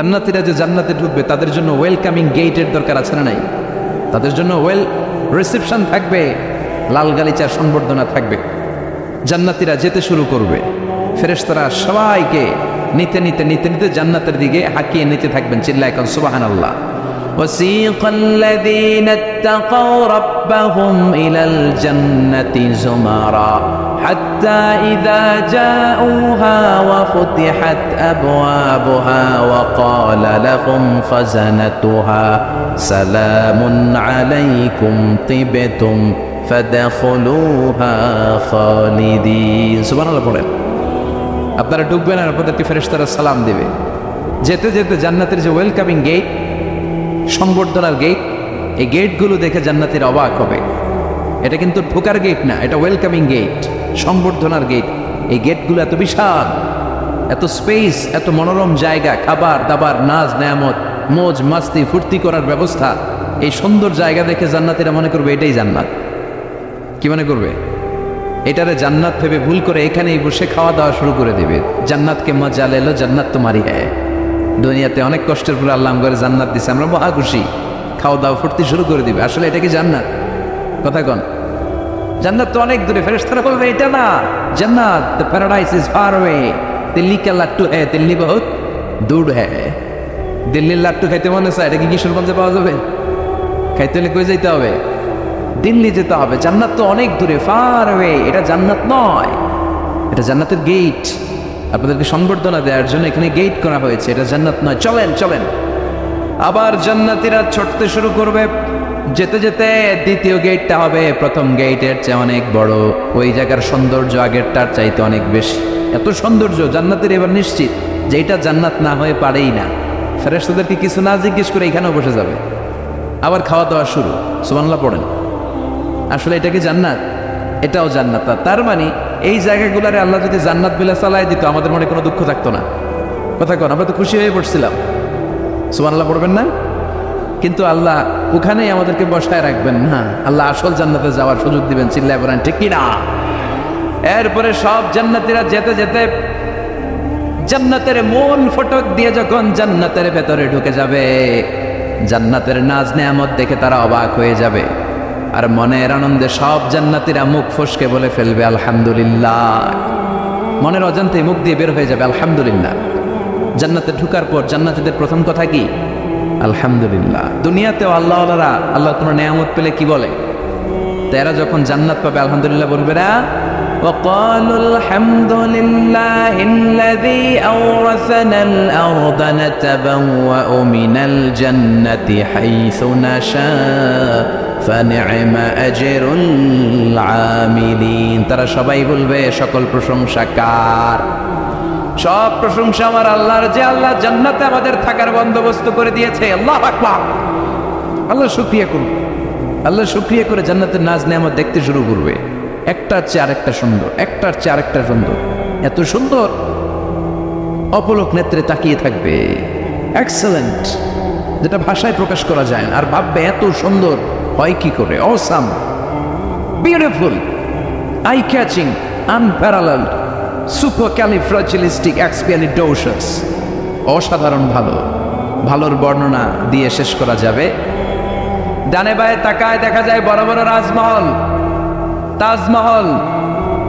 জান্নাতীরা যে জান্নাতে ঢুকবে তাদের জন্য ওয়েলকামিং গেটের দরকার আছে না নাই? তাদের জন্য ওয়েল রিসেপশন থাকবে, লাল গালিচার সংবর্ধনা থাকবে। জান্নাতীরা যেতে শুরু করবে, ফেরেশতারা সবাইকে নিতে নিতে নিতে নিতে জান্নাতের দিকে হাঁকিয়ে নিতে থাকবেন। চিল্লায় কোন সুবহানাল্লাহ। وسيق الذين اتقوا ربهم إلى الجنة زمرا حتى إذا جاءوها وفتحت أبوابها وقال لهم خزنتها سلام عليكم طبتم فادخلوها خالدين سبحان الله পড়েন। আপনারা ঢুকবেন আর আপনাদেরকে ফেরেশতারা সালাম দেবে। যেতে যেতে জান্নাতের যে ওয়েলকামিং গেট, সংবর্ধনার গেট, এই গেটগুলো দেখে জান্নাতীরা অবাক হবে। এটা কিন্তু ঢোকার গেট না, এটা ওয়েলকামিং গেট, সংবর্ধনার গেট। এই গেটগুলো এত বিশাল, এত স্পেস, এত মনোরম জায়গা, খাবার দাবার, নাজ নেয়ামত, মোজ মাস্তি, ফুর্তি করার ব্যবস্থা। এই সুন্দর জায়গা দেখে জান্নাতীরা মনে করবে এটাই জান্নাত। কি মনে করবে? এটারে জান্নাত ভেবে ভুল করে এখানেই বসে খাওয়া দাওয়া শুরু করে দেবে। জান্নাতকে মজা লেলো, জান্নাত তোমারই হ্যায়। দুনিয়াতে অনেক কষ্টের পরে আল্লাহ করে জান্নাত দিছে, আমরা মহা খুশি, খাওয়া দাওয়া ফুর্তি শুরু করে দিবে। আসলে এটা কি জান্নাত? কথা কন। জান্নাত তো অনেক দূরে। ফেরেশতারা বলবে এটা না জান্নাত, the paradise is far away, Delhi কা লাট্টু হ্যায়, দিল্লি বহুত দূর হ্যায়। দিল্লির লাট্টু খাইতে মনে চায়, এটা কি কিশোরগঞ্জে পাওয়া যাবে? খাইতে হলে কই যেতে হবে? দিল্লি যেতে হবে। জান্নাত তো অনেক দূরে, ফার অ্যাওয়ে। এটা জান্নাত নয়, এটা জান্নাতের গেট। আপনাদেরকে সংবর্ধনা দেওয়ার জন্য এখানে গেট করা হয়েছে, এটা জান্নাত নয়। চলেন চলেন। আবার জান্নাতীরা ছুটতে শুরু করবে। যেতে যেতে দ্বিতীয় গেটটা হবে প্রথম গেটের চেয়ে অনেক বড়। ওই জায়গার সৌন্দর্য আগেরটার চাইতে অনেক বেশি। এত সৌন্দর্য জান্নাতের এবার নিশ্চিত যে এটা জান্নাত না হয়ে পারেই না। ফেরেশতাদেরকে কিছু না জিজ্ঞেস করে এখানেও বসে যাবে। আবার খাওয়া দাওয়া শুরু। সুবহানাল্লাহ পড়েন। আসলে এটা কি জান্নাত? এটাও জান্নাত। তার মানে এই জায়গাগুলোরে আল্লাহ যদি জান্নাত বিলা চালায় দিত, আমাদের মনে কোনো দুঃখ থাকতো না। কথা কন, আমরা তো খুশি হয়ে পড়ছিলাম। সুবহানাল্লাহ পড়বেন না? কিন্তু আল্লাহ ওখানেই আমাদেরকে বসায় রাখবেন না, আল্লাহ আসল জান্নাতে যাওয়ার সুযোগ দিবেন। চিল্লায় বলেন ঠিক কি না? এরপরে সব জান্নাতীরা যেতে যেতে জান্নাতের মূল ফটক দিয়ে যখন জান্নাতের ভেতরে ঢুকে যাবে, জান্নাতের নাজ নেয়ামত দেখে তারা অবাক হয়ে যাবে। আর মনের আনন্দে সব জান্নাতীরা মুখ ফসকে বলে ফেলবে আলহামদুলিল্লাহ। মনের অজান্তে মুখ দিয়ে বের হয়ে যাবে আলহামদুলিল্লাহ। জান্নাতে ঢুকার পর জান্নাতীদের প্রথম কথা কি? আলহামদুলিল্লাহ। দুনিয়াতেও আল্লাহওয়ালারা আল্লাহ কোনো নেয়ামত পেলে কি বলে? তারা যখন জান্নাত পাবে আলহামদুলিল্লাহ বলবে না? وقالوا الحمد لله الذي أورثنا الأرض نتبوأ من الجنة حيث نشاء فنعم أجر العاملين। তারা সবাই বলবে সকল প্রশংসা কার? সব প্রশংসা আমার আল্লাহর, যে আল্লাহ জান্নাতে আমাদের থাকার বন্দোবস্ত করে দিয়েছে। আল্লাহু আকবার। আল্লাহ শুকরিয়া করুন। আল্লাহ শুকরিয়া করে জান্নাতের নাজ নেয়ামত দেখতে শুরু করবে। একটার চেয়ে আরেকটা সুন্দর, একটার চেয়ে আরেকটা সুন্দর। এত সুন্দর অপলক নেত্রে তাকিয়ে থাকবে। এক্সেলেন্ট, যেটা ভাষায় প্রকাশ করা যায় না। আর ভাববে এত সুন্দর হয় কি করে? Awesome, beautiful, eye catching, unparalleled, supercalifragilisticexpialidocious. অসাধারণ ভালো। ভালোর বর্ণনা দিয়ে শেষ করা যাবে। ডানে বায়ে তাকায় দেখা যায় বড় বড় রাজমহল, তাজমহল,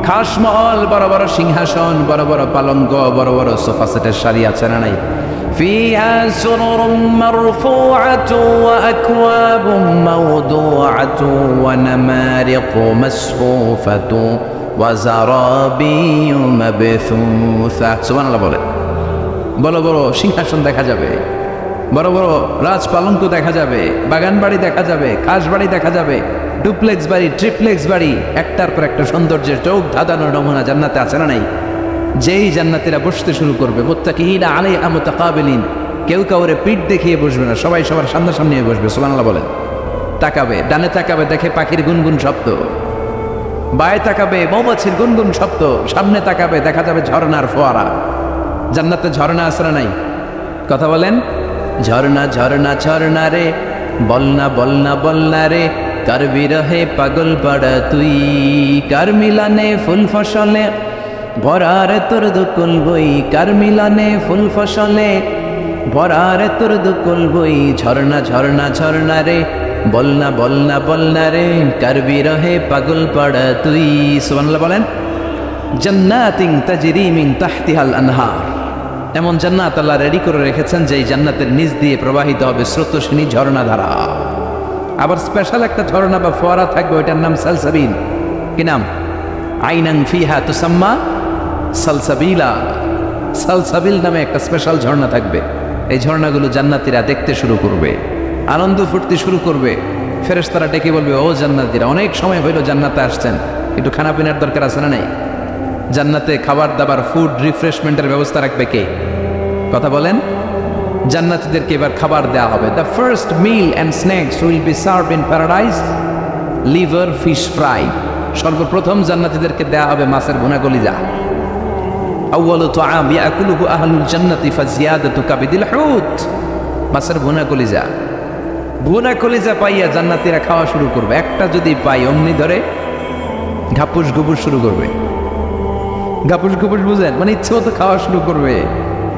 খাসমহল, বড় বড় সিংহাসন, বড় বড় পালঙ্ক, বড় বড় সোফা সেটের সারি আছে না নাই? ফিহা সুরুরুম মারফুআতু ওয়া আকওয়াবুম মাওদুআতু ওয়া নামারিকু মাসফুফাতু ওয়া যারাবিয়্যু মাবথুসা। সুবহানাল্লাহ বলে। বড় বড় সিংহাসন দেখা যাবে, বড় বড় রাজ পালঙ্ক দেখা যাবে, বাগান বাড়ি দেখা যাবে, খাস বাড়ি দেখা যাবে, ডুপ্লেক্স বাড়ি, ট্রিপ্লেক্স বাড়ি, একটার পর একটা সৌন্দর্যের চোখ ধাঁধানোর নমুনা জান্নাতে আছে না নাই? যেই জান্নাতীরা বসতে শুরু করবে, মুত্তাকিঈনা আলাইহা মুতাকাবিলিন, কেউ কাউরে পিঠ দেখিয়ে বসবে না, সবাই সবার সামনাসামনি বসবে। সুবহানাল্লাহ বলেন। তাকাবে, ডানে তাকাবে দেখে পাখির গুনগুন শব্দ, বায়ে তাকাবে মৌমাছির গুনগুন শব্দ, সামনে তাকাবে দেখা যাবে ঝর্ণার ফোয়ারা। জান্নাতে ঝর্ণা আছে না নাই? কথা বলেন। ঝর্ণা ঝর্ণা ঝর্ণা রে, বলনা বলনা বলনা রে, কার বিরহে পাগল পাড়া তুই, কার মিলানে ফুল ফসলে ভরার তোর দুকুল বই, কার মিলানে ফুল ফসলে ভরারে তোর দুকুল বই ঝর্ণা ঝর্ণা ঝর্ণা রে বলনা বলনা বলনা রে করবি রহে পাগল পাড়া তুই সুবহানাল্লাহ বলেন। জান্নাতিন তাজরি মিন তাহতিহাল আনহার, এমন জান্নাত আল্লাহ রেডি করে রেখেছেন যে জান্নাতের নিচ দিয়ে প্রবাহিত হবে স্রোতস্বিনী ঝর্ণাধারা। আবার স্পেশাল একটা ঝর্ণা বা ফোয়ারা থাকবে, ওইটার নাম সালসাবিল। কি নাম? আইনান ফিহা তুসাম্মা সালসাবিলা। সালসাবিল নামে একটা স্পেশাল ঝর্ণা থাকবে। এই ঝর্ণাগুলো জান্নাতীরা দেখতে শুরু করবে, আনন্দ ফুর্তি শুরু করবে। ফেরেশতারা ডেকে বলবে, ও জান্নাতীরা, অনেক সময় হইল জান্নাতে আসছেন, একটু খানা পিনার দরকার আছে না নাই? জান্নাতে খাবার দাবার, ফুড রিফ্রেশমেন্টের ব্যবস্থা রাখবে কে? কথা বলেন। জান্নাতীদেরকে এবার খাবার দেওয়া হবে। The first mill and snacks will be served in paradise liver fish fry. সর্বপ্রথম জান্নাতীদেরকে দেওয়া হবে মাছের ভুনা কলিজা। আউয়ালু তুআম ইয়াকুলুহু আহলুল জান্নাতি ফাজিয়াদাতু কাবিদিল হুত। মাছের ভুনা কলিজা, ভুনা কলিজা পাইয়া জান্নাতীরা খাওয়া শুরু করবে। একটা যদি পাই অমনি ধরে ঘাপুস ঘুপুস শুরু করবে। ঘাপুস ঘুপুস বুঝেন? মানে ইচ্ছে মতো খাওয়া শুরু করবে।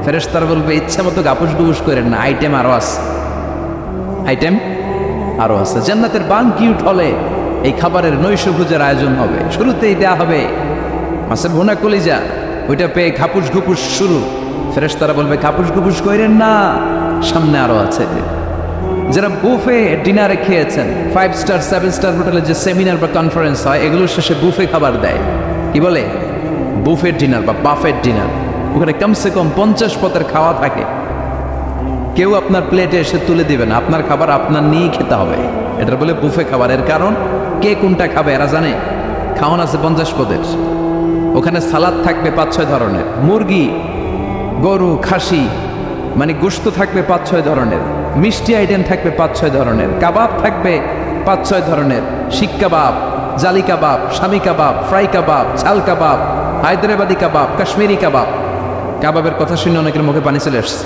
ফেরেশতারা বলবে, ইচ্ছা মতো ঘাপুস ঘুপুস করেন না, আইটেম আরো আছে, আইটেম আরো আছে। জান্নাতের বানকিউট হলে এই খাবারের নৈশভোজের আয়োজন হবে। শুরুতেই দেয়া হবে মাছের ভুনা কলিজা, ওইটা পেয়ে ঘাপুস ঘুপুস শুরু। ফেরেশতারা বলবে, ঘাপুস ঘুপুস করেন না, সামনে আরো আছে। যারা বুফে ডিনারে খেয়েছেন, 5 স্টার 7 স্টার হোটেলে যে সেমিনার বা কনফারেন্স হয়, এগুলোর শেষে বুফে খাবার দেয়। কি বলে? বুফেট ডিনার বা বাফেট ডিনার। ওখানে কমসে কম 50 পদের খাওয়া থাকে। কেউ আপনার প্লেটে এসে তুলে দিবে না, আপনার খাবার আপনার নিয়েই খেতে হবে। এটা বলে বুফে খাবার। এর কারণ, কে কোনটা খাবে এরা জানে। খাওয়ান আছে 50 পদের। ওখানে সালাদ থাকবে 5-6 ধরনের, মুরগি, গরু, খাসি, মানে গোশত থাকবে 5-6 ধরনের, মিষ্টি আইটেম থাকবে 5-6 ধরনের, কাবাব থাকবে 5-6 ধরনের, শিক কাবাব, জালি কাবাব, শামি কাবাব, ফ্রাই কাবাব, ঝাল কাবাব, হায়দ্রাবাদি কাবাব, কাশ্মীরি কাবাব। কাবাবের কথা শুনে অনেকের মুখে পানি চলে আসছে।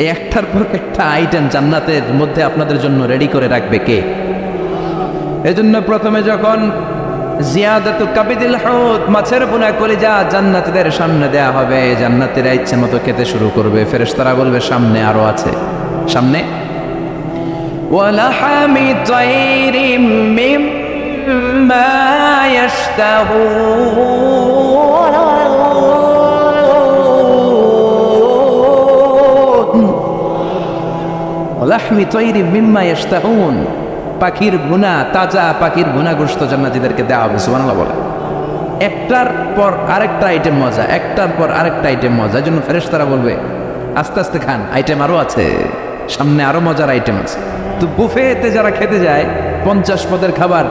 এই একটার পর একটা আইটেম জান্নাতের মধ্যে আপনাদের জন্য রেডি করে রাখবে কে? এজন্য প্রথমে যখন জিয়াদাতু কাবিদিল হুত, মাছের ভুনা কলিজা জান্নাতীদের সামনে দেয়া হবে, জান্নাতীরা ইচ্ছে মতো খেতে শুরু করবে। ফেরেশতারা বলবে, সামনে আরো আছে, সামনে। ওয়ালাহামি তায়রিম মিম্মা ইয়াশতাহুন, ওয়ালাহমি তায়রিম মিম্মা ইয়াশতাহুন। পাখির ভুনা, তাজা পাখির ভুনা গোশত জান্নাতীদেরকে দেওয়া হবে। সুবহানাল্লাহ বলে। একটার পর আরেকটা আইটেম মজা, একটার পর আরেকটা আইটেম মজা। এই জন্য ফেরেশতারা বলবে, আস্তে আস্তে খান, আইটেম আরো আছে, সামনে আরো মজার আইটেম আছে। তো বুফেতে যারা খেতে যায়, 50 পদের খাবার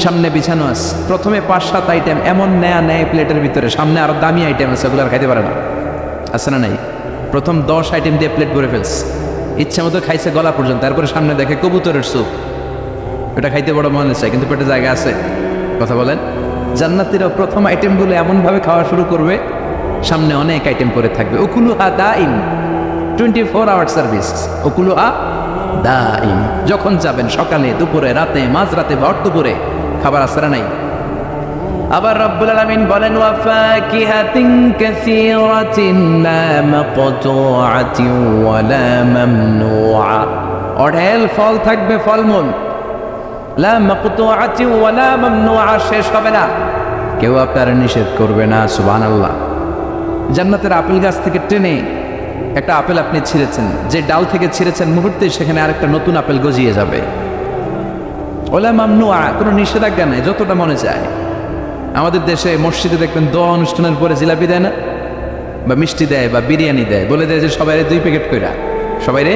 সামনে বিছানো আছে। প্রথমে 5-7 আইটেম এমন নেয়া নেয় প্লেটের ভিতরে, সামনে আরো দামি আইটেম আছে, ওগুলো আর খাইতে পারে না। আছে না নাই? প্রথম 10 আইটেম দিয়ে প্লেট ভরে ফেলছে, ইচ্ছা মতো খাইছে গলা পর্যন্ত। তারপরে সামনে দেখে কবুতরের স্যুপ, এটা খাইতে বড় মনে চায়, কিন্তু পেটে জায়গা আছে। কথা বলেন। জান্নাতীরা প্রথম আইটেমগুলো এমনভাবে খাওয়া শুরু করবে, সামনে অনেক আইটেম করে থাকবে। উকুলুহা দাইম, 24 আওয়ার সার্ভিস। উকুলুহা দাইম, যখন যাবেন, সকালে, দুপুরে, রাতে, মাঝরাতে, ভর দুপুরে খাবার আসরা নাই। আবার রব্বুল আলামিন বলেন, ওয়া ফাকিহাতিন কাসীরাতিন লা মাকতুআতিন ওয়া লা মামনুআ। অঢেল ফল থাকবে, ফলমূল। লা মাকতুআতিন ওয়া লা মামনুআ, শেষ হবে না, কেউ আপনার নিষেধ করবে না। সুবহানাল্লাহ। জান্নাতের আপেল গাছ থেকে টেনে একটা আপেল আপনি ছিঁড়েছেন, যে ডাল থেকে ছিঁড়েছেন মুহূর্তে সেখানে আরেকটা নতুন আপেল গজিয়ে যাবে। ওলা মামনুআ, কোনো নিষেধাজ্ঞা নাই, যতটা মনে চায়। আমাদের দেশে মসজিদে দেখবেন দোয়া অনুষ্ঠানের পরে জিলাপি দেয় না, বা মিষ্টি দেয়, বা বিরিয়ানি দেয়, বলে দেয় যে সবাইরে 2 প্যাকেট কইরা, সবাইরে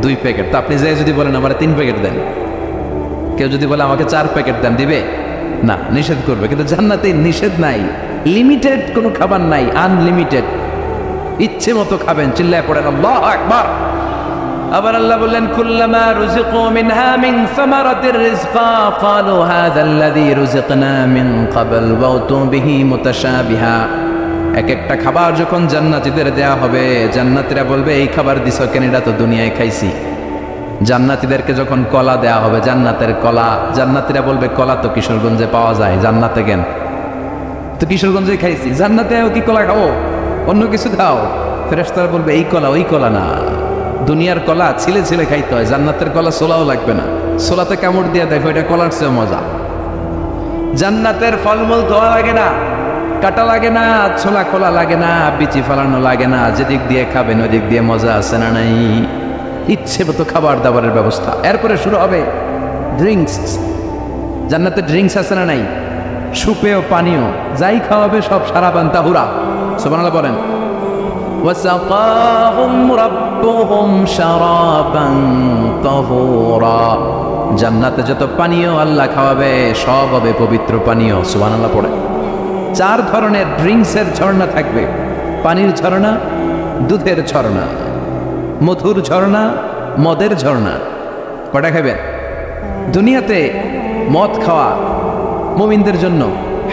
2 প্যাকেট। তো আপনি যাই যদি বলেন আমার 3 প্যাকেট দেন, কেউ যদি বলে আমাকে 4 প্যাকেট দেন, দিবে না, নিষেধ করবে। কিন্তু জান্নাতে নিষেধ নাই, লিমিটেড কোনো খাবার নাই, আনলিমিটেড, ইচ্ছে মতো খাবেন। চিল্লায় পড়েন আল্লাহু আকবার। আবার আল্লাহ বললেন, কুল্লামা রুজিকু মিনহা মিন সামারাতির রিজকা ক্বালু হাযাল্লাযী রুজিকনা মিন ক্বাবল ওয়া উতু বিহি মুতাশাবিহা। এক একটা খাবার যখন জান্নাতীদের দেয়া হবে, জান্নাতীরা বলবে, এই খাবার দিছো কেন, এটা তো দুনিয়ায় খাইছি। জান্নাতীদেরকে যখন কলা দেয়া হবে, জান্নাতের কলা, জান্নাতীরা বলবে, কলা তো কিশোরগঞ্জে পাওয়া যায়, জান্নাতে কেন? তো কিশোরগঞ্জে খাইছি, জান্নাতেও কি কলা খাবো? অন্য কিছু দাও। ফেরেশতারা বলবে এই কলা ওই কলা না, দুনিয়ার কলা ছিলে ছিলে খাইতে হয়, জান্নাতের কলা ছোলাও লাগবে না, ছোলাতে কামড় দিয়ে দেখো এটা কলার চেয়ে মজা। জান্নাতের ফলমূল ধোয়া লাগে না, কাটা লাগে না, ছোলা খোলা লাগে না, বিচি ফালানো লাগে না, যেদিক দিয়ে খাবেন ওদিক দিয়ে মজা আছে না নাই, ইচ্ছে মতো খাবার দাবারের ব্যবস্থা। এরপরে শুরু হবে ড্রিঙ্কস। জান্নাতে ড্রিঙ্কস আছে না নাই, সুপেয় পানীয়, যাই খাওয়াবে সব সারাবান তাহুরা। সুবহানাল্লাহ বলেন। ওয়াসাকাহুম রাব্বুহুম শারাবান তাহুরা। জান্নাতে যত পানীয় আল্লাহ খাওয়াবে সব হবে পবিত্র পানীয়। সুবহানাল্লাহ পড়ে। 4 ধরনের ড্রিঙ্কসের ঝর্ণা থাকবে, পানির ঝর্ণা, দুধের ঝর্ণা, মধুর ঝর্ণা, মদের ঝর্ণা। কটা খাবেন? দুনিয়াতে মদ খাওয়া মুমিনদের জন্য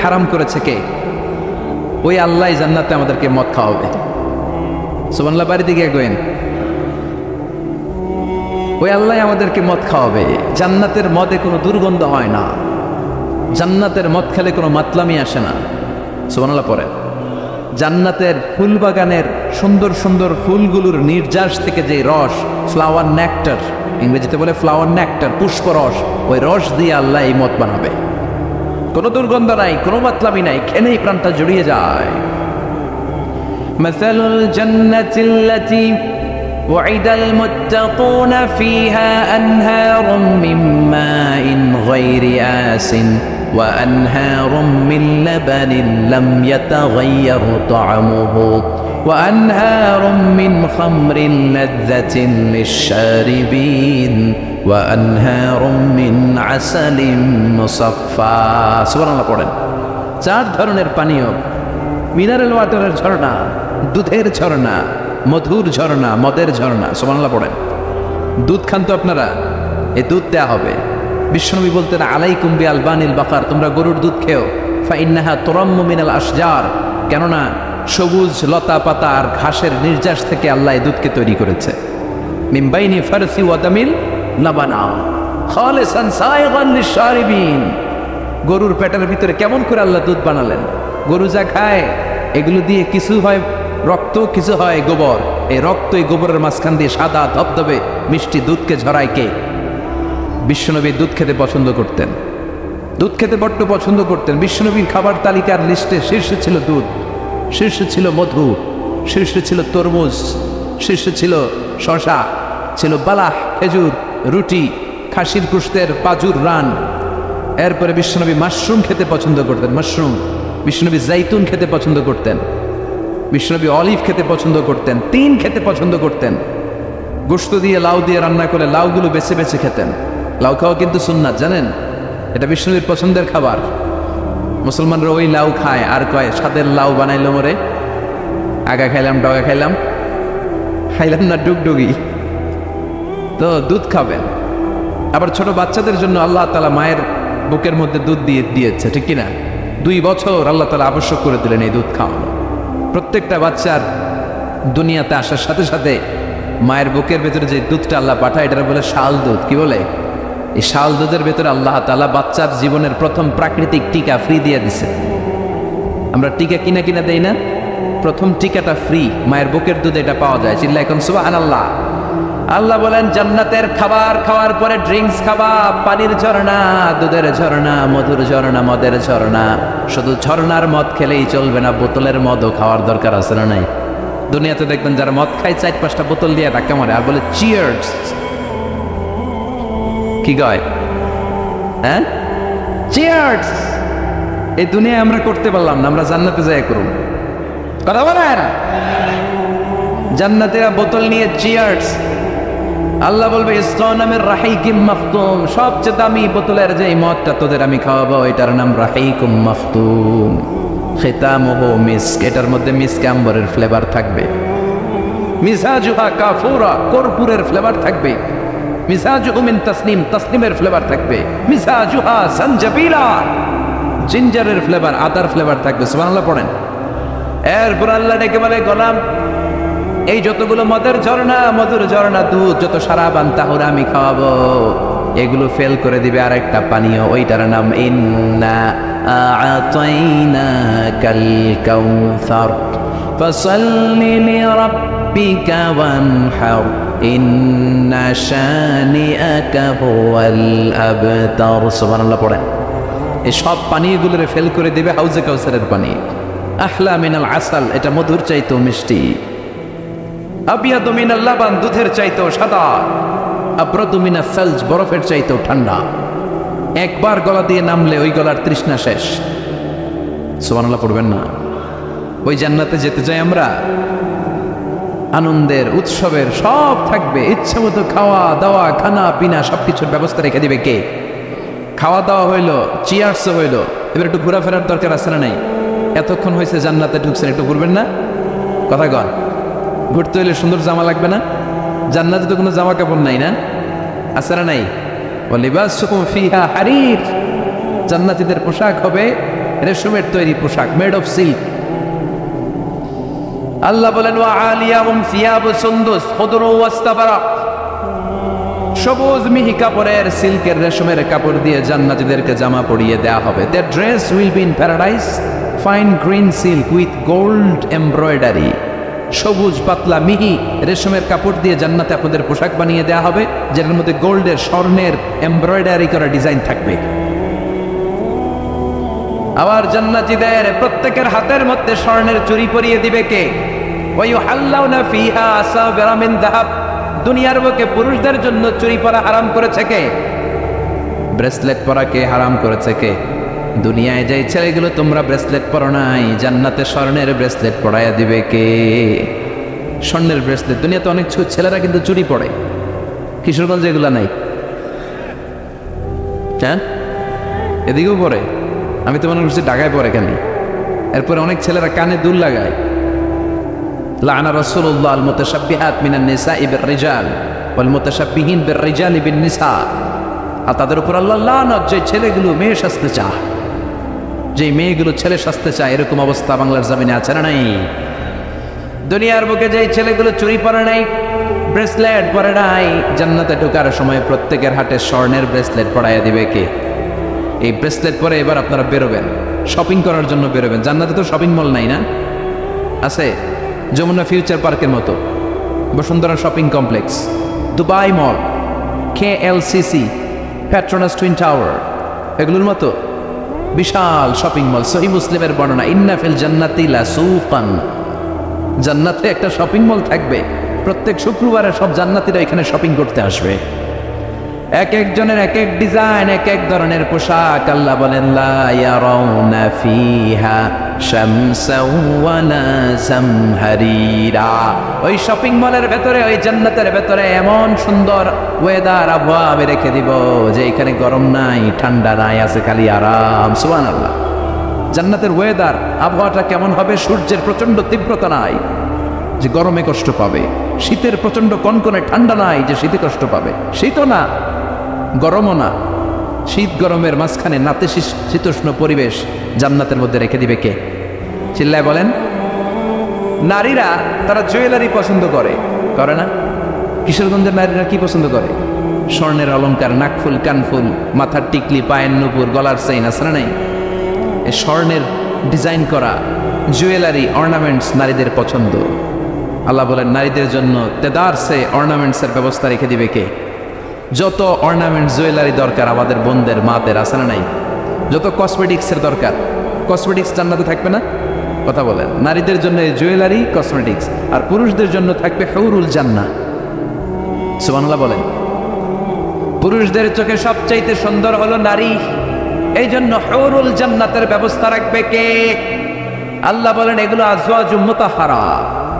হারাম করেছে কে? ওই আল্লাহ জান্নাতে আমাদেরকে মদ খাওয়াবে। সুবহানাল্লাহ বাড়ি দিকে গোয়েন, ওই আল্লাহ আমাদেরকে মদ খাওয়াবে। জান্নাতের মদে কোনো দুর্গন্ধ হয় না, জান্নাতের মদ খেলে কোনো মাতলামি আসে না। সুবহানাল্লাহ পড়ে। জান্নাতের ফুল বাগানের সুন্দর সুন্দর ফুলগুলোর নির্যাস থেকে যে রস, ফ্লাওয়ার নেকটার, ইংরেজিতে বলে ফ্লাওয়ার নেকটার, পুষ্প রস, ওই রস দিয়ে আল্লাহ এই মদ বানাবে। কোনো দুর্গন্ধ নাই, কোনো মাতলামি নাই, খেলেই প্রাণটা জড়িয়ে যায়। মাসালুল জান্নাতিল্লাতী ওয়াইদাল মুত্তাকুন ফীহা আনহারুম মিন মাইন গায়রি আসিন ওয়া আনহারুম মিন লাবানিন লাম ইয়াতাগায়্যার তা'আমুহু ওয়া আনহারুম মিন খামরিন লাযযাতিন লিশ-শারিবিন ওয়া আনহারুম মিন আসালিন মুসাফফা। সুবহানাল্লাহ পড়েন। 4 ধরনের পানীয়, মিনারেল ওয়াটারের ঝর্ণা, দুধের ঝর্ণা, মধুর ঝর্ণা, মদের ঝর্ণা। সুবহানাল্লাহ পড়েন। দুধ খান তো আপনারা, এই দুধ দেয়া হবে। বিশ্বনবী বলতেন আলাইকুম বি আলবানিল বাকার, তোমরা গরুর দুধ খেও, ফা ইন্নাহা তুরাম্মু মিনাল আশজার, কেননা সবুজ লতা পাতা আর ঘাসের নির্যাস থেকে আল্লাহ এই দুধকে তৈরি করেছে। মিন বাইনি ফারসি ওয়া দামিল লাবানা খালিসান সাইগান লিশ-শারিবিন। গরুর পেটের ভিতরে কেমন করে আল্লাহ দুধ বানালেন? গরু যা খায় এগুলো দিয়ে কিছু হয় রক্ত, কিছু হয় গোবর। এই রক্ত এই গোবরের মাঝখান দিয়ে সাদা ধবধবে মিষ্টি দুধকে ঝরায় কে? বিশ্বনবী দুধ খেতে পছন্দ করতেন, দুধ খেতে বড্ড পছন্দ করতেন। বিশ্বনবীর খাবার তালিকার লিস্টে শীর্ষে ছিল দুধ, শীর্ষে ছিল মধু, শীর্ষে ছিল তরমুজ, শীর্ষে ছিল শশা, ছিল বালাহ খেজুর, রুটি, খাসির গোশতের পাজুর রান। এরপরে বিশ্বনবী মাশরুম খেতে পছন্দ করতেন, মাশরুম। বিশ্বনবী জাইতুন খেতে পছন্দ করতেন, বিশ্বনবী অলিভ খেতে পছন্দ করতেন, তিন খেতে পছন্দ করতেন। গোশত দিয়ে লাউ দিয়ে রান্না করে লাউগুলো বেছে বেছে খেতেন। লাউ খাওয়া কিন্তু সুন্নাত, জানেন? এটা বিষ্ণুবীর পছন্দের খাবার। মুসলমানরা ওই লাউ খায় আর কয় স্বাদের লাউ বানাইলো মরে, আগা খাইলাম ডগা খাইলাম, খাইলাম না ডুগডুগি। তো দুধ খাবেন। আবার ছোট বাচ্চাদের জন্য আল্লাহ তাআলা মায়ের বুকের মধ্যে দুধ দিয়েছে, ঠিক কিনা? 2 বছর আল্লাহ তাআলা আবশ্যক করে দিলেন এই দুধ খাওয়ানো। প্রত্যেকটা বাচ্চার দুনিয়াতে আসার সাথে সাথে মায়ের বুকের ভেতরে যে দুধটা আল্লাহ পাঠায় এটা বলে শাল দুধ। কি বলে? এই শাল দুধের ভেতরে আল্লাহ তাআলা বাচ্চার জীবনের প্রথম প্রাকৃতিক টিকা ফ্রি দিয়ে দিছে। আমরা টিকা কিনা কিনা দেই না, প্রথম টিকাটা ফ্রি, মায়ের বুকের দুধে এটা পাওয়া যায়। চিল্লা এখন সুবহানাল্লাহ। আল্লাহ বলেন জান্নাতের খাবার খাওয়ার পরে ড্রিঙ্কস খাবা, পানির ঝর্ণা, দুধের ঝর্ণা, মধুর ঝর্ণা, মদের ঝর্ণা। শুধু ঝর্ণার মদ খেলেই চলবে না, বোতলের মদও খাওয়ার দরকার আছে না নাই? দুনিয়াতে দেখবেন যারা মদ খায় 4-5টা বোতল দিয়ে ধাক্কা মারে আর বলে চিয়ার্স। কি কয়? হ্যাঁ, চিয়ার্স। এই দুনিয়ায় আমরা করতে পারলাম না, আমরা জান্নাতে যাই করুন। কথা বলেন, জান্নাতেরা বোতল নিয়ে চিয়ার্স। আল্লাহ বলবে ইসকাউ নামের রাহিকুম মাফতুম, সবচেয়ে দামি বোতলের যে মদটা তোদের আমি খাওয়াবো এটার নাম রাহিকুম মাফতুম, খিতামুহু মিস্ক, এটার মধ্যে মিস্ক আম্বরের ফ্লেভার থাকবে। মিজাজুহা কাফুরা, কর্পূরের ফ্লেভার থাকবে। মিজাজুহু মিন তাসনিম, তাসনিমের ফ্লেভার থাকবে। মিজাজুহা সানজাবিলা, জিঞ্জারের ফ্লেভার, আদার ফ্লেভার থাকবে। সুবহানাল্লাহ পড়েন। এরপর আল্লাহ ডেকে বলে গোলাম এই যতগুলো মদের ঝর্ণা, মধুর ঝর্ণা, দুধ, যত সারাবান তাহুরা আমি খাওয়াবো, এগুলো ফেল করে দিবে আরেকটা পানীয়, ওইটার নাম ইন্না আ'তাইনাকাল কাউসার ফাসাল্লি লিরাব্বিকা ওয়ানহার ইন্না শানিআকা হুয়াল আবতার। সুবহানাল্লাহ পড়েন। এই সব পানীয়গুলোরে ফেল করে দিবে হাউজে কাউসারের পানি। আহলা মিনাল আসাল, এটা মধুর চাইতেও মিষ্টি। আবিয়াদু মিনাল লাবান, দুধের চাইতেও সাদা। আবরাদু মিনাস সালজ, বরফের চাইতেও ঠান্ডা। একবার গলা দিয়ে নামলে ওই গলার তৃষ্ণা শেষ। সুবহানাল্লাহ পড়বেন না? ওই জান্নাতে যেতে চাই আমরা। আনন্দের, উৎসবের সব থাকবে, ইচ্ছে মতো খাওয়া দাওয়া, খানা পিনা সবকিছুর ব্যবস্থা রেখে দিবে কে? খাওয়া দাওয়া হইলো, চিয়ার্সও হইলো, এবার একটু ঘোরাফেরার দরকার আছে না নাই? এতক্ষণ হয়েছে জান্নাতে ঢুকছেন, একটু ঘুরবেন না? কথা কন। ঘুরতে হইলে সুন্দর জামা লাগবে না? জান্নাতে তো কোনো জামা কাপড় নাই না? আছে না নাই? ওয়ালিবাসুকুম ফিহা হারির, জান্নাতীদের পোশাক হবে রেশমের তৈরি পোশাক, মেড অফ সিল্ক। আল্লাহ বলেন ওয়া আলিয়াহুম সিয়াবু সুন্দুস খুদরু ওয়াস্তাবারাক, সবুজ মিহি কাপড়ের, সিল্কের, রেশমের কাপড় দিয়ে জান্নাতীদেরকে জামা পরিয়ে দেয়া হবে। Their dress will be in paradise, fine green silk with gold embroidery. সবুজ পাতলা মিহি রেশমের কাপড় দিয়ে জান্নাতে আপনাদের পোশাক বানিয়ে দেয়া হবে, যেটার মধ্যে গোল্ডের, স্বর্ণের এমব্রয়ডারি করা ডিজাইন থাকবে। আবার জান্নাতীদের প্রত্যেকের হাতের মধ্যে স্বর্ণের চুড়ি পরিয়ে দিবে কে? ওয়া ইউহাল্লাউনা ফিহা আসাবিরা মিন যাহাব, দুনিয়ার বুকে পুরুষদের জন্য চুড়ি পরা হারাম করেছে কে? ব্রেসলেট পরা কে হারাম করেছে কে? দুনিয়ায় যাই ছেলেগুলো তোমরা ব্রেসলেট পরো নাই, জান্নাতে স্বর্ণের ব্রেসলেট পরাইয়া দিবে কে? স্বর্ণের ব্রেসলেট। দুনিয়াতে অনেক ছেলেরা কিন্তু চুড়ি পরে, কিশোরগঞ্জে এগুলা নাই। হ্যাঁ, এদিকেও পরে। আমি তো মনে করছি ঢাকায় পরে কেন। এরপরে অনেক ছেলেরা কানে দুল লাগায়। লাআনা রাসূলুল্লাহ আল মুতাশাব্বিহাত মিনান নিসাই বির রিজাল ওয়াল মুতাশাব্বিহিন বির রিজালি বিন নিসা। আর তাদের উপর আল্লাহ লানত, যে ছেলেগুলো মেয়ে সাজতে চায়, যে মেয়েগুলো ছেলে সাজতে চায়, এরকম অবস্থা বাংলার জমিনে আছে না নাই? দুনিয়ার বুকে যে ছেলেগুলো চুরি পরে নাই, ব্রেসলেট পরে নাই, জান্নাতে ঢোকার সময় প্রত্যেকের হাতে স্বর্ণের ব্রেসলেট পরাইয়া দিবে কে? এই ব্রেসলেট পরে এবার আপনারা বেরোবেন, শপিং করার জন্য বেরোবেন। জান্নাতে তো শপিং মল নাই না? আছে, যমুনা ফিউচার পার্কের মতো, বসুন্ধরা শপিং কমপ্লেক্স, দুবাই মল, KLCC, পেট্রোনাস টুইন টাওয়ার, এগুলোর মতো বিশাল শপিং মল। সহিহ মুসলিমের বর্ণনা, ইন্না ফিল জান্নাতি লাসুকান, জান্নাতে একটা শপিং মল থাকবে। প্রত্যেক শুক্রবারে সব জান্নাতীরা এখানে শপিং করতে আসবে। এক একজনের এক এক ডিজাইন, এক এক ধরনের পোশাক। আল্লাহ বলেন লা ইয়ারাউনা ফিহা শামসাও ওয়ালা জামহারিরা। ওই শপিং মলের ভেতরে, ওই জান্নাতের ভেতরে এমন সুন্দর ওয়েদার, আবহাওয়া আমি রেখে দিব যে এখানে গরম নাই, ঠান্ডা নাই, আছে খালি আরাম। সুবহানাল্লাহ। জান্নাতের ওয়েদার, আবহাওয়াটা কেমন হবে? সূর্যের প্রচন্ড তীব্রতা নাই যে গরমে কষ্ট পাবে, শীতের প্রচন্ড কনকনে ঠান্ডা নাই যে শীতে কষ্ট পাবে, শীতও না গরমও না, শীত গরমের মাঝখানে নাতিশীতোষ্ণ পরিবেশ জান্নাতের মধ্যে রেখে দিবে কে? চিল্লায় বলেন। নারীরা তারা জুয়েলারি পছন্দ করে, করে না? কিশোরগঞ্জের নারীরা কি পছন্দ করে? স্বর্ণের অলংকার, নাকফুল, কানফুল, মাথার টিকলি, পায়ের নুপুর, গলার চেইন, আছে না নাই? এই স্বর্ণের ডিজাইন করা জুয়েলারি, অর্নামেন্টস নারীদের পছন্দ। আল্লাহ বলেন নারীদের জন্য তেদারসে অর্নামেন্টসের ব্যবস্থা রেখে দিবে কে? যত অর্নামেন্ট জুয়েলারি দরকার আমাদের বোনদের, মাদের, আছে না নাই? যত কসমেটিক্সের দরকার, কসমেটিক্স জান্নাতে থাকবে না? কথা বলেন। নারীদের জন্য জুয়েলারি, কসমেটিক্স, আর পুরুষদের জন্য থাকবে হুরুল জান্নাহ। সুবহানাল্লাহ বলেন। পুরুষদের চোখে সবচাইতে সুন্দর হলো নারী, এই জন্য হুরুল জান্নাতের ব্যবস্থা রাখবে কে? আল্লাহ বলেন এগুলো আজওয়াজুম মুতাহহারা,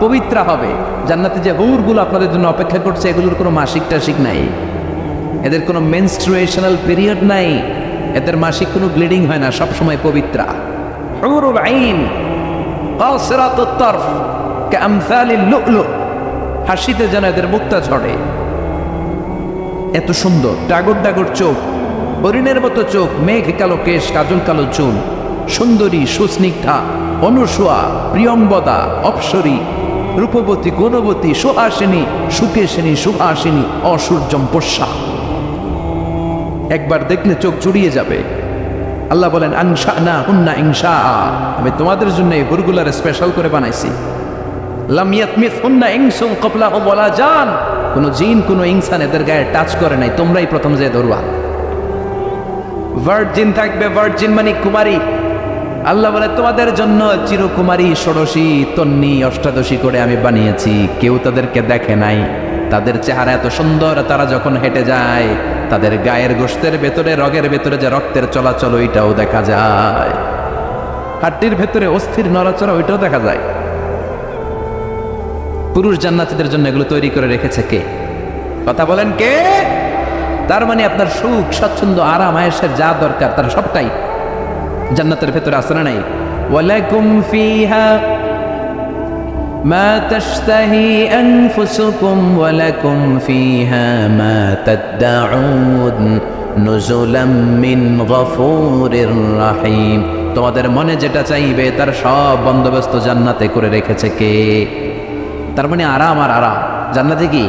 পবিত্র হবে। জান্নাতে যে হুরগুলো আপনাদের জন্য অপেক্ষা করছে, এগুলোর কোনো মাসিক টাসিক নাই, এদের কোনো মেনস্ট্রুয়েশনাল পিরিয়ড নাই, এদের মাসিক কোনো ব্লিডিং হয় না, সব সময় পবিত্রা। হুরুল আইন কাসিরাতুত তারফ কামসালিল লুলু, হাসিতে যেন এদের মুক্তা ঝরে, এত সুন্দর। ডাগর ডাগর চোখ, হরিণের মতো চোখ, মেঘ কালো কেশ, কাজল কালো চুল, সুন্দরী, সুস্নিগ্ধা, অনুসুয়া, প্রিয়ংবদা, অপ্সরী, রূপবতী, গুণবতী, সুহাসিনী, সুকেশিনী, সুহাসিনী, অসূর্যম পোষ্যা। একবার দেখলে চোখ জুড়িয়ে যাবে। আল্লাহ বলেন আনশানা হুন্না ইনশা, আমি তোমাদের জন্য এই হুরগুলার স্পেশাল করে বানাইছি। লাম ইয়াতমিসহুন্না ইনসুন ক্বাবলাহুম ওয়ালা জান, কোন জিন কোন ইনসান এদের গায়ে টাচ করে নাই, তোমরাই প্রথম যে ধরবা। ভার্জিন থাকবে, ভার্জিন মানে কুমারী। আল্লাহ বলে তোমাদের জন্য চিরকুমারী, ষোড়শী, তন্নি, অষ্টাদশী করে আমি বানিয়েছি, কেউ তাদেরকে দেখে নাই। তাদের চেহারা এত সুন্দর, তারা যখন হেঁটে যায় তাদের গায়ের গোশতের ভেতরে, রগের ভেতরে যে রক্তের চলাচল ওইটাও দেখা যায়, হাড্ডির ভেতরে অস্থির নড়াচড়া ওইটাও দেখা যায়। পুরুষ জান্নাতীদের জন্য এগুলো তৈরি করে রেখেছে কে? কথা বলেন কে? তার মানে আপনার সুখ, স্বাচ্ছন্দ্য, আরাম, আয়েশের যা দরকার তার সবটাই জান্নাতের ভেতরে আছে না নাই? ওয়ালাকুম ফিহা মা তাশতাহি আনফুসুকুম ওয়ালাকুম ফিহা মা তাদউন নুজুলাম মিন গফুরির রহিম। তোমাদের মনে যেটা চাইবে তার সব বন্দোবস্ত জান্নাতে করে রেখেছে কে? তার মানে আরাম আর আরাম। জান্নাতে কি?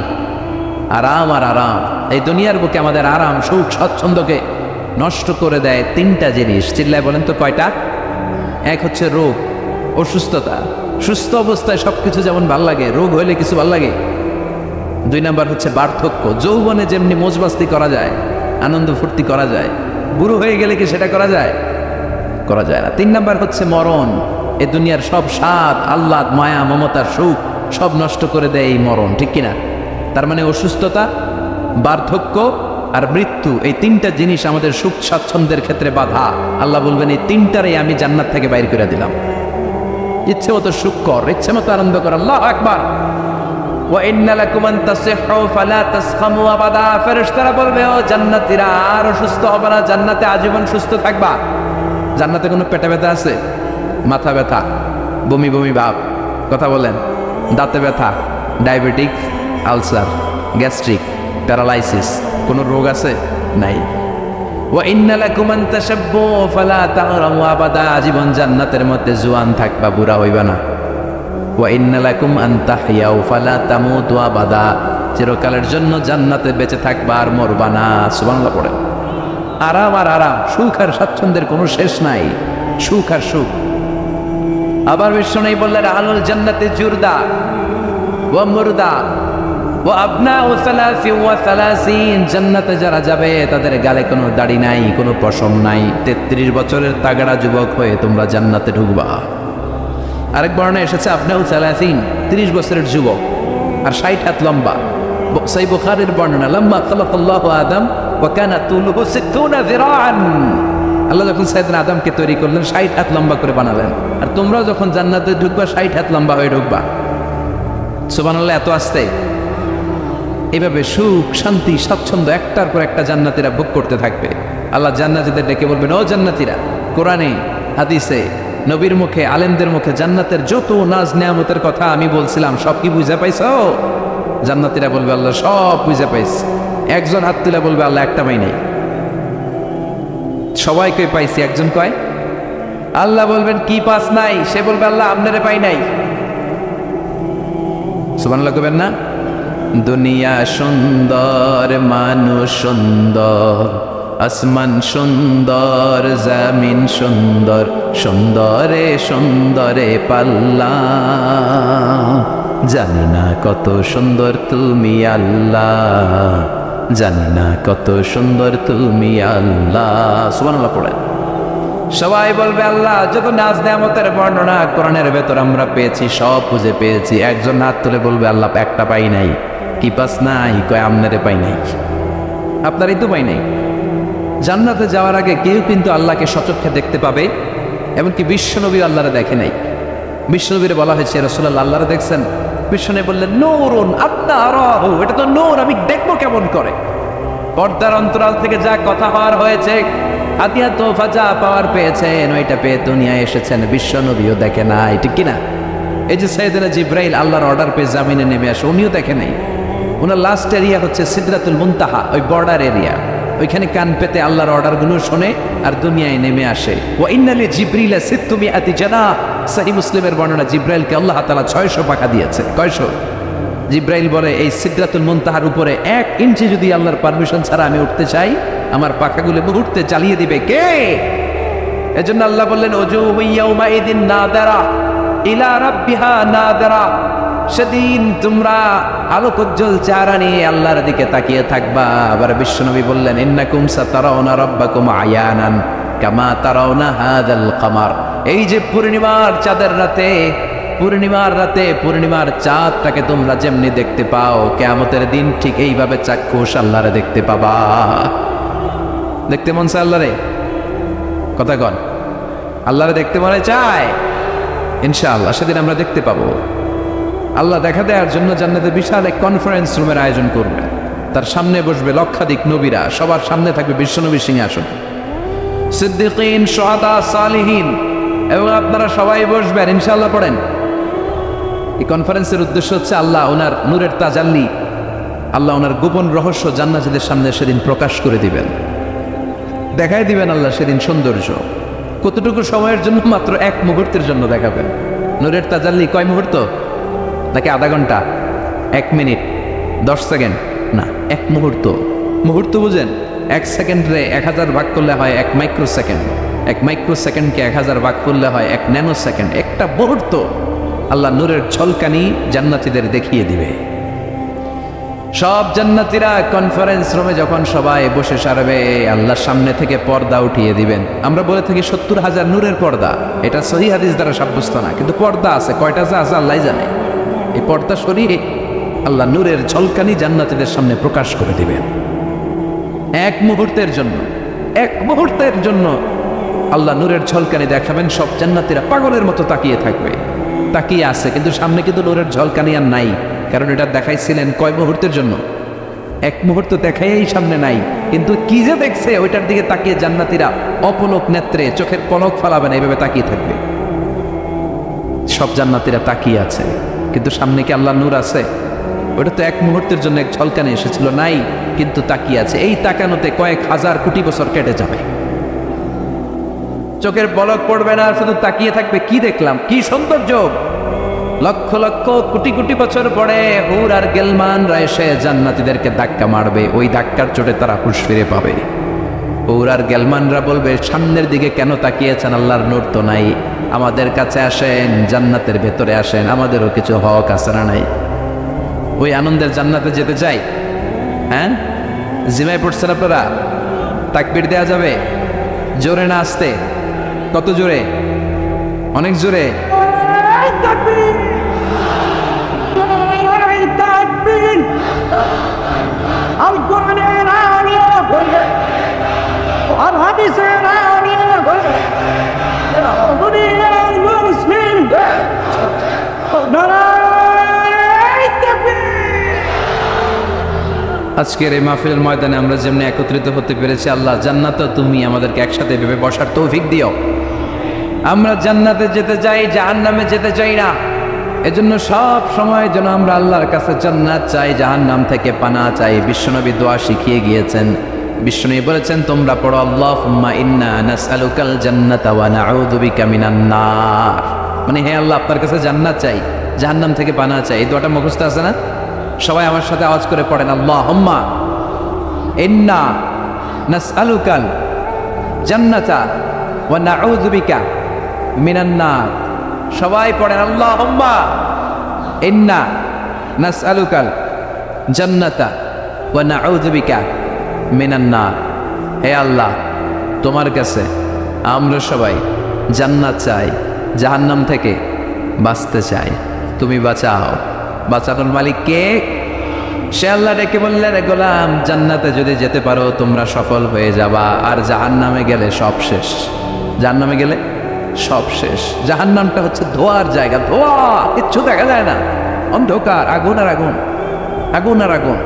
আরাম আর আরাম। এই দুনিয়ার বুকে আমাদের আরাম, সুখ, স্বাচ্ছন্দ্যকে নষ্ট করে দেয় তিনটা জিনিস। চিল্লায় বলেন তো কয়টা? এক হচ্ছে রোগ, অসুস্থতা। সুস্থ অবস্থায় সবকিছু যেমন ভাল লাগে, রোগ হইলে কিছু ভাল লাগে। দুই নাম্বার হচ্ছে বার্ধক্য। যৌবনে যেমনি মোজমাস্তি করা যায়, আনন্দ ফুর্তি করা যায়, বুড়ো হয়ে গেলে কি সেটা করা যায়? করা যায় না। তিন নাম্বার হচ্ছে মরণ। এ দুনিয়ার সব স্বাদ, আহ্লাদ, মায়া, মমতার সুখ সব নষ্ট করে দেয় এই মরণ, ঠিক কিনা? তার মানে অসুস্থতা, বার্ধক্য আর মৃত্যু, এই তিনটা জিনিস আমাদের সুখ স্বাচ্ছন্দ্যের ক্ষেত্রে বাধা। আল্লাহ বলবেন এই তিনটারই আমি জান্নাত থেকে বাইর করে দিলাম। ইচ্ছে মতো সুখ কর, ইচ্ছে মতো আনন্দ কর। আল্লাহু আকবার। ওয়া ইন্না লাকুম আন তাসিহু ফালা তাসখামু আবাদা। ফেরেশতারা বলবে ও জান্নাতীরা আর অসুস্থ হবে না, জান্নাতে আজীবন সুস্থ থাকবা। জান্নাতে কোনো পেটে ব্যথা আছে? মাথা ব্যথা, বমি বমি ভাব, কথা বলেন, দাঁতে ব্যথা, ডায়াবেটিক, আলসার, গ্যাস্ট্রিক, প্যারালাইসিস, কোন রোগ আছে? নাই। ওয়া ইন্না লাকুম আন তাশাব্বু ফালা তাগরামু আবাদা। আজীবন জান্নাতের মধ্যে জোয়ান থাকবা, বুড়া হইবা না। ওয়া ইন্না লাকুম আন তাহইয়াউ ফালা তামুতু আবাদা। চিরকালের জন্য জান্নাতে বেঁচে থাকবা আর মরবা না। সুবহানাল্লাহ পড়েন। আরাম আর আরাম, সুখ আর স্বাচ্ছন্দ্যের কোনো শেষ নাই, সুখ আর সুখ। আবার বিষ্ণু বললেন আহলুল জান্নাতি জুরদা ওয়া মুরদা ওয়া আবনাউ সালাসি ওয়া সালাসিন। জান্নাতে যারা যাবে তাদের গালে কোনো দাড়ি নাই, কোনো পশম নাই। 33 বছরের তাগড়া যুবক হয়ে তোমরা জান্নাতে ঢুকবা। আরেক বর্ণনায় এসেছে আবনাউ সালাসিন, 30 বছরের যুবক আর 60 হাত লম্বা। সহিহ বুখারীর বর্ণনা, লাম্মা খালাকাল্লাহু আদম ওয়া কানা তুলুহু 60 যিরাআন। আল্লাহ যখন সাইয়েদনা আদমকে তৈরি করলেন 60 হাত লম্বা করে বানালেন, আর তোমরাও যখন জান্নাতে ঢুকবা 60 হাত লম্বা হয়ে ঢুকবা। সুবহানাল্লাহ। এত আস্তে এভাবে সুখ, শান্তি, স্বাচ্ছন্দ্য একটার পর একটা জান্নাতীরা ভোগ করতে থাকবে। আল্লাহ জান্নাতীদের ডেকে বলবেন ও জান্নাতীরা, কোরআনে, হাদিসে, নবীর মুখে, আলেমদের মুখে জান্নাতের যত নাজ নেয়ামতের কথা আমি বলছিলাম সব কি বুঝে পাইছো? জান্নাতীরা বলবে আল্লাহ সব বুঝে পাইছি। একজন হাত তুলে বলবে আল্লাহ একটা পাই নাই। সবাইকে পাইছি, একজন কয় আল্লাহ বলবেন কি পাস নাই? সে বলবে আল্লাহ আপনারে পাই নাই। সুবহানাল্লাহ কইবেন না? দুনিয়া সুন্দর, মানুষ সুন্দর, আসমান সুন্দর, জমিন সুন্দর, সুন্দরে সুন্দরে পাল্লা। জানি না কত সুন্দর তুমি আল্লাহ, জানি না কত সুন্দর তুমি আল্লাহ। সুবহানাল্লাহ পড়েন। সবাই বলবে আল্লাহ যত নাজ নেয়ামতের বর্ণনা কোরআনের ভেতর আমরা পেয়েছি সব খুঁজে পেয়েছি। একজন হাত তুলে বলবে আল্লাহ একটা পাই নাই। কি পাস নাই? কয় আমনারে পাই নাই। আপনারই তো পাই নাই। জান্নাতে যাওয়ার আগে কেউ কিন্তু আল্লাহকে সচক্ষে দেখতে পাবে, এমনকি বিশ্বনবী আল্লাহরে দেখে নাই। বিশ্বনবীরে বলা হয়েছে রাসূলুল্লাহ আল্লাহরে দেখছেন? বিশ্বনবী বললেন নূরুন আত্মা আরাহু, এটা তো নূর, আমি দেখবো কেমন করে? পর্দার অন্তরাল থেকে যা কথা হওয়ার হয়েছে, আতিয়া তোফা যা পাওয়ার পেয়েছেন ওইটা পেয়ে দুনিয়ায় এসেছেন, বিশ্বনবীও দেখে নাই, ঠিক কিনা? এই যে সাইয়েদনা জিব্রাইল আল্লাহর অর্ডার পেয়ে জামিনে নেমে আসে, উনিও দেখে নাই। ওনার লাস্ট এরিয়া হচ্ছে সিদরাতুল মুনতাহা, ওই বর্ডার এরিয়া। ওইখানে কান পেতে আল্লাহর অর্ডারগুলো শোনে আর দুনিয়ায় নেমে আসে। ওয়া ইন্নালি জিবরিলা সিত্তুমিআতি জানাহ। সহিহ মুসলিমের বর্ণনা, জিব্রাইলকে আল্লাহ তাআলা 600 পাখা দিয়েছে। কয়শো? জিব্রাইল বলে এই সিদরাতুল মুনতাহার উপরে 1 ইঞ্চি যদি আল্লাহর পারমিশন ছাড়া আমি উঠতে চাই, আমার পাখাগুলো মুহূর্তে চালিয়ে দিবে কে? এজন্য আল্লাহ বললেন ওযুহু ইয়াউমাইদিন নাদিরা ইলা রাব্বিহা নাদিরা। সেদিন তোমরা আলোকোজ্জ্বল চেহারা নিয়ে আল্লাহর দিকে তাকিয়ে থাকবা। আবার বিশ্বনবী বললেন, ইন্নাকুম সাতারাউনা রাব্বাকুম আয়ানান কামা তারাউনা হাযাল কামার। এই যে পূর্ণিমার চাঁদের রাতে, পূর্ণিমার চাঁদটাকে তোমরা যেমনি দেখতে পাও, কিয়ামতের দিন ঠিক এইভাবে চাক্ষুষ আল্লাহরে দেখতে পাবা। দেখতে মন চায় আল্লাহরে? কথা কন, আল্লাহরে দেখতে মনে চায়? ইনশাআল্লাহ সেদিন আমরা দেখতে পাবো। আল্লাহ দেখা দেওয়ার জন্য জান্নাতে বিশাল এক কনফারেন্স রুমের আয়োজন করবে। তার সামনে বসবে লক্ষাধিক নবীরা, সবার সামনে থাকবে বিশ্বনবী সিংহাসন, সিদ্দিকিন, শুহাদা, সালিহিন, এবং আপনারা সবাই বসবেন। ইনশাআল্লাহ পড়েন। এই কনফারেন্সের উদ্দেশ্য হচ্ছে আল্লাহ ওনার নূরের তাজাল্লি, আল্লাহ ওনার গোপন রহস্য জান্নাতীদের সামনে সেদিন প্রকাশ করে দিবেন, দেখাই দিবেন আল্লাহ সেদিন সৌন্দর্য। কতটুকু সময়ের জন্য? মাত্র এক মুহূর্তের জন্য দেখাবেন। নূরের তাজাল্লি কয় মুহূর্ত? নাকি আধা ঘন্টা, 1 মিনিট, 10 সেকেন্ড? না, 1 মুহূর্ত। মুহূর্ত বুঝেন? 1 সেকেন্ডে 1000 ভাগ করলে হয় 1 মাইক্রো সেকেন্ড, 1 মাইক্রো সেকেন্ডকে 1000 ভাগ করলে হয় 1 ন্যানো সেকেন্ড। একটা মুহূর্ত আল্লাহ নূরের ঝলকানি জান্নাতীদের দেখিয়ে দিবে। সব জান্নাতীরা কনফারেন্স রুমে যখন সবাই বসে সারবে, আল্লাহর সামনে থেকে পর্দা উঠিয়ে দিবেন। আমরা বলে থাকি 70,000 নূরের পর্দা, এটা সহিহ হাদিস দ্বারা সাব্যস্ত না, কিন্তু পর্দা আছে। কয়টা আছে আল্লাহ জানে। এই পর্দা সরিয়ে আল্লাহ নূরের ঝলকানি জান্নাতীদের সামনে প্রকাশ করে দিবেন। 1 মুহূর্তের জন্য আল্লাহ নূরের ঝলকানি দেখাবেন। সব জান্নাতীরা পাগলের মতো তাকিয়ে থাকবে, তাকিয়ে আছে, কিন্তু সামনে কিন্তু নূরের ঝলকানি আর নাই। কারণ এটা দেখাইছিলেন কয় মুহূর্তের জন্য? 1 মুহূর্ত দেখাই সামনে নাই, কিন্তু কি যে দেখছে ওইটার দিকে তাকিয়ে জান্নাতীরা অপলক নেত্রে, চোখের পলক ফালাবে না, এইভাবে তাকিয়ে থাকবে। সব জান্নাতীরা তাকিয়ে আছে, কিন্তু সামনে কি আল্লাহ নূর আছে? ওটা তো 1 মুহূর্তের জন্য এক ঝলকানি এসেছিল, নাই, কিন্তু তাকিয়ে আছে। এই তাকানোতে কয়েক হাজার কোটি বছর কেটে যাবে, চোখের পলক পড়বে না, শুধু তাকিয়ে থাকবে। কি দেখলাম, কি সৌন্দর্য! লক্ষ লক্ষ কোটি কোটি বছর পরে হুর আর গেলমানরা এসে জান্নাতীদেরকে ধাক্কা মারবে। ওই ধাক্কার চোটে তারা হুঁশ ফিরে পাবে। হুর আর গেলমানরা বলবে, সামনের দিকে কেন তাকিয়েছেন? আল্লাহর নূর তো নাই, আমাদের কাছে আসেন, জান্নাতের ভেতরে আসেন, আমাদেরও কিছু হক আছে না নাই? ওই আনন্দের জান্নাতে যেতে চাই। হ্যাঁ, জিমায় পড়ছেন আপনারা? তাকবীর দেয়া যাবে? জোরে না আসতে? কত জোরে? অনেক জোরে। আজকের এই মাহফিলের ময়দানে আমরা যেমনি একত্রিত হতে পেরেছি, আল্লাহ জান্নাতে তুমি আমাদেরকে একসাথে ভেবে বসার তৌফিক দিও। আমরা জান্নাতে যেতে চাই, জাহান্নামে যেতে চাই না। এজন্য সব সময় যেন আমরা আল্লাহর কাছে জান্নাত চাই, জাহান্নাম থেকে পানা চাই। বিশ্বনবী দোয়া শিখিয়ে গিয়েছেন। বিশ্বনবী বলেছেন, তোমরা পড়ো, আল্লাহুম্মা ইন্না নাসআলুকাল জান্নাতা ওয়া নাউযু বিকা মিনান নার। মানে হে আল্লাহ, আপনার কাছে জান্নাত চাই, জাহান্নাম থেকে পানা চাই। এই দোয়াটা মুখস্থ আছে না? সবাই আমার সাথে আওয়াজ করে পড়েন, আল্লাহুম্মা ইন্না নাসআলুকাল জান্নাতা ওয়া নাউযু বিকা মিনান নার। সবাই পড়েন, আল্লাহুম্মা ইন্না নাসআলুকাল জান্নাতা ওয়া নাউযু বিকা মিনান নার। হে আল্লাহ, তোমার কাছে আমরা সবাই জান্নাত চাই, জাহান্নাম থেকে বাঁচতে চাই, তুমি বাঁচাও। বাঁচানোর মালিক কে? সে আল্লাহ ডেকে বললেন, গোলাম, জান্নাতে যদি যেতে পারো তোমরা সফল হয়ে যাবা, আর জাহান্নামে গেলে সব শেষ। জাহান্নামে গেলে সব শেষ। জাহান্নামটা হচ্ছে ধোয়ার জায়গা, ধোয়া, কিচ্ছু দেখা যায় না, অন্ধকার, আগুন আর আগুন, আগুন আর আগুন।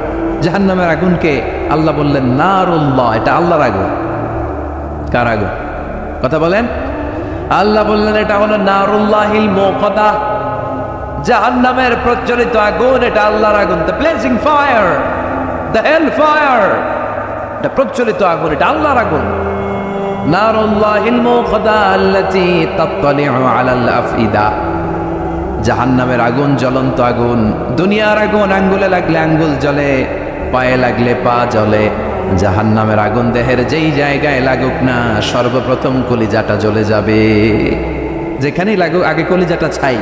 জাহান্নামের আগুনকে আল্লাহ বললেন নারুল্লাহ, এটা আল্লাহর আগুন। কার আগুন? কথা বলেন। আল্লাহ বললেন এটা হলো নারুল্লাহিল মুকাদ্দাহ, জাহান্নামের প্রজ্বলিত আগুন, এটা আল্লাহর আগুন। The blazing fire, the hell fire, এটা প্রজ্বলিত আগুন, এটা আল্লাহর আগুন। নারুল্লাহিল মুকাদ্দাহ আল্লাতী তাত্তালিউ আলাল আফইদা। জাহান্নামের আগুন জ্বলন্ত আগুন, দুনিয়ার আগুন আঙ্গুলে লাগলে আঙ্গুল জ্বলে, পায়ে লাগলে পা জ্বলে। জাহান্নামের আগুন দেহের যেই জায়গায় লাগুক না, সর্বপ্রথম কলিজাটা জ্বলে যাবে। যেখানেই লাগুক আগে কলিজাটা ছাই,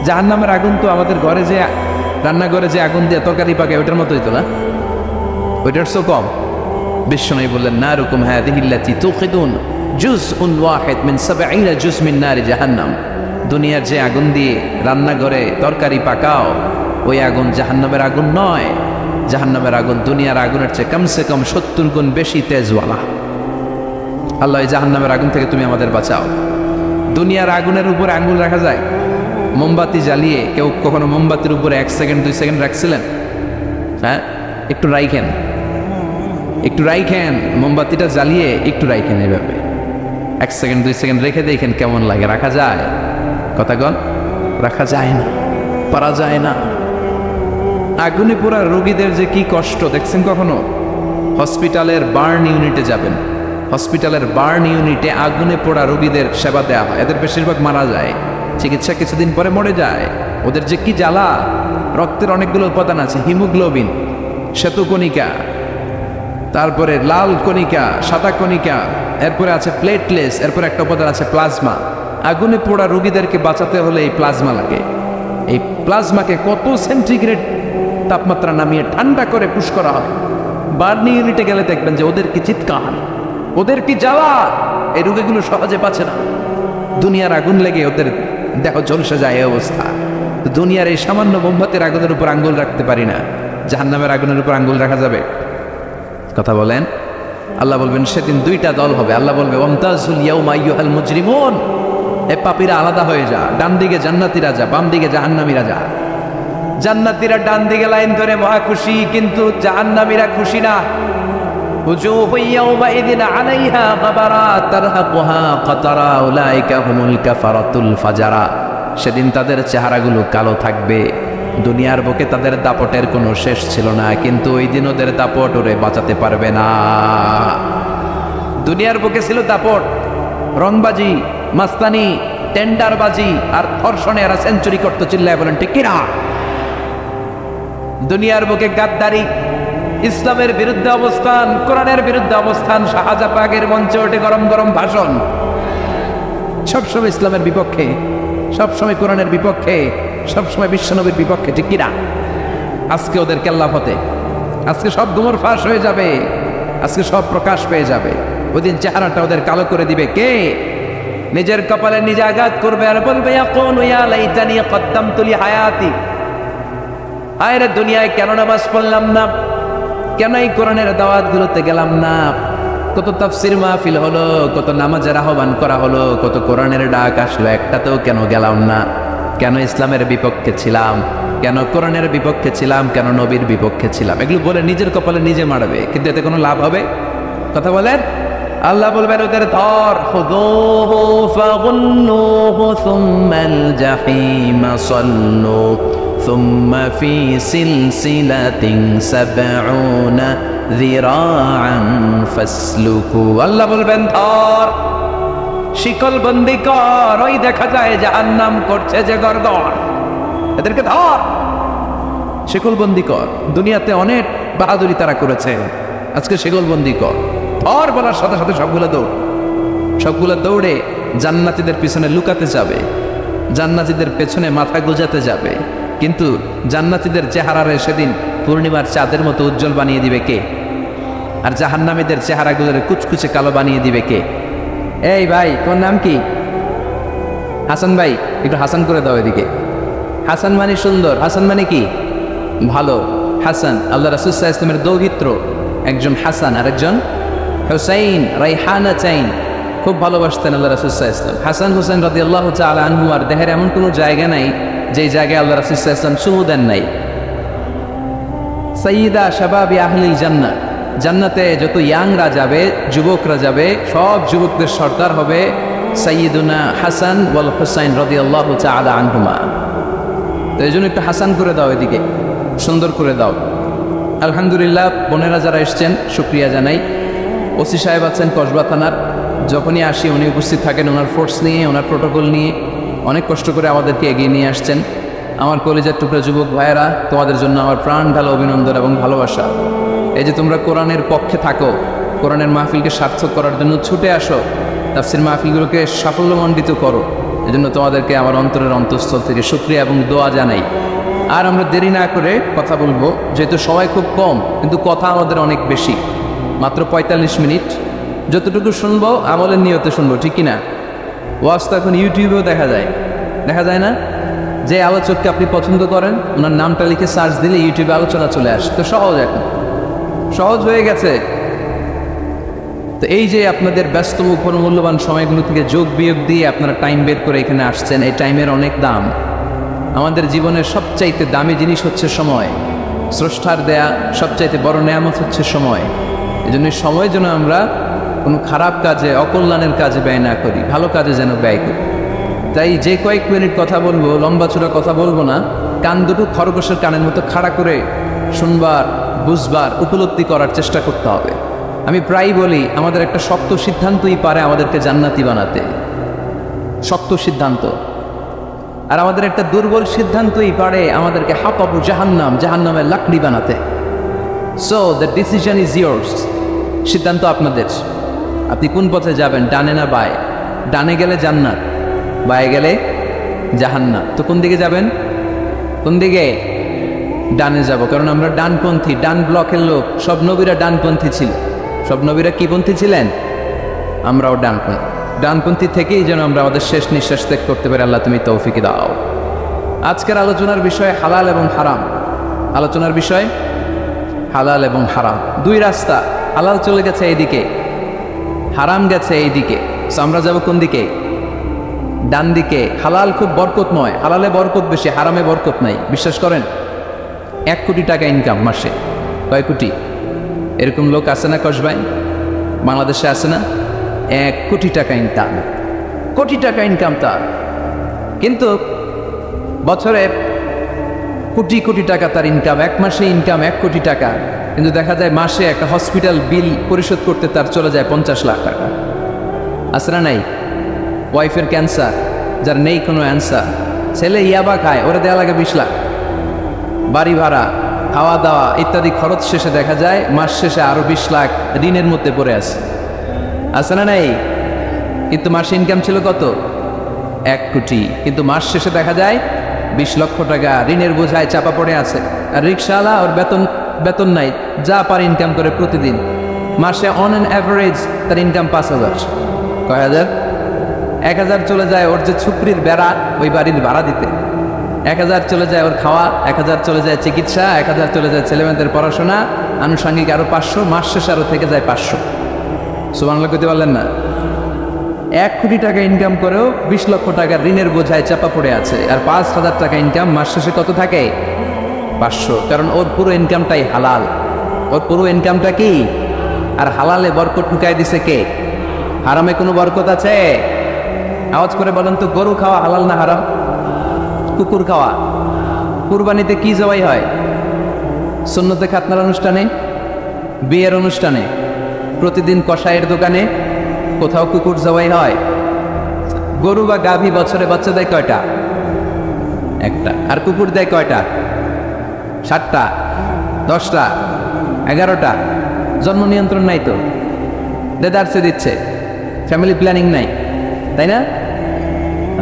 জাহান্নামের আগুন তো আমাদের ঘরে যে রান্নাঘরে যে আগুন দিয়ে তরকারি পাকে ওইটার মতোই তো না, ওইটার সো কম। বিশ্বনবী বললেন নারুকুম হাযিহিল্লাতী তুকিদুন জুজউন ওয়াহিদ মিন ৭০ জুজ মিন নারি জাহান্নাম। দুনিয়ার যে আগুন দিয়ে রান্নাঘরে তরকারি পাকাও, ওই আগুন জাহান্নামের আগুন নয়। জাহান্নামের আগুন দুনিয়ার আগুনের চেয়ে কমসে কম ৭০ গুণ বেশি তেজওয়ালা। আল্লাহ এই জাহান্নামের আগুন থেকে তুমি আমাদের বাঁচাও। দুনিয়ার আগুনের উপরে আঙ্গুল রাখা যায়? মোমবাতি জ্বালিয়ে কেউ কখনো মোমবাতির উপরে ১ সেকেন্ড ২ সেকেন্ড রাখছিলেন? হ্যাঁ, একটু রাইখেন, একটু রাইখেন, মোমবাতিটা জ্বালিয়ে একটু রাইখেন, এইভাবে ১ সেকেন্ড ২ সেকেন্ড রেখে দেখেন কেমন লাগে। রাখা যায়? কথা কন, রাখা যায় না, পারা যায় না। আগুনে পোড়া রোগীদের যে কি কষ্ট দেখছেন কখনো? হসপিটালের বার্ন ইউনিটে যাবেন, হসপিটালের বার্ন ইউনিটে আগুনে পোড়া রোগীদের সেবা দেওয়া হয়। এদের বেশিরভাগ মারা যায়, চিকিৎসা কিছুদিন পরে মরে যায়। ওদের যে কি জ্বালা! রক্তের অনেকগুলো উপাদান আছে, হিমোগ্লোবিন, শ্বেতকণিকা, তারপরে লাল কণিকা, সাদা কণিকা, এরপরে আছে প্লেটলেস, এরপরে একটা উপাদান আছে প্লাজমা। আগুনে পোড়া রোগীদেরকে বাঁচাতে হলে এই প্লাজমা লাগে। এই প্লাজমাকে কত সেন্টিগ্রেড তাপমাত্রা নামিয়ে ঠান্ডা করে পুশ করা হয়। বার্নি ইউনিটে গেলে দেখবেন যে ওদের কি চিৎকার, ওদের কি জ্বালা! এই রোগীগুলো সহজে বাঁচে না। দুনিয়ার আগুন লেগে ওদের দেহ ঝলসে যায় এই অবস্থা। দুনিয়ার এই সামান্য মোমবাতির আগুনের উপর আঙ্গুল রাখতে পারি না, জাহান্নামের আগুনের উপর আঙ্গুল রাখা যাবে? কথা বলেন। আল্লাহ বলবেন সেদিন দুইটা দল হবে। আল্লাহ বলবে ওয়ামতাজুল ইয়াউমা আইয়ুহাল মুজরিমুন, এ পাপীরা আলাদা হয়ে যা, ডান দিকে জান্নাতীরা যা, বাম দিকে জাহান্নামীরা যা। জান্নাতীরা ডান দিকে লাইন ধরে মহা খুশি, কিন্তু জাহান্নামীরা খুশি না। وجوه يومئذ عليها غبرة ترهقها قترة أولئك هم الكفرة الفجرة। সেদিন তাদের চেহারাগুলো কালো থাকবে। দুনিয়ার বুকে তাদের দাপটের কোনো শেষ ছিল না, কিন্তু ওই দিন ওদের দাপট ওরে বাঁচাতে পারবে না। দুনিয়ার বুকে ছিল দাপট, রংবাজি, মাস্তানি, টেন্ডারবাজি আর ধর্ষণে এরা সেঞ্চুরি করতে চিল্লায় বলেন ঠিক কিনা? দুনিয়ার বুকে গাদ্দারি, ইসলামের বিরুদ্ধে অবস্থান, কোরআনের বিরুদ্ধে অবস্থান, শাহজাপাগের মঞ্চে ওঠে গরম গরম ভাষণ, সবসময় ইসলামের বিপক্ষে, সবসময় কোরআনের বিপক্ষে, সবসময় বিশ্বনবীর বিপক্ষে, ঠিক কিনা? আজকে ওদের কেল্লা ফতে, আজকে সব গুমর ফাঁস হয়ে যাবে, আজকে সব প্রকাশ পেয়ে যাবে। ওই দিন চেহারাটা ওদের কালো করে দিবে কে? নিজের কপালে নিজে আঘাত করবে আর বলবে ইয়াকুনু ইয়া লাইতানি কদ্দামতু লি হায়াতি। আরে দুনিয়ায় কেন নামাজ পড়লাম না, কেন এই কোরআনের দাওয়াতগুলোতে গেলাম না? কত তাফসির মাহফিল হলো, কত নামাজের আহ্বান করা হলো, কত কোরআনের ডাক আসলো, একটাতেও কেন গেলাম না? কেন ইসলামের বিপক্ষে ছিলাম, কেন কোরআনের বিপক্ষে ছিলাম, কেন নবীর বিপক্ষে ছিলাম? এগুলো বলে নিজের কপালে নিজে মারবে, কিন্তু এতে কোনো লাভ হবে? কথা বলেন। আল্লাহ বলবেন ওদের ধর, খুযূহু ফাগুল্লুহু সুম্মাল জাহিমা সাল্লু সুম্মা ফি সিলসিলাতিন ৭০ যিরাআন ফাসলুকু। আল্লাহ বলবেন ধর, শিকল বন্দি কর, ওই দেখা যায় জাহান্নাম করছে যে গড়গড়, এদেরকে ধর, শিকল বন্দি কর। দুনিয়াতে অনেক বাহাদুরি তারা করেছে, আজকে শিকল বন্দি কর। ধর বলার সাথে সাথে সবগুলো দৌড়ে জান্নাতীদের পিছনে লুকাতে যাবে, জান্নাতীদের পেছনে মাথা গোজাতে যাবে। কিন্তু জান্নাতীদের চেহারারে সেদিন পূর্ণিমার চাঁদের মতো উজ্জ্বল বানিয়ে দিবে কে? আর জাহান্নামীদের চেহারাগুলোরে কুচকুচে কালো বানিয়ে দিবে কে? এই ভাই, তোমার নাম কি? হাসান ভাই, একটু হাসান করে দাও এদিকে। হাসান মানে সুন্দর, হাসান মানে কি? ভালো। হাসান আল্লাহ রাসূল সাল্লাল্লাহু আলাইহি ওয়াসাল্লামের দৌহিত্র, একজন হাসান আর একজন হুসাইন, রাইহানা চাইন, খুব ভালোবাসতেন আল্লাহ রাসূল সাল্লাল্লাহু আলাইহি ওয়াসাল্লাম। হাসান হুসাইন রাদিয়াল্লাহু তাআলা আনহু আর দেহের এমন কোনো জায়গা নাই যেই জায়গায় আল্লাহ রাসূল সাল্লাল্লাহু আলাইহি ওয়াসাল্লাম চুমু দেন নাই। সাইয়্যিদা শাবাবি আহলিল জান্নাহ, জান্নাতে যত ইয়াংরা যাবে, যুবকরা যাবে, সব যুবকদের সর্দার হবে সাইয়্যিদুনা হাসান ওয়াল হুসাইন রাদিয়াল্লাহু তাআলা আনহুমা। তো এই জন্য একটু হাসান করে দাও এদিকে, সুন্দর করে দাও। আলহামদুলিল্লাহ, বোনেরা যারা এসছেন শুকরিয়া জানাই। ওসি সাহেব আছেন কসবা থানার, যখনই আসি উনি উপস্থিত থাকেন ওনার ফোর্স নিয়ে, ওনার প্রোটোকল নিয়ে, অনেক কষ্ট করে আমাদেরকে এগিয়ে নিয়ে আসছেন। আমার কলেজের টুকরা যুবক ভাইয়েরা, তোমাদের জন্য আমার প্রাণ ঢালা অভিনন্দন এবং ভালোবাসা। এই যে তোমরা কোরআনের পক্ষে থাকো, কোরআনের মাহফিলকে সার্থক করার জন্য ছুটে আসো, তাফসির মাহফিলগুলোকে সাফল্যমণ্ডিত করো, এজন্য তোমাদেরকে আমার অন্তরের অন্তঃস্থল থেকে শুকরিয়া এবং দোয়া জানাই। আর আমরা দেরি না করে কথা বলবো, যেহেতু সময় খুব কম কিন্তু কথা আমাদের অনেক বেশি, মাত্র 45 মিনিট। যতটুকু শুনবো আমলের নিয়তে শুনবো, ঠিক কিনা? ওয়াজ তো এখন ইউটিউবেও দেখা যায় না? যে আলোচককে আপনি পছন্দ করেন ওনার নামটা লিখে সার্চ দিলে ইউটিউবে আলোচনা চলে আসে। তো সহজ হয়ে গেছে। তো এই যে আপনাদের ব্যস্ত মূল্যবান সময়গুলো থেকে যোগ বিয়োগ দিয়ে আপনারা টাইম বের করে এখানে আসছেন, এই টাইমের অনেক দাম। আমাদের জীবনের সবচাইতে দামি জিনিস হচ্ছে সময়। স্রষ্টার দেয়া সবচাইতে বড় নেয়ামত হচ্ছে সময়। এই জন্য সময় যেন আমরা কোনো খারাপ কাজে, অকল্যাণের কাজে ব্যয় না করি, ভালো কাজে যেন ব্যয় করি। তাই যে কয়েক মিনিট কথা বলবো, লম্বা চূড়া কথা বলবো না, কান দুটো খরগোশের কানের মতো খাড়া করে শুনবার, বুঝবার, উপলব্ধি করার চেষ্টা করতে হবে। আমি প্রায়ই বলি আমাদের একটা শক্ত সিদ্ধান্তই পারে আমাদেরকে জান্নাতি বানাতে, শক্ত সিদ্ধান্ত। আর আমাদের একটা দুর্বল সিদ্ধান্তই পারে আমাদেরকে হাপাবু জাহান্নামের লাকড়ি বানাতে। So the decision is years. সিদ্ধান্ত আপনাদের। আপনি কোন পথে যাবেন, ডানে না বায়ে? ডানে গেলে জান্নাত, বায়ে গেলে জাহান্নাম। তো কোন দিকে যাবেন? কোন দিকে? ডানে যাব, কারণ আমরা ডানপন্থী, ডান ব্লকের লোক। সব নবীরা ডানপন্থী ছিল। সব নবীরা কি পন্থী ছিলেন? আমরাও ডানপন্থী থেকেই যেন আমরা আমাদের শেষ নিঃশ্বাস ত্যাগ করতে পারি। আল্লাহ তুমি তৌফিক দাও। আজকের আলোচনার বিষয় হালাল এবং হারাম। আলোচনার বিষয় হালাল এবং হারাম। দুই রাস্তা, হালাল চলে গেছে এইদিকে, হারাম গেছে এইদিকে। আমরা যাব কোন দিকে? ডান দিকে। হালাল খুব বরকতময়, হালালে বরকত বেশি, হারামে বরকত নাই। বিশ্বাস করেন? 1 কোটি টাকা ইনকাম মাসে। কয় কোটি? এরকম লোক আছে না কসবায়? বাংলাদেশে আছে না? 1 কোটি টাকা ইনকাম, কোটি টাকা ইনকাম তার। কিন্তু বছরে কোটি কোটি টাকা তার ইনকাম, 1 মাসে ইনকাম 1 কোটি টাকা। কিন্তু দেখা যায় মাসে একটা হসপিটাল বিল পরিশোধ করতে তার চলে যায় 50 লাখ টাকা। আছে না নাই? ওয়াইফের ক্যান্সার, যার নেই কোনো অ্যান্সার। ছেলে ইয়াবা খায়, ওরা দেওয়া লাগে 20 লাখ। বাড়ি ভাড়া, খাওয়া দাওয়া ইত্যাদি খরচ শেষে দেখা যায় মাস শেষে আরো 20 লাখ ঋণের মধ্যে পড়ে আছে না নাই? কিন্তু মাসে ইনকাম ছিল কত? 1 কোটি। কিন্তু মাস শেষে দেখা যায় 20 লক্ষ টাকা ঋণের বোঝায় চাপা পড়ে আছে। আর রিক্সাওয়ালা, ওর বেতন নাই, যা পারে ইনকাম করে প্রতিদিন। মাসে অন অ্যান অ্যাভারেজ তার ইনকাম 5000। কয় হাজার? 1000 চলে যায় ওর যে ছুকরির বেড়া, ওই বাড়ির ভাড়া দিতে। 1000 চলে যায় ওর খাওয়া, 1000 চলে যায় চিকিৎসা, 1000 চলে যায় ছেলেমেয়েদের পড়াশোনা, আনুষঙ্গিক আরো 500, মাস শেষে আরো থেকে যায় 500। সুবহানাল্লাহ কইতে পারলেন না? 1 কোটি টাকা ইনকাম করেও 20 লক্ষ টাকা ঋণের বোঝায় চাপা পড়ে আছে। আর 5000 টাকা ইনকাম, মাস শেষে কত থাকে? 500। কারণ ওর পুরো ইনকামটাই হালাল। ওর পুরো ইনকামটা কি? আর হালালে বরকত ঢুকাই দিছে কে? হারামে কোনো বরকত আছে? আওয়াজ করে বলেন তো, গরু খাওয়া হালাল না হারাম? কুকুর খাওয়া? কুরবানিতে কি জবাই হয়? সুন্নতে খাতনার অনুষ্ঠানে, বিয়ের অনুষ্ঠানে, প্রতিদিন কসাইয়ের দোকানে কোথাও কুকুর জবাই হয়? গরু বা গাভী বছরে বাচ্চা দেয় কয়টা? একটা। আর কুকুর দেয় কয়টা? 7টা, 10টা, 11টা। জন্ম নিয়ন্ত্রণ নাই তো, দেদারসে দিচ্ছে, ফ্যামিলি প্ল্যানিং নাই, তাই না?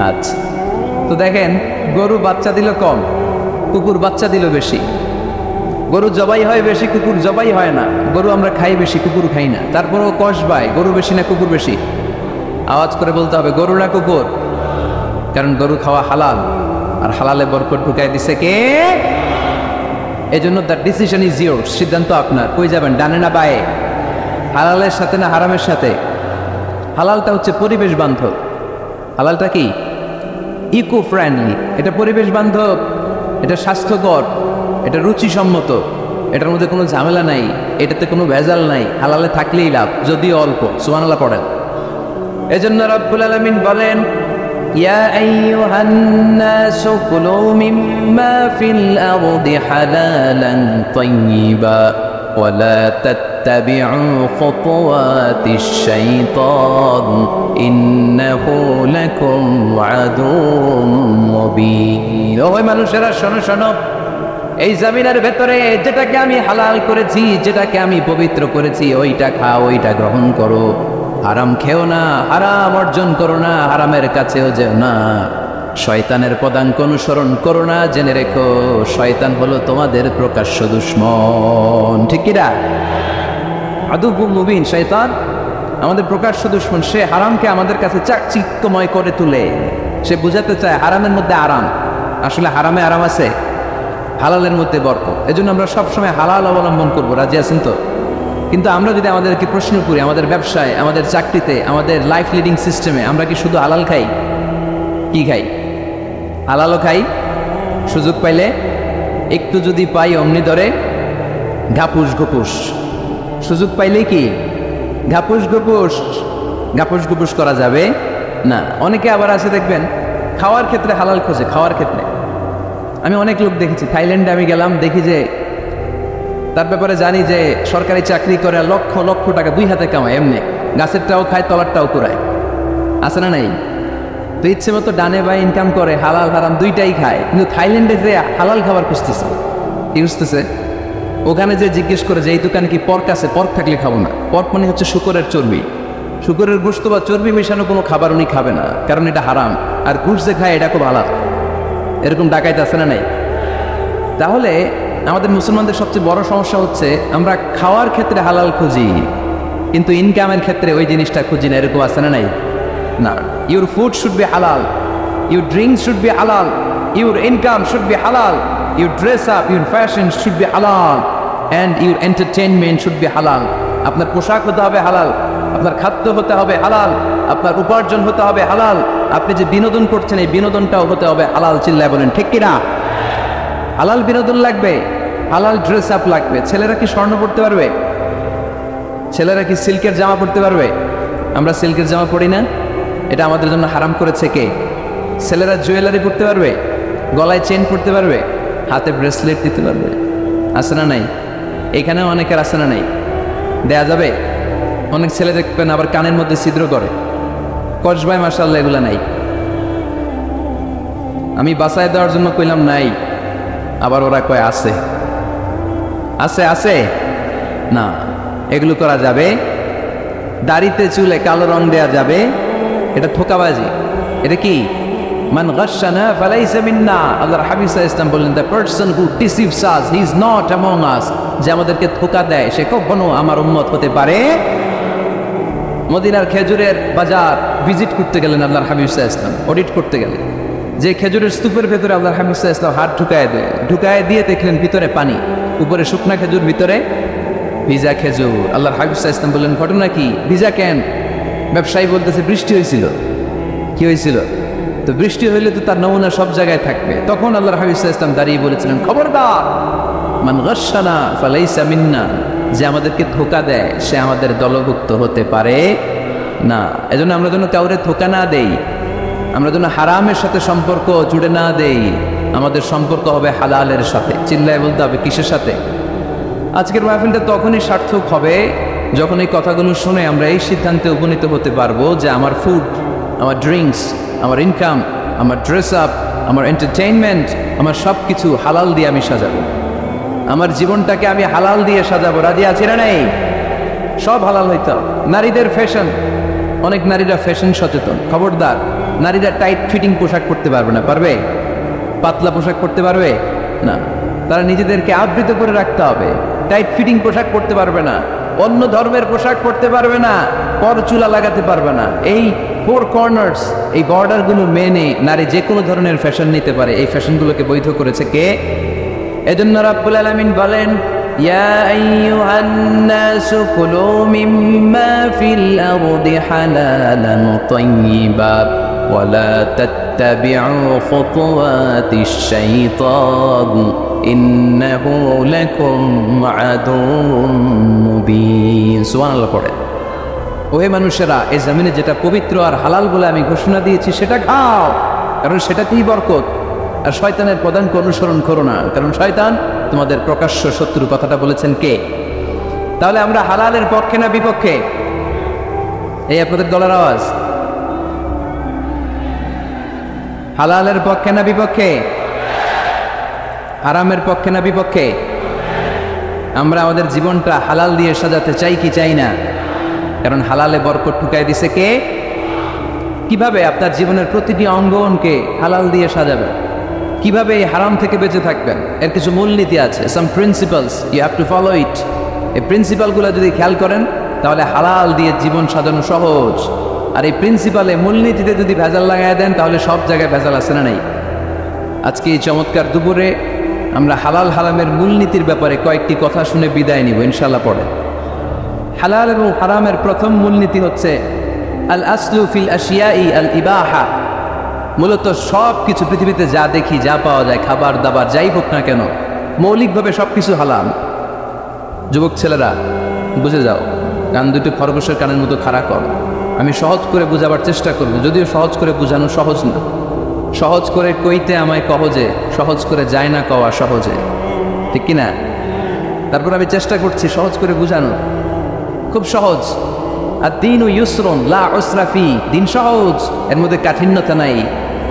আচ্ছা, তো দেখেন গরু বাচ্চা দিল কম, কুকুর বাচ্চা দিল বেশি। গরু জবাই হয় বেশি, কুকুর জবাই হয় না। গরু আমরা খাই বেশি, কুকুর খাই না। তারপরেও কসবায় গরু বেশি না কুকুর বেশি? আওয়াজ করে বলতে হবে, গরু না কুকুর? কারণ গরু খাওয়া হালাল, আর হালালে বরকত ঢুকাই দিছে কে? এই জন্য দ্য ডিসিশন ইজ ইয়োরস। সিদ্ধান্ত আপনার। কই যাবেন, ডানে না বায়ে? হালালের সাথে না হারামের সাথে? হালালটা হচ্ছে পরিবেশ বান্ধব। হালালটা কি? Eco friendly. এটা পরিবেশ বান্ধব, এটা স্বাস্থ্যকর, এটা রুচিসম্মত, এটার মধ্যে কোনো ঝামেলা নাই, এটাতে কোনো ভেজাল নাই। হালালে থাকলেই লাভ, যদিও অল্প। সুবহানাল্লাহ পড়েন। এজন্য রব্বুল আলামিন বলেন, ইয়া আইয়ুহান নাসু কুলু মিম্মা ফিল আরদি হালালান তাইয়্যিবা ওয়া লা তাত্তাবিউ খুতুওয়াতিশ শাইতান ইন্নাহু লাকুম আদুউম মুবিন। ওই মানুষেরা শোনো শোনো, এই জমিনের ভেতরে যেটাকে আমি হালাল করেছি, যেটাকে আমি পবিত্র করেছি, ওইটা খাও, ওইটা গ্রহণ করো। হারাম খেও না, হারাম অর্জন করো না, হারামের কাছেও যেও না, শয়তানের পদাঙ্ক অনুসরণ করো না। জেনে রেখো শয়তান হলো তোমাদের প্রকাশ্য দুশ্মন। ঠিক কিনা? আদুবুল মুবিন। শয়তান আমাদের প্রকাশ্য দুশ্মন। সে হারামকে আমাদের কাছে চাকচিক্যময় করে তুলে। সে বুঝাতে চায় হারামের মধ্যে আরাম, আসলে হারামে আরাম আছে, হালালের মধ্যে বরকত। এজন্য আমরা সবসময় হালাল অবলম্বন করবো। রাজি আছেন তো? কিন্তু আমরা যদি আমাদেরকে প্রশ্ন করি, আমাদের ব্যবসায়, আমাদের চাকরিতে, আমাদের লাইফ লিডিং সিস্টেমে আমরা কি শুধু হালাল খাই? কি খাই? হালালও খাই, সুযোগ পাইলে একটু যদি পাই অমনি ধরে ঘাপুস ঘুপুস। সুযোগ পাইলে কি ঘাপুস ঘুপুস, ঘাপুস ঘুপুস করা যাবে না। অনেকে আবার আছে দেখবেন খাওয়ার ক্ষেত্রে হালাল খোঁজে। খাওয়ার ক্ষেত্রে আমি অনেক লোক দেখেছি। থাইল্যান্ডে আমি গেলাম, দেখি যে তার ব্যাপারে জানি যে সরকারি চাকরি করে লক্ষ লক্ষ টাকা দুই হাতে কামায়, এমনি গাছেরটাও খায় তলারটাও কুড়ায়। আছে না নাই? তো ইচ্ছে মতো ডানে বাই ইনকাম করে, হালাল হারাম দুইটাই খায়। কিন্তু থাইল্যান্ডে যে হালাল খাবার খুঁজতেছে, কি খুঁজতেছে? ওখানে যে জিজ্ঞেস করে যে এই দোকানে কি পর্ক আছে, পর্ক থাকলে খাবো না। পর্ক মানে হচ্ছে শুকরের চর্বি, শুকরের গোশত বা চর্বি মেশানো কোনো খাবার উনি খাবে না, কারণ এটা হারাম। আর ঘুষ যে খায় এটা খুব হালাল। এরকম ডাকাইতে আছে না নাই? তাহলে আমাদের মুসলমানদের সবচেয়ে বড় সমস্যা হচ্ছে আমরা খাওয়ার ক্ষেত্রে হালাল খুঁজি, কিন্তু ইনকামের ক্ষেত্রে ওই জিনিসটা খুঁজি না। এরকম আছে না নাই? না। Your food should be halal, your drink should be halal, your income should be halal, your dress up, your fashion should be halal, and your entertainment should be halal. আপনার পোশাক হতে হবে হালাল, আপনার খাদ্য হতে হবে হালাল, আপনার উপার্জন হতে হবে হালাল, আপনি যে বিনোদন করছেন এই বিনোদনটাও হতে হবে হালাল। চিল্লায় বলেন ঠিক কিনা? হালাল বিনোদন লাগবে, হালাল ড্রেস আপ লাগবে। ছেলেরা কি স্বর্ণ পড়তে পারবে? ছেলেরা কি সিল্কের জামা পড়তে পারবে? আমরা সিল্কের জামা পড়ি না, এটা আমাদের জন্য হারাম করেছে কে? ছেলেরা জুয়েলারি পড়তে পারবে? গলায় চেন পড়তে পারবে? হাতে ব্রেসলেট দিতে পারবে? আছে না নাই? এখানেও অনেকের আছে না নাই? দেয়া যাবে? অনেক ছেলে দেখবেন আবার কানের মধ্যে ছিদ্র করে। কসবায় মাশাআল্লাহ এগুলা নাই। আমি বাসায় দেওয়ার জন্য কইলাম নাই, আবার ওরা কয় আছে। আছে আছে না, এগুলো করা যাবে? দাড়িতে চুলে কালো রং দেয়া যাবে? এটা ধোঁকাবাজি। এটা কি? মান গাশশানা ফালাইসা মিন্না। আল্লাহর হাবিব সাল্লাল্লাহু আলাইহি ওয়াসাল্লাম বললেন, the person who deceives us he is not among আস। যে আমাদেরকে ধোঁকা দেয় সে কখনো আমার উম্মত হতে পারে। মদিনার খেজুরের বাজার ভিজিট করতে গেলেন আল্লাহর হাবিব সাল্লাল্লাহু আলাইহি ওয়াসাল্লাম, অডিট করতে গেলেন। যে খেজুরের স্তূপের ভেতরে আল্লাহর হাবিব সাল্লাল্লাহু আলাইহি ওয়াসাল্লাম হাত ঢুকায় দিয়ে দেখলেন ভিতরে পানি, উপরে শুকনা খেজুর, ভিতরে ভিজা খেজুর। আল্লাহর হাবিব সাল্লাল্লাহু আলাইহি ওয়াসাল্লাম বললেন, ঘটনা কি? ভিজা কেন? ব্যবসায়ী বলতেছে বৃষ্টি হয়েছিল। কি হয়েছিল? তো বৃষ্টি হইলে তো তার নমুনা সব জায়গায় থাকবে। তখন আল্লাহর হাবিব সাল্লাল্লাহু আলাইহি ওয়াসাল্লাম দাঁড়িয়ে বলেছিলেন, খবরদার, মান গাশশানা ফালাইসা মিন্না। যে আমাদেরকে ধোঁকা দেয় সে আমাদের দলভুক্ত হতে পারে না। এজন্য আমরা যেন কাউরে ধোঁকা না দেই, আমরা যেন হারামের সাথে সম্পর্ক জুড়ে না দেই। আমাদের সম্পর্ক হবে হালালের সাথে। চিল্লায় বলতে হবে কিসের সাথে? আজকের মাহফিলটা তখনই সার্থক হবে যখন এই কথাগুলো শুনে আমরা এই সিদ্ধান্তে উপনীত হতে পারবো যে আমার ফুড, আমার ড্রিঙ্কস, আমার ইনকাম, আমার ড্রেস আপ, আমার এন্টারটেইনমেন্ট, আমার সব কিছু হালাল দিয়ে আমি সাজাবো। আমার জীবনটাকে আমি হালাল দিয়ে সাজাবো। রাজি আছি না নেই? সব হালাল হইতে হবে। নারীদের ফ্যাশন, অনেক নারীরা ফ্যাশন সচেতন। খবরদার, নারীরা টাইট ফিটিং পোশাক পরতে পারবে না। পারবে? পাতলা পোশাক পরতে পারবে না। তারা নিজেদেরকে আবৃত করে রাখতে হবে। টাইট ফিটিং পোশাক পরতে পারবে না, অন্য ধর্মের পোশাক পরতে পারবে না, পর চুলা লাগাতে পারবে না। এই ফোর কর্নার্স, এই বর্ডারগুলো মেনে নারী যে কোনো ধরনের ফ্যাশন নিতে পারে। এই ফ্যাশনগুলোকে বৈধ করেছে কে? এজন্য রাব্বুল আলামিন বলেন, ইয়া আইয়ুহান নাসু কুলু মিম্মা ফিল আরদি হালালান তাইয়্যিবা ওয়া লা তাত্তাবিউ খুতুওয়াতিশ শাইতান ইন্নাহু লাকুম আদুউম মুবিন। সুবহানাল্লাহ পড়ে। ওহে মানুষেরা, এই জমিনে যেটা পবিত্র আর হালাল বলে আমি ঘোষণা দিয়েছি সেটা খাও, কারণ সেটাতেই বরকত। আর শয়তানের পদাঙ্ক অনুসরণ করো না, কারণ শয়তান তোমাদের প্রকাশ্য শত্রু। কথাটা বলেছেন কে? তাহলে আমরা হালালের পক্ষে না বিপক্ষে? এই আপনাদের দলের আওয়াজ। হালালের পক্ষে না বিপক্ষে? হারামের পক্ষে না বিপক্ষে? আমরা আমাদের জীবনটা হালাল দিয়ে সাজাতে চাই কি চাই না? কারণ হালালে বরকত ঢুকাই দিছে কে? কিভাবে আপনার জীবনের প্রতিটি অঙ্গনকে হালাল দিয়ে সাজাবেন, কিভাবে এই হারাম থেকে বেঁচে থাকবেন, এর কিছু মূলনীতি আছে, some principles, you have to follow it. এই প্রিন্সিপালগুলো যদি খেয়াল করেন তাহলে হালাল দিয়ে জীবন সাজানো সহজ। আর এই প্রিন্সিপালে মূলনীতিতে যদি ভেজাল লাগাই দেন তাহলে সব জায়গায় ভেজাল আছে না নাই? আজকে এই চমৎকার দুপুরে আমরা হালাল হারামের মূলনীতির ব্যাপারে কয়েকটি কথা শুনে বিদায় নিব ইনশাল্লাহ। পড়ে হালাল এবং হারামের প্রথম মূলনীতি হচ্ছে আল আসলু ফিল আশিয়াই আল ইবাহা। মূলত সব কিছু পৃথিবীতে যা দেখি, যা পাওয়া যায়, খাবার দাবার যাই হোক না কেন, মৌলিকভাবে সব কিছু হালাল। যুবক ছেলেরা বুঝে যাও, কান দুটো খরগোশের কানের মতো খাড়া কর। আমি সহজ করে বুঝাবার চেষ্টা করব, যদিও সহজ করে বোঝানো সহজ না। সহজ করে কইতে আমায় কহজে, সহজ করে যায় না কওয়া সহজে, ঠিক কিনা? তারপর আমি চেষ্টা করছি সহজ করে বুঝানো, খুব সহজ। আর দিন ও ইউসরুন লা উসরা ফি, দিন সহজ, এর মধ্যে কাঠিন্যতা নাই।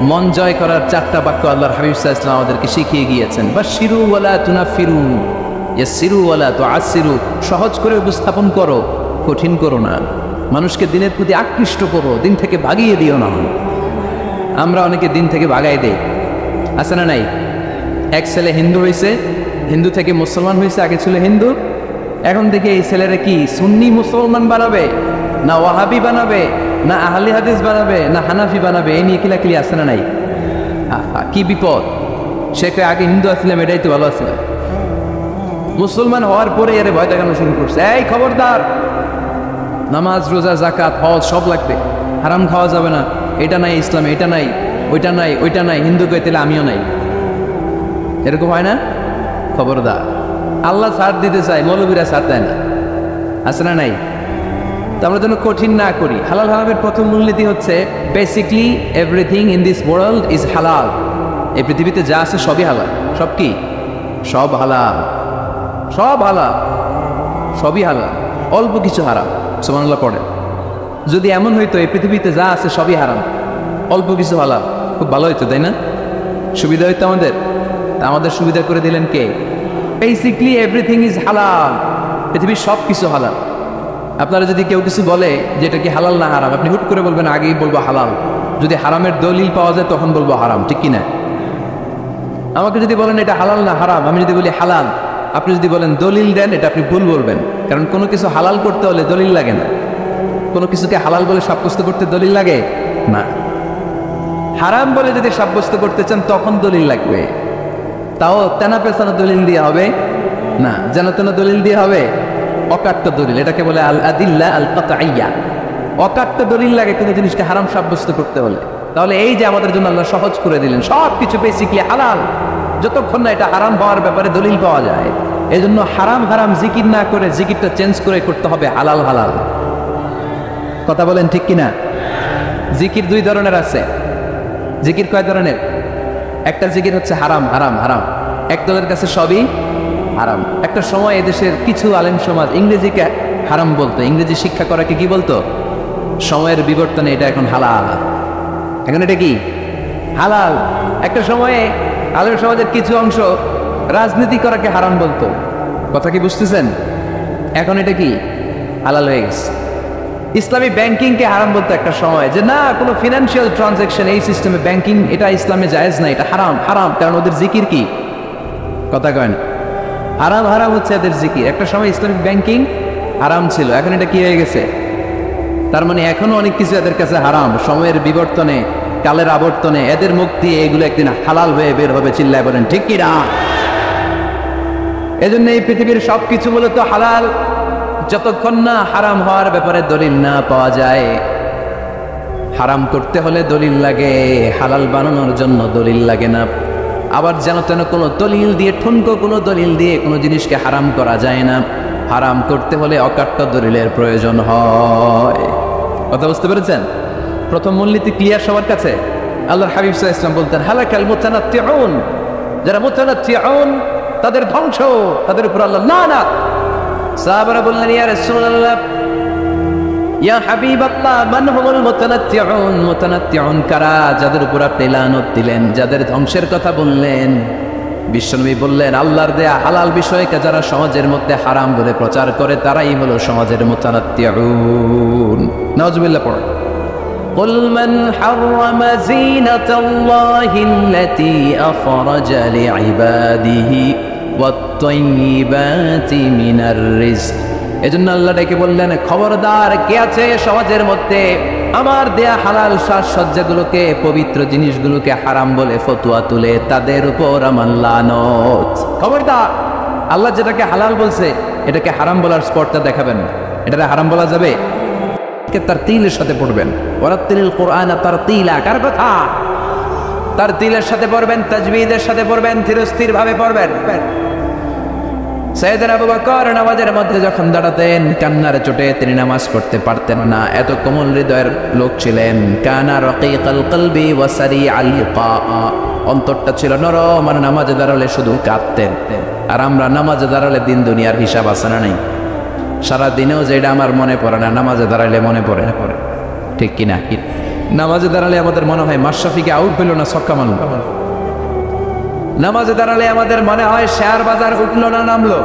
মন জয় করার 4টা বাক্য আল্লাহর হাবিব সাল্লাল্লাহু আলাইহি ওয়াসাল্লাম আমাদেরকে শিখিয়ে গিয়েছেন। বাশশিরু ওয়ালা তুনাফিরু, ইয়াসসিরু ওয়ালা তুআসসিরু। সহজ করে উপস্থাপন করো, কঠিন করো না। মানুষকে দিনের প্রতি আকৃষ্ট করো, দিন থেকে ভাগিয়ে দিও না। আমরা অনেকে দিন থেকে ভাগাই দেই, আছে না নাই? এক ছেলে হিন্দু হয়েছে, হিন্দু থেকে মুসলমান হয়েছে, আগে ছিল হিন্দু, এখন থেকে এই ছেলেরা কি সুন্নি মুসলমান বানাবে, না ওয়াহাবি বানাবে, না আহলে হাদিস বানাবে, না হানাফি বানাবে, এই নিয়ে কিলাকিলি আছে না নাই? কি বিপদ! সে আগে হিন্দু আসলাম, এটাই তো ভালো আসলাম। মুসলমান হওয়ার পরে এর ভয় দেখানো শুরু করছে, এই খবরদার, নামাজ রোজা জাকাত হজ সব লাগবে, হারাম খাওয়া যাবে না, এটা নাই ইসলামে, এটা নাই, ওইটা নাই, ওইটা নাই, হিন্দু কে তাহলে আমিও নাই। এরকম হয় না? খবরদার, আল্লাহ ছাড় দিতে চায়, মৌলবীরা ছাড় দেয় না, আছে না নাই? তো আমরা যেন কঠিন না করি। হালাল হারামের প্রথম মূলনীতি হচ্ছে basically everything in this world is হালাল। এই পৃথিবীতে যা আছে সবই হালাল। সব কি? সব হালাল, সব হালাল, সবই হালাল, অল্প কিছু হারাম। সুবহানাল্লাহ পড়ে। যদি এমন হইতো এই পৃথিবীতে যা আছে সবই হারাম, অল্প কিছু হালাল, খুব ভালো হইতো, তাই না? সুবিধা হইতো আমাদের। তা আমাদের সুবিধা করে দিলেন কে? বেসিকলি এভরিথিং ইজ হালাল, পৃথিবীর সব কিছু হালাল। আপনারা যদি কেউ কিছু বলে যে এটা কি হালাল না হারাম, আপনি হুট করে বলবেন আগেই বলবো হালাল। যদি হারামের দলিল পাওয়া যায় তখন বলবো হারাম, ঠিক কিনা? আমাকে যদি বলেন এটা হালাল না হারাম, আমি যদি বলি হালাল, আপনি যদি বলেন দলিল দেন, এটা আপনি ভুল বলবেন। কারণ কোনো কিছু হালাল করতে হলে দলিল লাগে না। কোনো কিছুকে হালাল বলে সাব্যস্ত করতে দলিল লাগে না। হারাম বলে যদি সাব্যস্ত করতে চান তখন দলিল লাগবে, তাও তেনা পেছানো দলিল দিয়ে হবে না, যেন তেন দলিল দিয়ে হবে, অকাট্য দলিল। এটাকে বলে আল আদিল্লা আল কাতঈয়া। অকাট্য দলিল লাগে কোনো জিনিসকে হারাম সাব্যস্ত করতে হলে। তাহলে এই যে আমাদের জন্য আল্লাহ সহজ করে দিলেন, সব কিছু বেসিকলি হালাল, যতক্ষণ না এটা হারাম হওয়ার ব্যাপারে দলিল পাওয়া যায়। এই জন্য হারাম হারাম জিকির না করে জিকিরটা চেঞ্জ করে করতে হবে হালাল হালাল। কথা বলেন ঠিক কিনা? জিকির 2 ধরনের আছে। জিকির কয় ধরনের? একটা জিকির হচ্ছে হারাম হারাম হারাম, একদলের কাছে সবই হারাম। একটা সময় এদেশের কিছু আলেম সমাজ ইংরেজিকে হারাম বলতো, ইংরেজি শিক্ষা করাকে কি বলতো? সময়ের বিবর্তনে এটা এখন হালাল। এখন এটা কি? হালাল। একটা সময়ে আলেম সমাজের কিছু অংশ রাজনীতি করাকে হারাম বলতো। কথা কি বুঝতেছেন? এখন এটা কি? হালাল হয়ে গেছে। ইসলামী ব্যাংকিংকে হারাম বলতো একটা সময়, যে না, কোনো ফিনান্সিয়াল ট্রানজাকশন এই সিস্টেমে ব্যাংকিং এটা ইসলামে জায়েজ না, এটা হারাম হারাম, কারণ ওদের জিকির কি? কথা কয় না? হারাম হারাম হচ্ছে এদের জিকির। একটা সময় ইসলামিক ব্যাংকিং হারাম ছিল, এখন এটা কি হয়ে গেছে? তার মানে এখনো অনেক কিছু এদের কাছে হারাম। সময়ের বিবর্তনে, কালের আবর্তনে এদের মুখ দিয়ে এগুলো একদিন হালাল হয়ে বের হবে। চিল্লায় বলেন ঠিক কি না? এজন্য এই পৃথিবীর সবকিছু মূলত হালাল, যতক্ষণ না হারাম হওয়ার ব্যাপারে দলিল না পাওয়া যায়। হারাম করতে হলে দলিল লাগে, হালাল বানানোর জন্য দলিল লাগে না। আবার যেন তেন কোনো দলিল দিয়ে, ঠুনকো কোনো দলিল দিয়ে কোনো জিনিসকে হারাম করা যায় না। হারাম করতে হলে অকাট্য দলিলের প্রয়োজন হয়। কথা বুঝতে পেরেছেন? প্রথম মূলনীতি ক্লিয়ার সবার কাছে? আল্লাহর হাবিব সাল্লাল্লাহু আলাইহি ওয়াসাল্লাম বলতেন, হালাকাল মুতানাত্তিউন, যারা মুতানাত্তিউন তাদের ধ্বংস, তাদের উপর আল্লাহ লানাত। সাহাবারা বললেন, ইয়া রাসূলুল্লাহ, ইয়া হাবিবাল্লাহ, মান হুমুল মুতানাত্তিউন? মুতানাত্তিউন কারা? যাদের উপর আপনি লানত দিলেন, যাদের ধ্বংসের কথা বললেন। বিশ্বনবী বললেন, আল্লাহর দেয়া হালাল বিষয়কে যারা সমাজের মধ্যে হারাম বলে প্রচার করে তারাই হলো সমাজের মুতানাত্তিউন। নাউজুবিল্লাহ পড়ো। قل من حرم زينة الله التي أخرج لعباده والطيبات من الرزق। এজন্য আল্লাহ ডেকে বললেন, খবরদার, কে আছে সমাজের মধ্যে আমার দেয়া হালাল সাজসজ্জাগুলোকে, পবিত্র জিনিসগুলোকে হারাম বলে ফতোয়া তুলে, তাদের উপর আমার লানত। খবরদার, আল্লাহ যেটাকে হালাল বলছে এটাকে হারাম বলার স্পটটা দেখাবেন। এটাকে হারাম বলা যাবে? তারতিলের সাথে পড়বেন, ওয়ারাত্তিলিল কুরআন তারতিলা। কার কথা? তারতিলের সাথে পড়বেন, তাজবিদের সাথে পড়বেন, ধীরস্থির ভাবে পড়বেন। সাইয়েদনা আবু বকর নামাজের মধ্যে যখন দাঁড়াতেন, কান্নার চোটে তিনি নামাজ পড়তে পারতেন না, এত কোমল হৃদয়ের লোক ছিলেন। কানা রাকিকাল কলবি ওয়া সারিআল ইকা, অন্তরটা ছিল নরম, আর নামাজে দাঁড়ালে শুধু কাঁদতেন। আর আমরা নামাজে দাঁড়ালে দিন দুনিয়ার হিসাব আছে না নাই? সারা দিনেও যেটা আমার মনে পড়ে না, নামাজে দাঁড়ালে মনে পড়ে। ঠিক কিনা? নামাজে দাঁড়ালে আমাদের মনে হয় মাশরাফিকে আউট পেল না, ছক্কা মারল। নামাজে দাঁড়ালে আমাদের মনে হয় শেয়ার বাজার উঠলো না নামলো।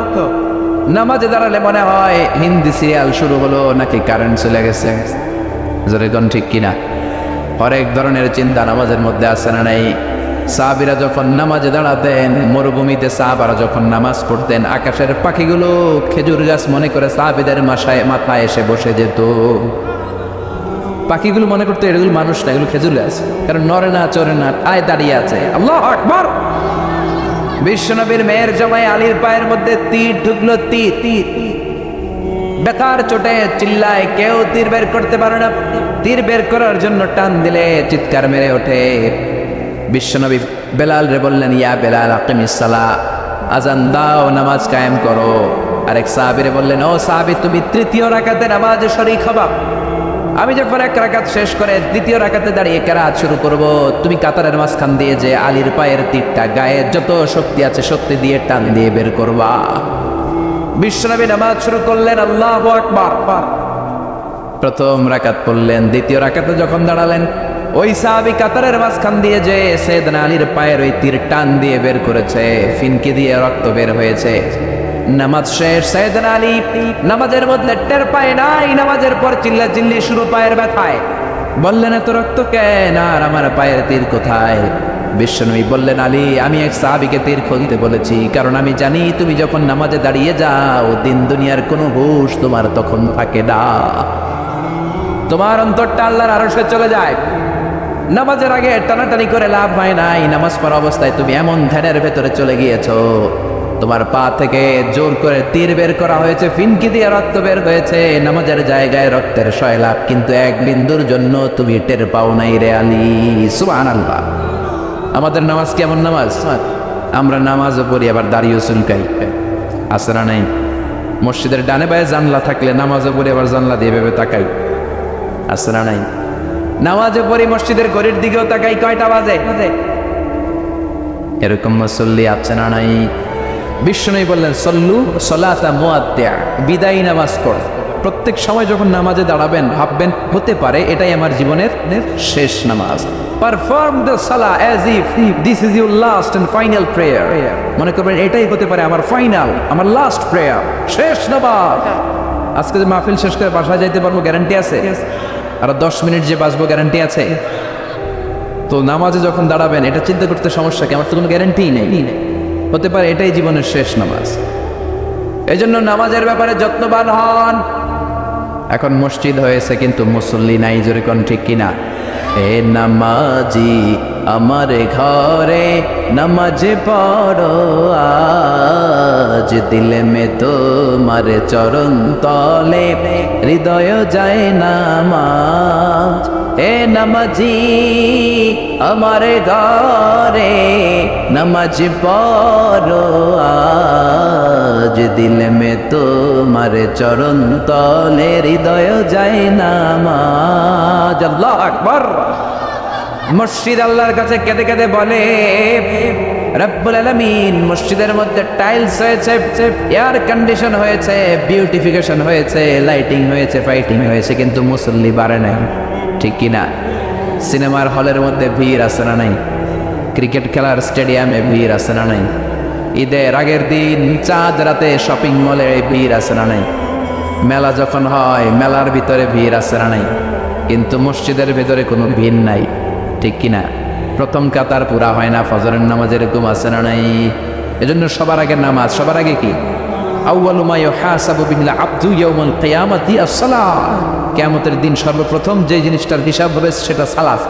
নামাজে দাঁড়ালে মনে হয় হিন্দি সিরিয়াল শুরু হলো নাকি কারেন্ট চলে গেছে। যেরকম ঠিক কিনা? হরেক ধরনের চিন্তা নামাজের মধ্যে আসে না নাই? সাহাবীরা যখন নামাজে দাঁড়াতেন, মরুভূমিতে সাহাবারা যখন নামাজ পড়তেন, আকাশের পাখিগুলো খেজুর গাছ মনে করে সাহাবীদের মাথায় এসে বসে যেত। পাখিগুলো মনে করতো এগুলো মানুষ না, এগুলো খেজুর গাছ, কারণ নড়ে না চড়ে না, ঠায় দাঁড়িয়ে আছে। আল্লাহু আকবার। বিশ্বনবীর মেয়ের জামাই আলীর পায়ের মধ্যে তীর ঢুকলো, তীর। ব্যথার চোটে চিল্লায়, কেউ তীর বের করতে পারে না। তীর বের করার জন্য টান দিলে চিৎকার মেরে ওঠে। বিশ্বনবী বেলাল রে বললেন, ইয়া বেলাল আকিমিস সালাহ, আজান দাও, নামাজ কায়েম করো। আরেক সাহাবীরে বললেন, ও সাহাবী, তুমি তৃতীয় রাকাতে নামাজে শরীক হবা। আমি যখন এক রাকাত শেষ করে দ্বিতীয় রাকাতে দাঁড়িয়ে কেরাত শুরু করব, তুমি কাতারের মাঝখান দিয়ে যে আলীর পায়ের তীরটা গায়ে যত শক্তি আছে শক্তি দিয়ে টান দিয়ে বের করবা। বিশ্বনবী নামাজ শুরু করলেন, আল্লাহু আকবার। প্রথম রাকাত পড়লেন, দ্বিতীয় রাকাতে যখন দাঁড়ালেন, ওই সাহাবী কাতারের মাঝখান দিয়ে যে সাইয়েদনা আলীর পায়ের ওই তীর টান দিয়ে বের করেছে, ফিনকি দিয়ে রক্ত বের হয়েছে। নামাজ শেষ, সাইয়েদনা আলী নামাজের মধ্যে টের পায় নাই, নামাজের পর চিল্লাচিল্লি শুরু পায়ের ব্যথায়। বললেন, এত রক্ত কেন, আর আমার পায়ের তীর কোথায়? বিশ্বনবী বললেন, আলী, আমি এক সাহাবীকে তীর খুলতে বলেছি, কারণ আমি জানি তুমি যখন নামাজে দাঁড়িয়ে যাও, দিন দুনিয়ার কোনো হুঁশ তোমার তখন থাকে না। তোমার অন্তরটা আল্লাহর আরশে চলে যায়। নামাজের আগে টানাটানি করে লাভ হয় নাই। নামাজ পড়া অবস্থায় তুমি এমন ধ্যানের ভেতরে চলে গিয়েছো, তোমার পা থেকে জোর করে তীর বের করা হয়েছে, ফিনকি দিয়ে রক্ত বের হয়েছে, নামাজের জায়গায় রক্তের সয়লাভ, কিন্তু এক বিন্দুর জন্য তুমি টের পাও নাই রে আলী। সুবহানাল্লাহ। আমাদের নামাজ কেমন নামাজ? আমরা নামাজও পড়ি আবার দাঁড়িয়েও চুলকাই, আছে না নাই? মসজিদের ডানে বায়ে জানলা থাকলে নামাজও পড়ি আবার জানলা দিয়ে ভেবে তাকাই, আছে না নাই? নামাজও পড়ি, মসজিদের ঘড়ির দিকেও তাকাই, কয়টা বাজে। এরকম মুসল্লি আছে না নাই? বিশ্বনবী বললেন, সল্লু সলাতা মুআদ্দিয়া, বিদায়ী নামাজ পড়। প্রত্যেক সময় যখন নামাজে দাঁড়াবেন ভাববেন, হতে পারে এটাই আমার জীবনের শেষ নামাজ। পারফর্ম দ্য সালাহ as if this is your last and final prayer. মনে করবেন এটাই হতে পারে আমার ফাইনাল, আমার লাস্ট প্রেয়ার, শেষ নামাজ। আজকে যে মাহফিল শেষ করে বাসায় যাইতে পারবো গ্যারান্টি আছে? আর 10 মিনিট যে বাঁচবো গ্যারান্টি আছে? তো নামাজে যখন দাঁড়াবেন এটা চিন্তা করতে সমস্যা কি? আমার তো কোনো গ্যারান্টি নেই। হতে পারে এটাই জীবনের শেষ নামাজ। এই জন্য নামাজের ব্যাপারে যত্নবান হন। এখন মসজিদ হয়েছে কিন্তু মুসল্লি নাই, জোরে কোন ঠিক কিনা? এ নামাজি আমার ঘরে নামাজে পড়ো আজ, দিলে মে তোমার চরণ তলে হৃদয় যায় নামাজ। এ নামাজি আমার ঘরে নামাজ পড়ো আজ, দিলে মে তোমার চরণ তলে হৃদয় যায় নামাজ। আল্লাহু আকবার। মসজিদ আল্লাহর কাছে কেঁদে কেঁদে বলে, রব্বুল আলামিন, মসজিদের মধ্যে টাইলস হয়েছে, এয়ার কন্ডিশন হয়েছে, বিউটিফিকেশন হয়েছে, লাইটিং হয়েছে, ফাইটিং হয়েছে, কিন্তু মুসল্লি বাড়ে নাই, ঠিক কিনা? সিনেমার হলের মধ্যে ভিড় আছে না নাই? ক্রিকেট খেলার স্টেডিয়ামে ভিড় আছে না নাই? ঈদের আগের দিন চাঁদ রাতে শপিং মলে ভিড় আছে না নাই? মেলা যখন হয় মেলার ভিতরে ভিড় আছে না নাই? কিন্তু মসজিদের ভিতরে কোনো ভিড় নাই, ঠিক কিনা? প্রথম কাতার পুরা হয় না, ফজরের নামাজ এরকম আছে না নাই? এজন্য সবার আগে নামাজ, সবার আগে কি? আউয়ালু মা ইউহাসাবু বিল আবদু ইয়াউমাল কিয়ামাতি আস-সালাহ। কিয়ামতের দিন সর্বপ্রথম যে জিনিসটার হিসাব হবে সেটা সালাত।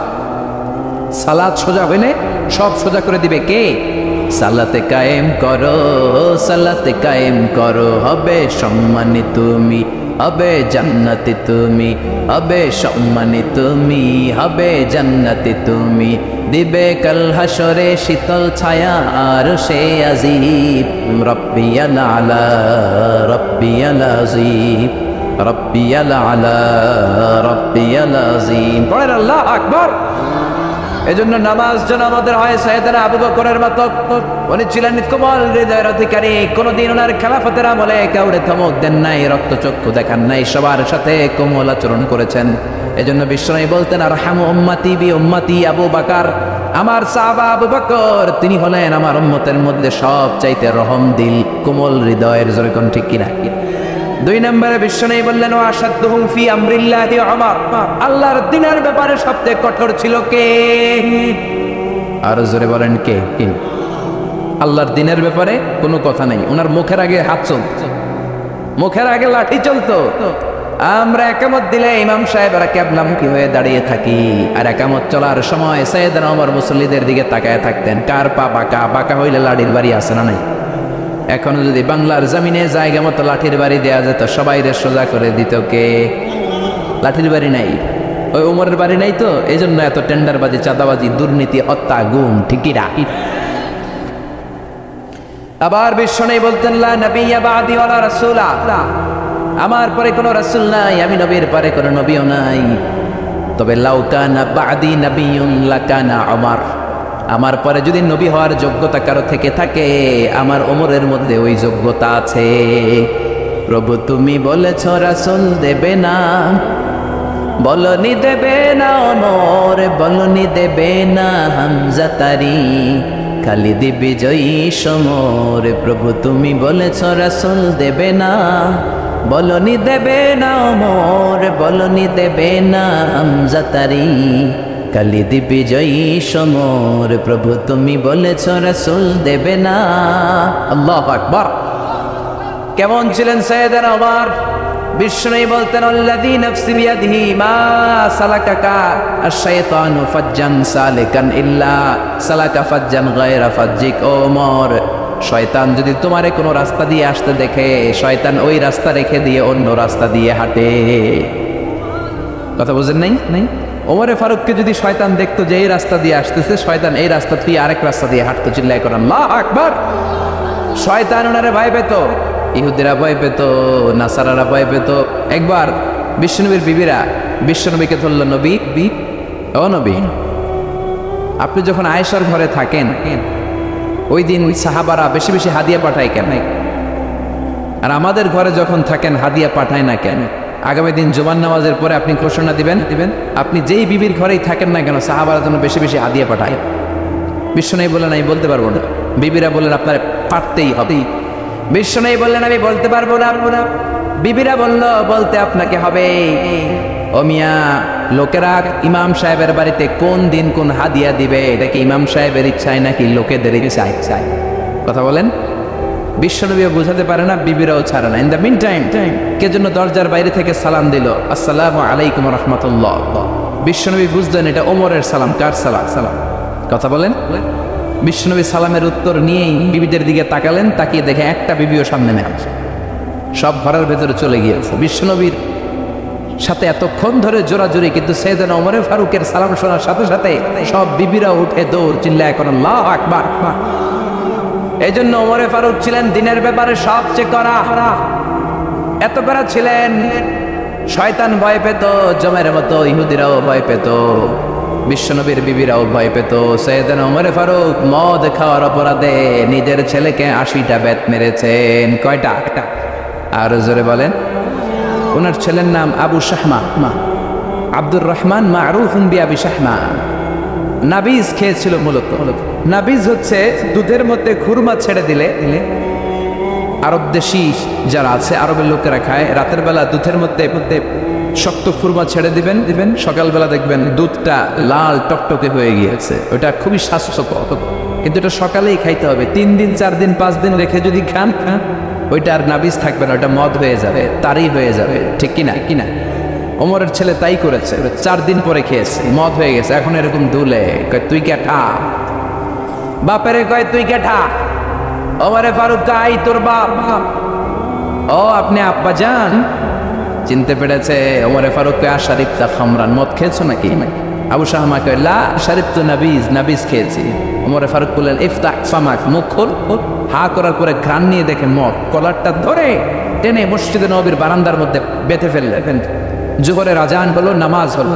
সালাত সোজা হইলে সব সোজা করে দিবে কে? সালাতে কায়েম করো, সালাতে কায়েম করো, হবে সম্মানী তুমি, হবে জান্নাতি তুমি, হবে সম্মানী তুমি, হবে জান্নাতি তুমি, দিবে কাল হাসরে শীতল ছায়া আর সে আজিব। রব্বিয়াল আলা, রব্বিয়াল আজিম, রব্বিয়াল আলা, রব্বিয়াল আজিম। পড়েন আল্লাহু আকবার। এজন্য নামাজ যেন আমাদের হয় সাইয়েদনা আবু বকরের মতো। উনি ছিলেন কোমল হৃদয়ের অধিকারী। কোনদিন ওনার খেলাফতের আমলে কাউরে ধমক দেন নাই, রক্তচক্ষু দেখান নাই, সবার সাথে কোমল আচরণ করেছেন। এজন্য বিশ্বনবী বলতেন আরহামু উম্মতি বি উম্মতি আবু বকর। আমার সাহাবা আবু বকর তিনি হলেন আমার উম্মতের মধ্যে সবচাইতে রহম দিল, কোমল হৃদয়ের। জোরে কোন ঠিক কিনা? দুই নম্বরে বিশ্বনবী বললেন ওয়াশাদ্দুহুম ফি আমরিল্লাহি উমর। আল্লাহর দ্বীনের ব্যাপারে সবচেয়ে কঠোর ছিল কে? আর জোরে বলেন কে? আল্লাহর দ্বীনের ব্যাপারে কোনো কথা নেই, ওনার মুখের আগে হাত চলত, মুখের আগে লাঠি চলতো। আমরা একামত দিলে ইমাম সাহেবরা কিবলামুখী হয়ে দাঁড়িয়ে থাকি, আর একামত চলার সময় সাইয়েদনা ওমর মুসল্লিদের দিকে তাকায় থাকতেন। কার পা বাঁকা, বাঁকা হইলে লাঠির বাড়ি আছে না নাই? এখনো যদি বাংলার জমিনে জায়গা মতো লাঠির বাড়ি দেওয়া যেত, সবাই সোজা করে দিত কে? লাঠির বাড়ি নাই, ওই ওমরের বাড়ি নাই, তো এই জন্য এত টেন্ডারবাজি, চাঁদাবাজি, দুর্নীতি, হত্যা, গুম, ঠিকই না? আবার বিশ্বনবী বলতেন লা নাবিয়্যা বা'দি ওয়ালা রাসূলা। আমার পরে কোনো রাসূল নাই, আমি নবীর পরে কোনো নবীও নাই। তবে লাউ কানা বা'দি নাবিয়্যুন লাকানা ওমর। আমার পরে যদি নবী হওয়ার যোগ্যতা কারো থেকে থাকে, আমার ওমরের মধ্যে ওই যোগ্যতা আছে। প্রভু তুমি বলেছ রাসূল দেবে না, বলনি দেবে না ওমর, বলনি দেবে না হামজা তারি, খালি দিবি জয়ী সমর। প্রভু তুমি বলেছ রাসূল দেবে না, বলনি দেবে না ওমর, বলনি দেবে না হামজা তারি, কালি দিবি জয়ী সমর। প্রভু তুমি বলেছ রাসূল দেবে না। আল্লাহু আকবার। কেমন ছিলেন সাইয়েদনা ওমর? বিশ্বনবী বলতেন আল্লাযী নাফসি বিয়াদিহি মা সালাকাকা আশ-শাইতানু ফাজ্জান সালিকান ইল্লা সালাকা ফাজ্জান গায়রা ফাজ্জিক। ও ওমর, শয়তান যদি তোমারে কোনো রাস্তা দিয়ে আসতে দেখে, শয়তান ওই রাস্তা রেখে দিয়ে অন্য রাস্তা দিয়ে হাঁটে। কথা বুঝেন নাই? নাই। ওমরে ফারুককে যদি শয়তান দেখতো যে এই রাস্তা দিয়ে আসতেছে, শয়তান এই রাস্তা থেকে আরেক রাস্তা দিয়ে হাঁটতো, চিল্লায় করেন আল্লাহু আকবার। শয়তান ওনারে ভয় পেত, ইহুদিরা ভয় পেত, নাসারারা ভয় পেত। একবার বিশ্বনবীর বিবিরা বিশ্বনবীকে ধরল, নবী, ও নবী, আপনি যখন আয়েশার ঘরে থাকেন ওই দিন সাহাবারা বেশি বেশি হাদিয়া পাঠায় কেন? আর আমাদের ঘরে যখন থাকেন হাদিয়া পাঠায় না কেন? আগামী দিন জুমার নামাজের পরে আপনি ঘোষণা দিবেন, আপনি যেই বিবির ঘরেই থাকেন না কেন সাহাবারা যেন বেশি বেশি হাদিয়া পাঠায়। বিশ্বনবী বললেন আমি বলতে পারবো না। বিবিরা বললেন আপনার পারতেই হবে। বিশ্বনবী বললেন আমি বলতে পারবো না। বিবিরা বলল বলতে আপনাকে হবে। ও মিয়া, লোকেরা ইমাম সাহেবের বাড়িতে কোন দিন কোন হাদিয়া দিবে, এটা কি ইমাম সাহেবের ইচ্ছায় নাকি লোকেদের ইচ্ছায়? কথা বলেন। বিশ্বনবীও বুঝাতে পারে না, বিবিরাও ছাড়ে না। ইন দ্য মিন টাইম কে জন্য দরজার বাইরে থেকে সালাম দিল, আসসালামু আলাইকুম রাহমাতুল্লাহ। বিশ্বনবী বুঝলেন এটা ওমরের সালাম। কার সালাম? কথা বলেন। বিশ্বনবী সালামের উত্তর নিয়েই বিবিদের দিকে তাকালেন, তাকিয়ে দেখে একটা বিবিও সামনে নেই, সব ঘরের ভেতরে চলে গিয়েছে। বিশ্বনবীর সাথে এতক্ষণ ধরে জোরাজুরি, কিন্তু সাইয়েদনা ওমর ফারুকের সালাম শোনার সাথে সাথে সব বিবিরা উঠে দৌড়, চিল্লায় এখন আল্লাহু আকবার। এই জন্য ওমর ফারুক ছিলেন দিনের ব্যাপারে সবচেয়ে কড়া। এত কড়া ছিলেন, শয়তান ভয় পেত, জমের মতো ইহুদিরাও ভয় পেত, বিশ্বনবীর বিবিরাও ভয় পেত। সাইয়েদনা ওমর ফারুক মদ খাওয়ার অপরাধে নিজের ছেলেকে 80টা বেত মেরেছেন। কয়টা? আর জোরে বলেন। ওনার ছেলের নাম আবু শাহমা, আব্দুর রহমান মারুফুন বিআবি শাহমা। নাবিজ খেয়েছিল মূলত। নাবিজ হচ্ছে দুধের মধ্যে খুরমা ছেড়ে দিলে আরব দেশি যারা আছে, আরবের লোকেরা খায়, রাতের বেলা দুধের মধ্যে শক্ত খুরমা ছেড়ে দিবেন, সকালবেলা দেখবেন দুধটা লাল টকটকে হয়ে গিয়েছে। ওটা খুবই স্বাস্থ্যকর, কিন্তু এটা সকালেই খাইতে হবে। 3 দিন 4 দিন 5 দিন রেখে যদি খান, ওইটা আর নাবিজ থাকবে না, ওটা মদ হয়ে যাবে, তারই হয়ে যাবে। ঠিক কিনা? ওমরের ছেলে তাই করেছে, 4 দিন পরে খেয়েছে, মদ হয়ে গেছে। এখন এরকম দুলে কয় তুই কেঠা, বাপেরে কয় তুই কেঠা, ওমরে ফারুক কাই তোর বাপ। ও আপনি আব্বা যান, চিনতে পেরেছে। ওমরে ফারুক কয় আশারিফতা খামরান, মদ খেয়েছো নাকি? আবু শাহমা কয় লা শারিফতু নাবিজ খেয়েছি। ওমরে ফারুক বললেন ইফতাহ ফামাক, মুখ খোল। হা করার পরে ঘ্রাণ নিয়ে দেখে মদ, কলারটা ধরে টেনে মসজিদে নববীর বারান্দার মধ্যে বেঁধে ফেললেন। জোহরের আজান হলো, নামাজ হলো।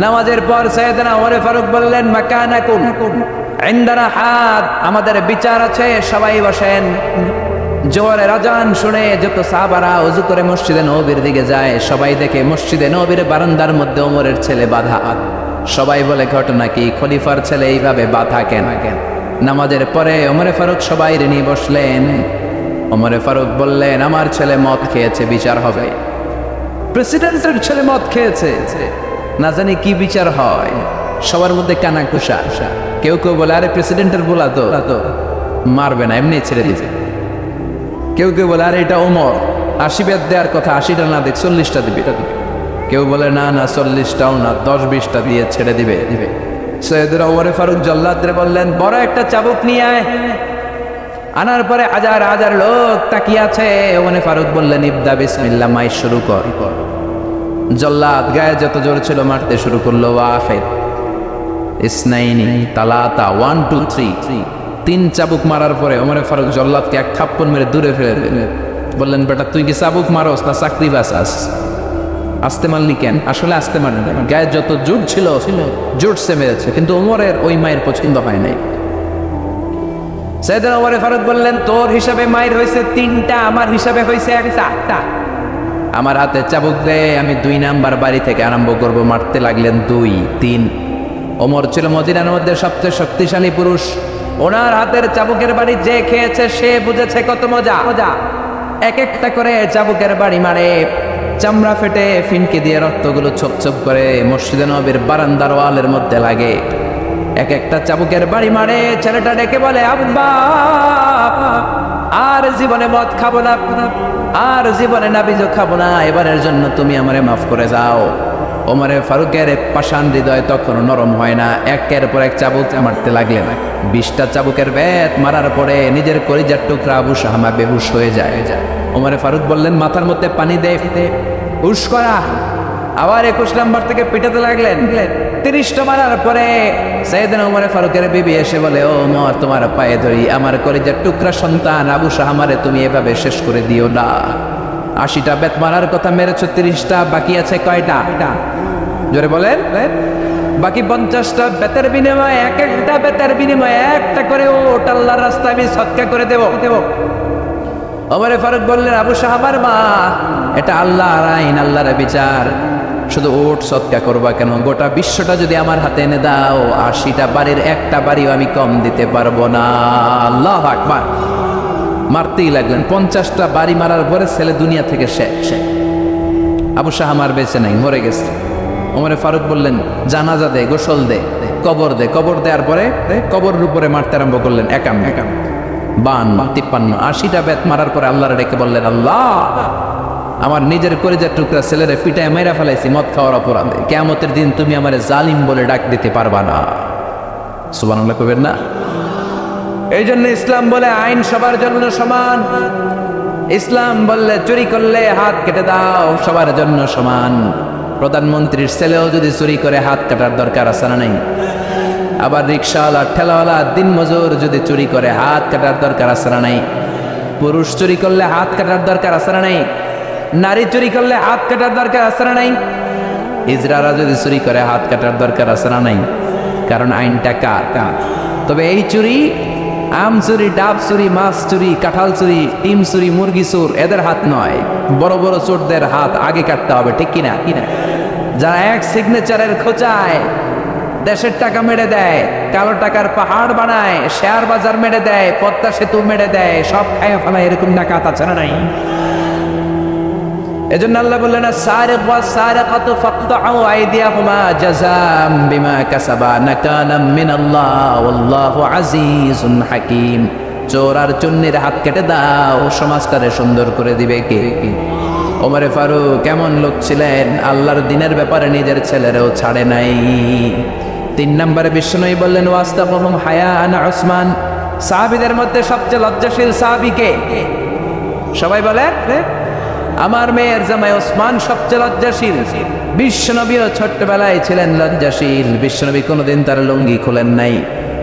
নামাজের পর সাইয়েদনা ওমরে ফারুক বললেন মাকানাকুম ইনদানা হাদ, আমাদের বিচার আছে, সবাই বসেন। জোহরের আজান শুনে যত সাহাবারা ওযু করে মসজিদে নববীর দিকে যায়, সবাই দেখে মসজিদে নববীর বারান্দার মধ্যে ওমরের ছেলে বাধা। সবাই বলে ঘটনা কি, খলিফার ছেলে এইভাবে বাধা কেন? নামাজের পরে ওমরে ফারুক সবাই নিয়ে বসলেন। ওমরে ফারুক বললেন আমার ছেলে মদ খেয়েছে, বিচার হবে। প্রেসিডেন্টের ছেলে মদ খেয়েছে, না জানি কি বিচার হয়। সবার মধ্যে কানাঘুষা। কেউ বলে আরে প্রেসিডেন্টের বলা তো মারবে না, এমনি ছেড়ে দিবে। কেউ বলে আরে এটা ওমর, 80 বেদ দেওয়ার কথা, 80টা না দেখ 40টা দিবে। কেউ বলে না 40টাও না, 10-20টা দিয়ে ছেড়ে দিবে। সৈয়দরা ওমরে ফারুক জল্লাদরে বললেন বড় একটা চাবুক নিয়ে আয়। আনার পরে হাজার হাজার লোক তাকিয়ে আছে। ওমরে ফারুক বললেন ইবদা বিসমিল্লাহ, মাই শুরু কর। জল্লাদ গায়ে যত জোর ছিল মারতে শুরু করলো। ওয়াফিদ ইসনাইনি তালাতা, 1 2 3, 3 চাবুক মারার পরে ওমরে ফারুক জল্লাদকে এক থাপ্পড় মেরে দূরে ফেলে দিলেন। বললেন বেটা তুই কি চাবুক মারস না চাকরি বাসাস? আস্তে মারলি কেন? আসলে আস্তে মারলি, গায়ে যত জোর ছিল জোরসে মেরেছে, কিন্তু ওমরের ওই মায়ের পছন্দ হয় নাই। সাইয়েদনা ওমরে ফারুক বললেন তোর হিসাবে মায়ের হয়েছে 3টা, আমার হিসাবে হয়েছে একটা। আমার হাতে চাবুক দে, আমি 2 নাম্বার বাড়ি থেকে আরম্ভ করব। মারতে লাগলেন 2 3। ওমর ছিল মদিনার মধ্যে সবচেয়ে শক্তিশালী পুরুষ। ওনার হাতের চাবুকের বাড়ি যে খেয়েছে সে বুঝেছে কত মজা। এক একটা করে চাবুকের বাড়ি মারে, চামড়া ফেটে ফিনকে দিয়ে রক্তগুলো ছোপ ছোপ করে মসজিদে নববীর বারান্দার ওয়ালের মধ্যে লাগে। এক একটা চাবুকের বাড়ি মারে। ছেলেটা ডেকে বলে আব্বা আর জীবনে মদ খাবো না, আর জীবনে নাবিজও খাবো না, এবারের জন্য তুমি আমারে মাফ করে যাও। ওমরে ফারুকের পাষাণ হৃদয় তখনও নরম হয় না। একের পর এক চাবুক মারতে লাগলেন। 20টা চাবুকের বেত মারার পরে নিজের কলিজার টুকরা আবু শাহমা বেহুশ হয়ে যায়। ওমরে ফারুক বললেন মাথার মধ্যে পানি দে, হুশ করা। আবার 21 নাম্বার থেকে পিটাতে লাগলেন। 30টা মারার পরে সাইয়েদনা ওমরে ফারুকের বিবি এসে বলে ও ওমর তোমার পায়ে ধরি, আমার কলিজার টুকরা সন্তান আবু শাহমারে তুমি এভাবে শেষ করে দিও না। 80টা বেত মারার কথা মেরেছো, 30টা বাকি আছে কয়টা? জোরে বলেন। বাকি 50টা বেতের বিনিময়ে, এক একটা বেতের বিনিময়ে একটা করে ওট আল্লাহর রাস্তায় আমি সদকা করে দেব। ওমরে ফারুক বললেন আবু শাহমার মা, এটা আল্লাহর আইন, আল্লাহর বিচার। শুধু ওট সদকা করবা কেন? গোটা বিশ্বটা যদি আমার হাতে এনে দাও, 80টা বাড়ির একটা বাড়িও আমি কম দিতে পারবো না। আল্লাহু আকবার। মারতেই লাগলেন। 50টা বাড়ি মারার পরে ছেলে দুনিয়া থেকে শেষ। আবু শাহমার বেঁচে নাই, মরে গেছে। ওমরে ফারুক বললেন জানাজা দে, গোসল দে, কবর দে। কবর দেওয়ার পরে কবরের উপরে মারতে আরম্ভ করলেন একাম। 52 53 80টা বেত মারার পরে আল্লাহর ডেকে বললেন আল্লাহ আমার নিজের কলিজার টুকরা ছেলেরে পিটায় মেরা ফেলাইছি মদ খাওয়ার অপরাধে, কিয়ামতের দিন তুমি আমারে জালিম বলে ডাক দিতে পারবা না। সুবহানাল্লাহ কইবেন না? এই জন্য ইসলাম বলে আইন সবার জন্য সমান। ইসলাম বললে চুরি করলে হাত কেটে দাও, সবার জন্য সমান। প্রধানমন্ত্রীর ছেলেও যদি চুরি করে হাত কাটার দরকার আছে না নাই? আবার রিক্সাওয়ালা, ঠেলাওয়ালা, দিনমজুর যদি চুরি করে হাত কাটার দরকার আছে না নাই? পুরুষ চুরি করলে হাত কাটার দরকার আছে না নাই? নারী চুরি করলে হাত কাটার দরকার আছে না নাই? ইজরারা যদি চুরি করে হাত কাটার দরকার আছে না নাই? কারণ আইনটা কার? তবে এই চুরি, আম চুরি, ডাব চুরি, মাছ চুরি, কাঁঠাল চুরি, ডিম চুরি, মুরগি চোর, এদের হাত নয়, বড় বড় চোরদের হাত আগে কাটতে হবে। ঠিক কিনা? যারা এক সিগনেচারের খোঁচায় দেশের টাকা মেরে দেয়, কালো টাকার পাহাড় বানায়, শেয়ার বাজার মেরে দেয়, পদ্মা সেতু মেরে দেয়, সব খায় ফেলায়, এরকম ডাকাত আছে না নাই? এজন্য আল্লাহ বললেন সারিক ওয়াস সারিকাতু ফাকতাউ আইদিয়াহুমা জাযাম বিমা কাসাবা নাকালাম মিনাল্লাহ ওয়াল্লাহু আজিজুন হাকীম। চোর আর চুন্নির হাত কেটে দাও, সমাজটারে সুন্দর করে দিবে কে? ওমরে ফারুক কেমন লোক ছিলেন, আল্লাহর দ্বীনের ব্যাপারে নিজের ছেলেরেও ছাড়ে নাই। 3 নম্বরে বিশ্বনবী বললেন ওয়াস্তাফহুম হায়াআন উসমান। সাহাবীদের মধ্যে সবচেয়ে লজ্জাশীল সাহাবী কে? সবাই বলে আমার মেয়ের জামাই ওসমান সবচেয়ে লজ্জাশীল। বিশ্বনবীও ছোট্টবেলায় ছিলেন লজ্জাশীল। বিশ্বনবী কোনোদিন তার লুঙ্গি খুলেন নাই।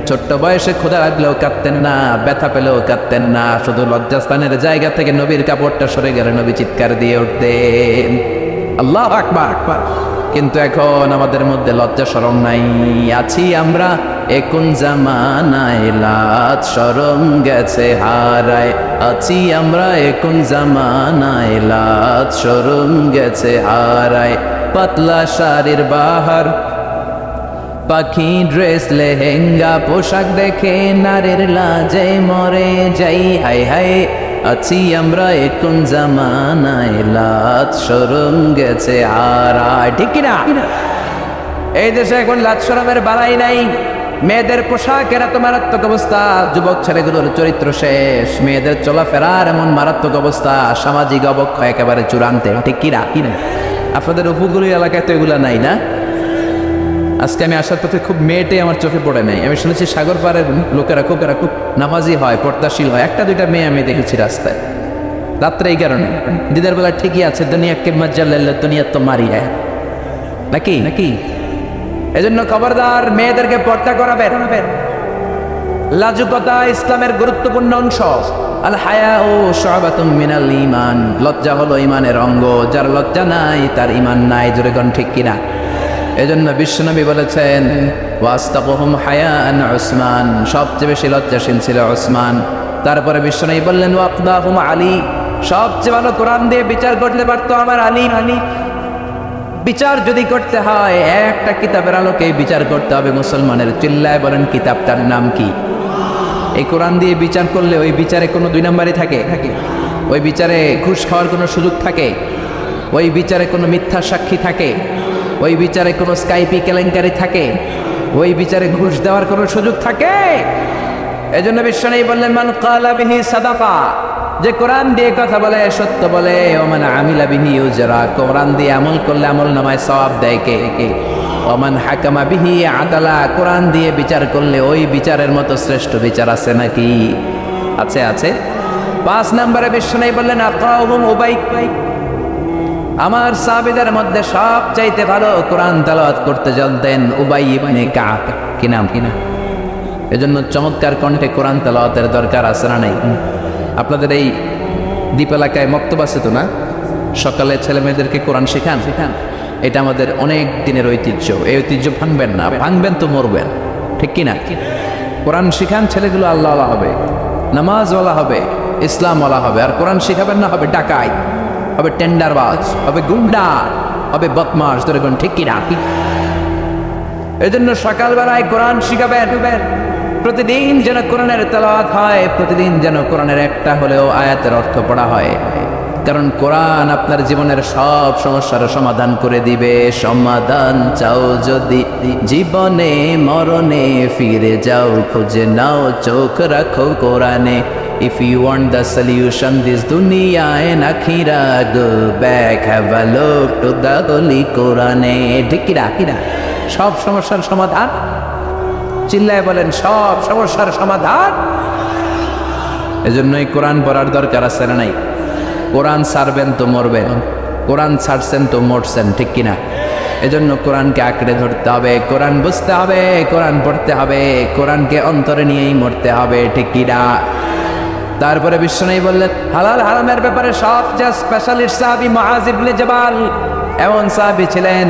ছোট্ট বয়সে ক্ষুধা লাগলেও কাঁদতেন না, ব্যথা পেলেও কাঁদতেন না। শুধু লজ্জাস্থানের জায়গা থেকে নবীর কাপড়টা সরে গেলে নবী চিৎকার দিয়ে উঠতেন, আল্লাহু আকবার। কিন্তু এখন আমাদের মধ্যে লজ্জা শরম নাই। আছি আমরা এখন জামানায়, লাজ শরম গেছে হারায়। আছি আমরা এখন জামানায়, লাজ শরম গেছে হারায়। পাতলা শাড়ির বাহার, পাখি ড্রেস, লেহেঙ্গা পোশাক দেখে নারীর লাজে মরে যাই। হাই হাই আছি আমরা এখন জামানায়, লাজ শরম গেছে হারায়। ঠিক কিনা? এই দেশে এখন লাজ শরমের বালাই নাই। মেয়েদের পোশাকের এত মারাত্মক অবস্থা, যুবক ছেলেগুলোর চরিত্র শেষ, মেয়েদের চলাফেরার এমন মারাত্মক অবস্থা, সামাজিক অবক্ষয় একেবারে চূড়ান্তে। ঠিক কিনা? আপনাদের উপকূলীয় এলাকায় তো এগুলা নাই না? আজকে আমি আসার পথে খুব মেয়েটে আমার চোখে পড়ে নাই। আমি শুনেছি সাগর পাড়ের লোকেরা খুব নামাজি হয়, পর্দাশীল হয়। 1-2টা মেয়ে আমি দেখেছি রাস্তায় রাত্রে। এই কারণে দিনের বেলা ঠিকই আছে, দুনিয়া কে মজ্জা লাল্লা, দুনিয়া তো মারি হয় নাকি নাকি। এজন্য খবরদার, মেয়েদেরকে পর্দা করাবেন। লাজুকতা ইসলামের গুরুত্বপূর্ণ অংশ। আল হায়াউ শুআবাতুম মিনাল ঈমান। লজ্জা হলো ঈমানের অঙ্গ। যার লজ্জা নাই তার ঈমান নাই। জোরে কোন ঠিক কিনা? এজন্য বিশ্বনবী বলেছেন ওয়াস্তাকহুম হায়াআন উসমান। সবচেয়ে বেশি লজ্জাশীল ছিল উসমান। তারপরে বিশ্বনবী বললেন ওয়াকদাহুম আলী। সবচেয়ে ভালো কোরআন দিয়ে বিচার করতে পারতো আমার আলী। বিচার যদি করতে হয় একটা কিতাবের আলোকে বিচার করতে হবে মুসলমানের। চিল্লায় বলেন কিতাবটার নাম কি? এই কোরআন দিয়ে বিচার করলে ওই বিচারে কোনো 2 নাম্বারই থাকে? ওই বিচারে ঘুষ খাওয়ার কোনো সুযোগ থাকে? ওই বিচারে কোনো মিথ্যা সাক্ষী থাকে? ওই বিচারে কোনো স্কাইপি কেলেঙ্কারি থাকে? ওই বিচারে ঘুষ দেওয়ার কোনো সুযোগ থাকে? এজন্য বিশ্বনবী বললেন মান ক্বালা বিহি সাদাকা। যে কোরআন দিয়ে কথা বলে সত্য বলে। ওমান আমিলা বিহি উজরা। কোরআন দিয়ে আমল করলে আমল নামায় সওয়াব দেয় কে? ওমান হাকামা বিহি আদালা। কোরআন দিয়ে বিচার করলে ওই বিচারের মতো শ্রেষ্ঠ বিচার আছে নাকি? আছে আছে। 5 নম্বরে বিশ্বনবী বললেন আতরাহুম উবাই। আমার সাহাবীদের মধ্যে সবচাইতে ভালো কোরআন তেলাওয়াত করতে জানতেন উবাই ইবনে কাব। কি নাম? এজন্য চমৎকার কণ্ঠে কোরআন তেলাওয়াতের দরকার আছে না নাই? আপনাদের এই দ্বীপ এলাকায় মক্তব আছে তো না? সকালে ছেলে মেয়েদেরকে কোরআন শেখান। এটা আমাদের অনেক দিনের ঐতিহ্য। এই ঐতিহ্য ভাঙবেন না। ভাঙবেন তো মরবেন। ঠিক কিনা? কোরআন শিখান, ছেলেগুলো আল্লাহওয়ালা হবে, নামাজওয়ালা হবে, ইসলামওয়ালা হবে। আর কোরআন শিখাবেন না, হবে ডাকাত, হবে টেন্ডারবাজ, হবে গুন্ডা, হবে বদমাশ। ধরে কোন ঠিক কিনা? এই জন্য সকালবেলায় কোরআন শিখাবেন। প্রতিদিন যেন কোরআনের তেলাওয়াত হয়, প্রতিদিন যেন কোরআনের একটা হলেও আয়াতের অর্থ পড়া হয়। কারণ কোরআন আপনার জীবনের সব সমস্যার সমাধান করে দিবে। সমাধান চাও যদি জীবনে মরণে, ফিরে যাও খুঁজে নাও, চোখ রাখো কোরআনে। If you want the solution this dunya and akhirah, go back, have a look to the holy Quran. ঠিক কিনা? সব সমস্যার সমাধান। চিল্লায় বলেন সব সমস্যার সমাধান। এজন্যই কোরআন পড়ার দরকার আছে না নাই? কোরআন ছাড়বেন তো মরবেন, কোরআন ছাড়ছেন তো মরছেন। ঠিক কিনা? এজন্য কোরআনকে আঁকড়ে ধরতে হবে, কোরআন বুঝতে হবে, কোরআন পড়তে হবে, কোরআনকে অন্তরে নিয়েই মরতে হবে। ঠিক কিনা? তারপরে বিশ্বনবী বললেন হালাল হারামের ব্যাপারে সবচেয়ে স্পেশালিস্ট সাহাবী মুআয ইবনে জাবাল। এমন সাহাবী ছিলেন,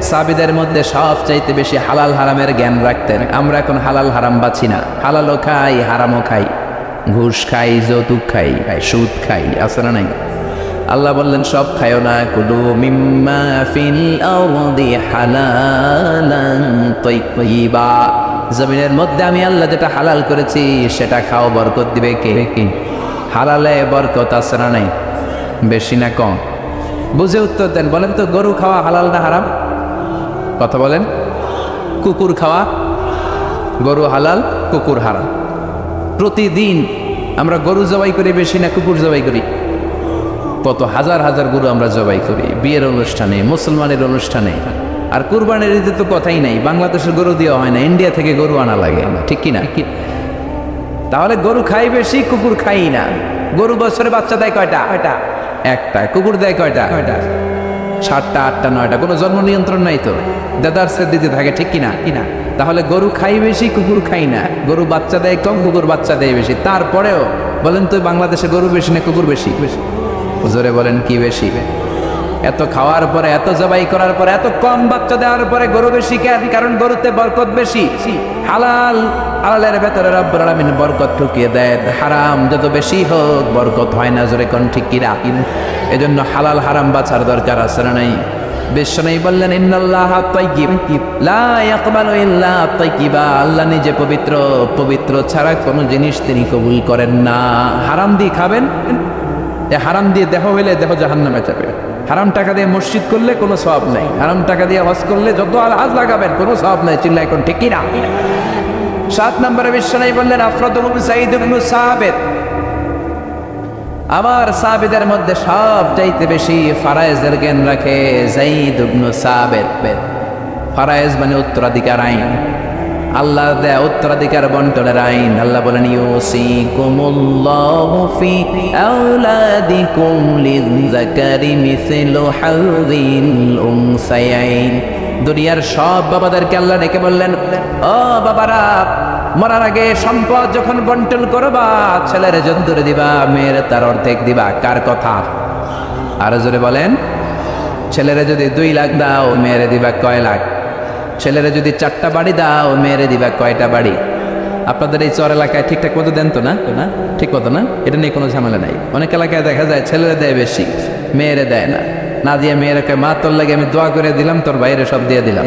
সাহাবীদের মধ্যে সবচাইতে বেশি হালাল হারামের জ্ঞান রাখতেন। আমরা এখন হালাল হারাম বাছি না। হালালও খাই, হারামও খাই, ঘুষ খাই, যৌতুক খাই, সুদ খাই, আছে না নাই? আল্লাহ বললেন সব খায়ো না, কুলু মিম্মা ফিল আরদি হালালান তাইয়্যিবা, জমিনের মধ্যে আমি আল্লাহ যেটা হালাল করেছি সেটা খাও, বরকত দিবে কে? হালালে বরকত আছে না নাই? বেশি না কম? বুঝে উত্তর দেন। বলেন তো, গরু খাওয়া হালাল না হারাম? কথা বলেন। কুকুর খাওয়া? গরু হালাল, কুকুর হারাম। প্রতিদিন আমরা গরু জবাই করি বেশি না কুকুর জবাই করি? কত হাজার হাজার গরু আমরা জবাই করি বিয়ের অনুষ্ঠানে, মুসলমানের অনুষ্ঠানে। আর কুরবানির ঈদে তো কথাই নাই, বাংলাদেশের গরু দেওয়া হয় না, ইন্ডিয়া থেকে গরু আনা লাগে, ঠিক কিনা? তাহলে গরু খাই বেশি, কুকুর খাই না। গরু বছরে বাচ্চা দেয় কয়টা? একটা। কুকুর দেয় কয়টা? 7টা 8টা 9টা। কোনো জন্ম নিয়ন্ত্রণ নাই তো, দেদারসে দিতে থাকে, ঠিক কিনা? তাহলে গরু খাই বেশি, কুকুর খাই না। গরু বাচ্চা দেয় কম, কুকুর বাচ্চা দেয় বেশি। তারপরেও বলেন তো, বাংলাদেশে গরু বেশি না কুকুর বেশি? জোরে বলেন, কি বেশি? এত খাওয়ার পরে, এত জবাই করার পরে, এত কম বাচ্চা দেওয়ার পরে গরু বেশি কেন? কারণ গরুতে বরকত বেশি। হালালের ভেতরে রব্বুল আলামিন বরকত ঢুকিয়ে দেয়। হারাম যত বেশি হোক বরকত হয় না। জোরে কোন ঠিক কিনা? এজন্য হালাল হারাম বাছার দরকার আছে না নাই? বিশ্বনবী বললেন, ইন্নাল্লাহা তাইয়্যিব লা ইয়াকবালু ইল্লা তাইয়্যিবা, আল্লাহ নিজে পবিত্র, পবিত্র ছাড়া কোনো জিনিস তিনি কবুল করেন না। হারাম দিয়ে খাবেন, হারাম দিয়ে দেহ হইলে দেহ জাহান্নামে যাবে। হারাম টাকা দিয়ে মসজিদ করলে কোনো সওয়াব নাই। হারাম টাকা দিয়ে হজ করলে যত হাজ লাগাবেন কোনো সওয়াব নাই। চিল্লা এখন ঠিক কিনা? 7 নম্বরে বিশ্বনবী বললেন, আফরাদুহুম যায়েদ ইবনে সাবিত, আমার সাহাবীদের মধ্যে সব চাইতে বেশি ফারায়েজের জ্ঞান রাখে যায়েদ ইবনে সাবিত। ফারায়েজ মানে উত্তরাধিকার আইন, আল্লাহ দেয়া উত্তরাধিকার বন্টনের আইন। আল্লাহ বলেন, ইউসিকুমুল্লাহু ফি আওলাদিকুম লিযযাকারি মিসলু হাযিল উনসায়াইন। দুনিয়ার সব বাবাদেরকে আল্লাহ ডেকে বললেন, ও বাবারা, মরার আগে সম্পদ যখন বন্টন করবা, ছেলের যদ্দুরে দিবা, মেয়ের তার অর্ধেক দিবা। কার কথা? আরো জোরে বলেন। ছেলেরে যদি 2 লাখ দাও, মেয়েরে দিবা কয় লাখ? ছেলেরা যদি 4টা বাড়ি দাও, মেয়েরে দিবা কয়টা বাড়ি? আপনাদের এই চর এলাকায় ঠিকঠাক মতো দেন তো না? ঠিক মতো না? এটা নিয়ে কোনো ঝামেলা নাই। অনেক এলাকায় দেখা যায় ছেলেরা দেয় বেশি, মেয়েরে দেয় না। না দিয়ে মেয়েরা কয়, মা তোর লাগে আমি দোয়া করে দিলাম, তোর বাইরে সব দিয়ে দিলাম।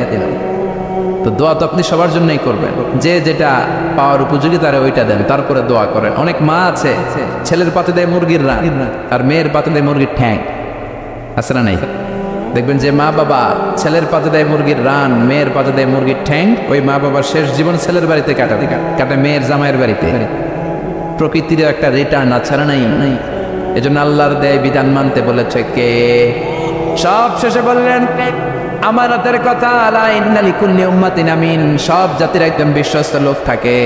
তো দোয়া তো আপনি সবার জন্যই করবেন, যে যেটা পাওয়ার উপযোগী তারা ওইটা দেন, তারপরে দোয়া করেন। অনেক মা আছে ছেলের পাতে দেয় মুরগির রান, আর মেয়ের পাতে দেয় মুরগির ঠ্যাং। আছে না নাই? দেখবেন যে মা বাবা ছেলের পাতে দেয় মুরগির রান, মেয়ের পাতে দেয় মুরগির ঠ্যাং, ওই মা বাবার শেষ জীবন ছেলের বাড়িতে কাটে মেয়ের জামাইয়ের বাড়িতে। প্রকৃতির একটা রিটার্ন আছে না নাই? এজন্য আল্লাহর দেয় বিধান মানতে বলেছে কে? সব শেষে বললেন আমানতের কথা, আলা ইন্না লিকুল্লি উম্মাতিন আমিন, সব জাতির একজন বিশ্বস্ত লোক থাকে।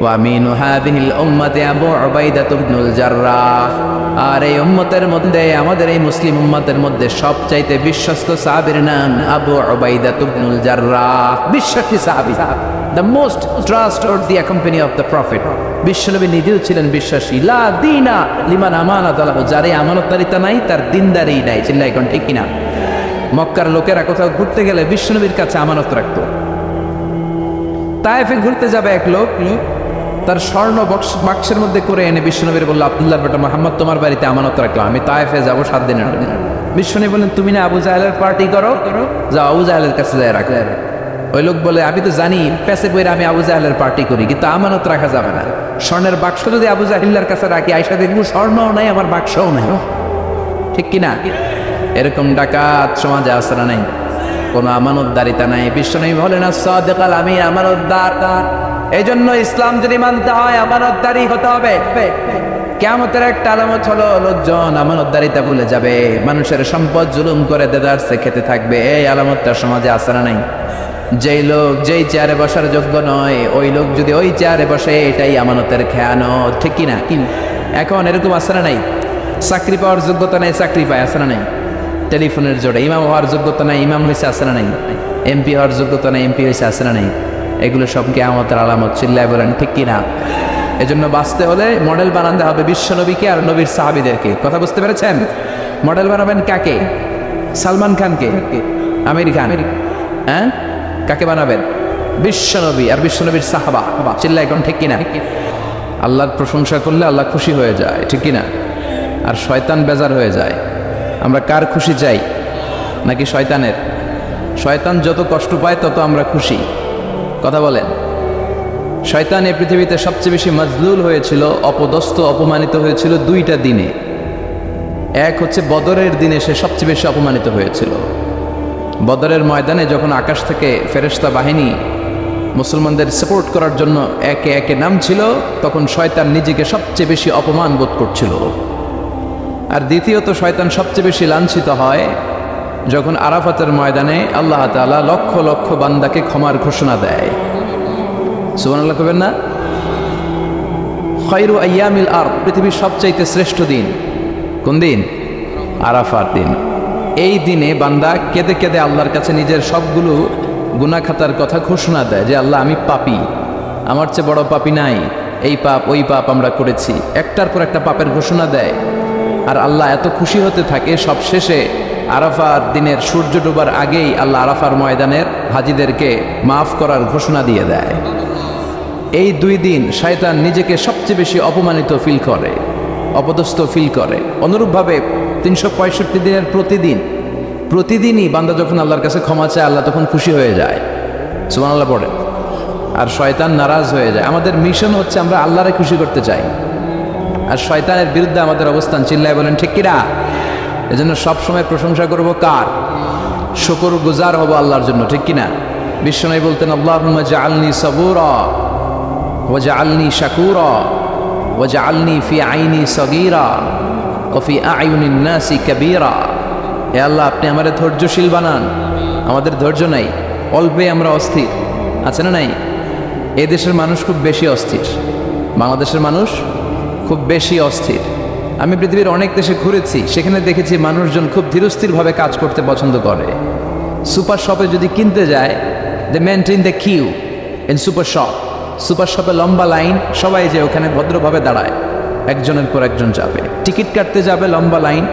ওয়া মিন হাযিহিল উম্মাতি আবু উবাইদা ইবনুল জাররাহ, আর এই উম্মতের মধ্যে, আমাদের এই মুসলিম উম্মতের মধ্যে সবচাইতে বিশ্বস্ত সাহাবীর নাম আবু উবাইদা ইবনুল জাররাহ। বিশ্বস্ত সাহাবী, the most trustworthy company of the prophet। বিশ্বনবী নিজেও ছিলেন বিশ্বাসী। লা দীনা লিমান আমানাত আলাহু, যার আমানতদারিতা নাই তার দিনদারি নাই। চিল্লায় কোন ঠিক কিনা? মক্কার লোকেরা কোথাও ঘুরতে গেলে বিশ্বনবীর কাছে আমানত রাখত। তায়েফে ঘুরতে যাবে এক লোক, তার স্বর্ণ বাক্সের মধ্যে করে এনে বিশ্বনবীর বলল, আব্দুল্লাহ বেটা মুহাম্মদ, তোমার বাড়িতে আমানত রাখলাম, আমি তায়েফে যাবো 7 দিনের জন্য। বিশ্বনবী বলেন, তুমি না আবু জাহেলের পার্টি করো, যাও আবু জাহেলের কাছে যায় রাখো। ওই লোক বলে, আমি তো জানি পেছে বইরা আমি আবু জাহেলের পার্টি করি, কিন্তু আমানত রাখা যাবে না। স্বর্ণের বাক্স যদি আবু জাহিল্লার কাছে রাখি, আইসা দেখবো স্বর্ণও নাই, আমার বাক্সও নাই। ঠিক কিনা? এরকম ডাকাত সমাজে আছে না নাই? কোনো আমানতদারিতা নাই। বিশ্বনবী বলেন, আস-সাদিকাল আমিন, আমানতদার। এই জন্য ইসলাম যদি মানতে হয় আমানতদারি হতে হবে। কিয়ামতের একটা আলামত হলো লোকজন আমানতদারিতা ভুলে যাবে, মানুষের সম্পদ জুলুম করে দেদারসে খেতে থাকবে। এই আলামতটা সমাজে আছে না নাই? যেই লোক যেই চেয়ারে বসার যোগ্য নয়, ওই লোক যদি ওই চেয়ারে বসে, এটাই আমানতের খেয়ানত। ঠিক কিনা? এখন এরকম আছে না নাই? চাকরি পাওয়ার যোগ্যতা নাই, চাকরি পায়, আছে না নাই? টেলিফোনের জোরে ইমাম হওয়ার যোগ্যতা নাই, ইমাম হয়েছে, আছে না নাই? এমপি হওয়ার যোগ্যতা নাই, এমপি হয়েছে, আছে না নাই? এগুলো সব কিয়ামতের আলামত। চিল্লায় বলেন ঠিক কিনা? এজন্য বাঁচতে হলে মডেল বানাতে হবে বিশ্বনবীকে আর নবীর সাহাবীদেরকে। কথা বুঝতে পেরেছেন? মডেল বানাবেন কাকে? সালমান খানকে? আমির খান? হ্যাঁ, কাকে বানাবেন? বিশ্বনবী আর বিশ্বনবীর সাহাবা। চিল্লায় এখন ঠিক কিনা? আল্লাহর প্রশংসা করলে আল্লাহ খুশি হয়ে যায়, ঠিক কিনা? আর শয়তান বেজার হয়ে যায়। আমরা কার খুশি চাই নাকি শয়তানের? শয়তান যত কষ্ট পায় তত আমরা খুশি। কথা বলেন। শয়তান এই পৃথিবীতে সবচেয়ে বেশি মাজলুল হয়েছিল, অপদস্থ অপমানিত হয়েছিল দুইটা দিনে। এক হচ্ছে বদরের দিনে সে সবচেয়ে বেশি অপমানিত হয়েছিল। বদরের ময়দানে যখন আকাশ থেকে ফেরেশতা বাহিনী মুসলমানদের সাপোর্ট করার জন্য একে একে নামছিল, তখন শয়তান নিজেকে সবচেয়ে বেশি অপমান বোধ করছিল। আর দ্বিতীয়ত শয়তান সবচেয়ে বেশি লাঞ্ছিত হয় যখন আরাফাতের ময়দানে আল্লাহ তাআলা লক্ষ লক্ষ বান্দাকে ক্ষমার ঘোষণা দেয়। সুবহানাল্লাহ কবেন না? খায়রু আইয়ামিল আরদ, পৃথিবীর সবচাইতে শ্রেষ্ঠ দিন কোন দিন? আরাফার দিন। এই দিনে বান্দা কেঁদে কেঁদে আল্লাহর কাছে নিজের সবগুলো গুনাহ খাতার কথা ঘোষণা দেয় যে আল্লাহ আমি পাপী, আমার চেয়ে বড় পাপী নাই, এই পাপ ওই পাপ আমরা করেছি, একটার পর একটা পাপের ঘোষণা দেয়। আর আল্লাহ এত খুশি হতে থাকে, সব শেষে আরাফার দিনের সূর্য ডোবার আগেই আল্লাহ আরাফার ময়দানের হাজীদেরকে মাফ করার ঘোষণা দিয়ে দেয়। এই দুই দিন শয়তান নিজেকে সবচেয়ে বেশি অপমানিত ফিল করে, অপদস্থ ফিল করে। অনুরূপভাবে 365 দিনের প্রতিদিনই বান্দা যখন আল্লাহর কাছে ক্ষমা চায়, আল্লাহ তখন খুশি হয়ে যায়। সুবহানাল্লাহ পড়ে। আর শয়তান নারাজ হয়ে যায়। আমাদের মিশন হচ্ছে আমরা আল্লাহরে খুশি করতে চাই, আর শয়তানের বিরুদ্ধে আমাদের অবস্থান। চিল্লায় বলেন ঠিক কিনা? এজন্য সবসময় প্রশংসা করব কার? শুকর গুজার হব আল্লাহর জন্য, ঠিক কিনা? বিশ্বনবী বলতেন আল্লাহুম্মা জাআলনি সাবুরা ওয়া জাআলনি শাকুরা ওয়া জাআলনি ফি আইনি সগীরা ওয়া ফি আয়ুনিন নাসি কাবীরা। হে আল্লাহ, আপনি আমাদের ধৈর্যশীল বানান। আমাদের ধৈর্য নাই, অল্পে আমরা অস্থির। আছে না নাই? এই দেশের মানুষ খুব বেশি অস্থির, বাংলাদেশের মানুষ খুব বেশি অস্থির। আমি পৃথিবীর অনেক দেশে ঘুরেছি, সেখানে দেখেছি মানুষজন খুব ধীরস্থিরভাবে কাজ করতে পছন্দ করে। সুপার শপে যদি কিনতে যায়, they maintain the queue in super shop. Super শপে লম্বা লাইন, সবাই যে ওখানে ভদ্রভাবে দাঁড়ায়, একজনের পর একজন যাবে। টিকিট কাটতে যাবে, লম্বা লাইন,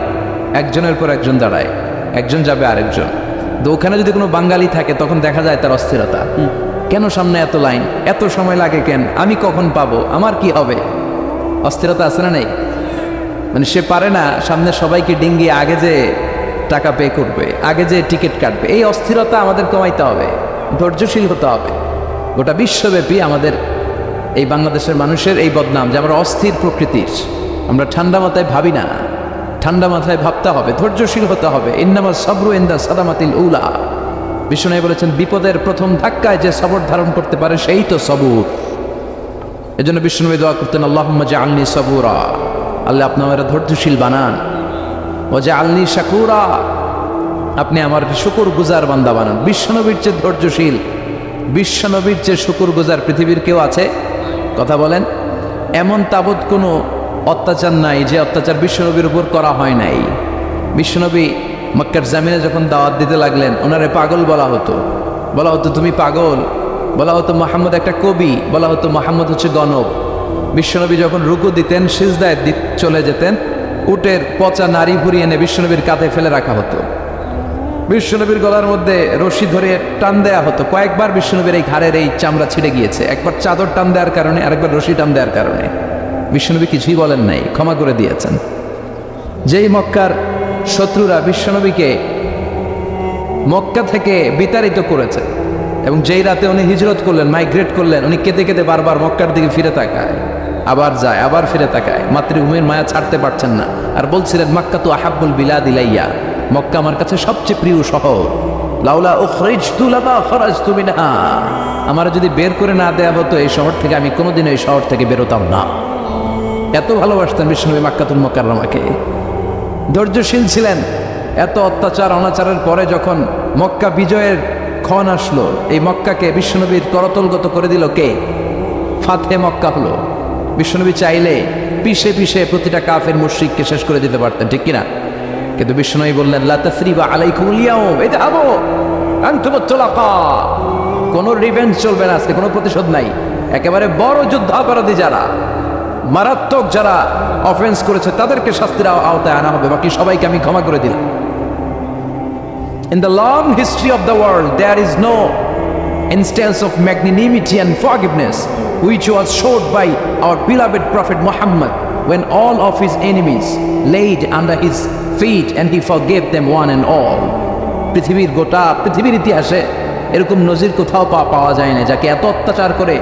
একজনের পর একজন দাঁড়ায়, একজন যাবে আরেকজন। তো ওখানে যদি কোনো বাঙালি থাকে তখন দেখা যায় তার অস্থিরতা। কেন সামনে এত লাইন, এত সময় লাগে কেন, আমি কখন পাবো, আমার কি হবে? অস্থিরতা আছে না নেই? মানে সে পারে না সামনে সবাইকে ডিঙ্গিয়ে আগে যে টাকা পে করবে, আগে যে টিকিট কাটবে। এই অস্থিরতা আমাদের কমাইতে হবে, ধৈর্যশীল হতে হবে। গোটা বিশ্বব্যাপী আমাদের এই বাংলাদেশের মানুষের এই বদনাম যে আমরা অস্থির প্রকৃতির, আমরা ঠান্ডা মাথায় ভাবি না। ঠান্ডা মাথায় ভাবতে হবে, ধৈর্যশীল হতে হবে। ইন্নামাস সাবরু ইনদা সাদামাতিল উলা। বিষ্ণু বলেছেন বিপদের প্রথম ধাক্কায় যে সবর ধারণ করতে পারে সেই তো সবুর। এজন্য বিষ্ণু দোয়া করতেন আল্লাহুম্মা জাআলনি সাবুরা, আল্লাহ আপনি আমার ধৈর্যশীল বানান। ওয়া জাআলনি শাকুরা, আপনি আমার শুকর গুজার বান্দা বানান। বিশ্বনবীর চেয়ে ধৈর্যশীল, বিশ্বনবীর চেয়ে শুকর গুজার পৃথিবীর কেউ আছে? কথা বলেন। এমন তাবৎ কোনো অত্যাচার নাই যে অত্যাচার বিশ্বনবীর উপর করা হয় নাই। বিশ্বনবী মক্কার জামিনে যখন দাওয়াত দিতে লাগলেন, ওনারে পাগল বলা হতো, বলা হতো তুমি পাগল, বলা হতো মুহাম্মদ একটা কবি, বলা হতো মুহাম্মদ হচ্ছে গণক। বিশ্বনবী যখন রুকু দিতেন, সিজদায় চলে যেতেন, উটের পচা নারী ভুড়ি এনে বিশ্বনবীর কাঁধে ফেলে রাখা হতো। বিশ্বনবীর গলার মধ্যে রশি ধরে টান দেয়া হতো। কয়েকবার বিশ্বনবীর এই ঘাড়ের এই চামড়া ছিঁড়ে গিয়েছে, একবার চাদর টান দেওয়ার কারণে, আরেকবার রশি টান দেওয়ার কারণে। বিশ্বনবী কিছুই বলেন নাই, ক্ষমা করে দিয়েছেন। যেই মক্কার শত্রুরা বিশ্বনবীকে মক্কা থেকে বিতাড়িত করেছে, এবং যেই রাতে উনি হিজরত করলেন, মাইগ্রেট করলেন, উনি কেঁদে কেঁদে বারবার মক্কার দিকে ফিরে তাকায়, আবার যায়, আবার ফিরে তাকায়, মাতৃভূমির মায়া ছাড়তে পারছেন না। আর বলছিলেন মাক্কা তো আহাব্বুল বিলাদ ইলাইয়া, মক্কা আমার কাছে সবচেয়ে প্রিয় শহর। লাউলা উখরিজতু লামা খরাজতু মিনহা, আমার যদি বের করে না দেয়া হতো এই শহর থেকে, আমি কোনোদিন এই শহর থেকে বেরোতাম না। এত ভালোবাসতেন বিষ্ণুনবী মাক্কাতুল মুকাররমাকে। ধৈর্যশীল ছিলেন। এত অত্যাচার অনাচারের পরে যখন মক্কা বিজয়ের ক্ষণ আসলো, এই মক্কাকে বিশ্বনবীর করতলগত করে দিল কে? ফাতহে মক্কা হলো। বিশ্বনবী চাইলে পিষে পিষে প্রতিটা কাফের মুশরিককে শেষ করে দিতে পারতেন, ঠিক কিনা? কিন্তু বিশ্বনবী বললেন লা তাসরিবা আলাইকুমুল ইয়াউম, ইযহাবু আনতুমুত তুলাকা। কোনো রিভেঞ্জ চলবে না আজকে, কোনো প্রতিশোধ নাই। একেবারে বড় যুদ্ধাপরাধী যারা, মারাত্মক যারা অফেন্স করেছে, তাদেরকে শাস্তির আওতায় আনা হবে, বাকি সবাইকে আমি ক্ষমা করে দিলাম। In the long history of the world, there is no instance of magnanimity and forgiveness which was showed by our beloved Prophet Muhammad, when all of his enemies laid under his feet and he forgave them one and all. পৃথিবীর ইতিহাসে এরকম নজির কোথাও পাওয়া যায় না, যাকে এত অত্যাচার করে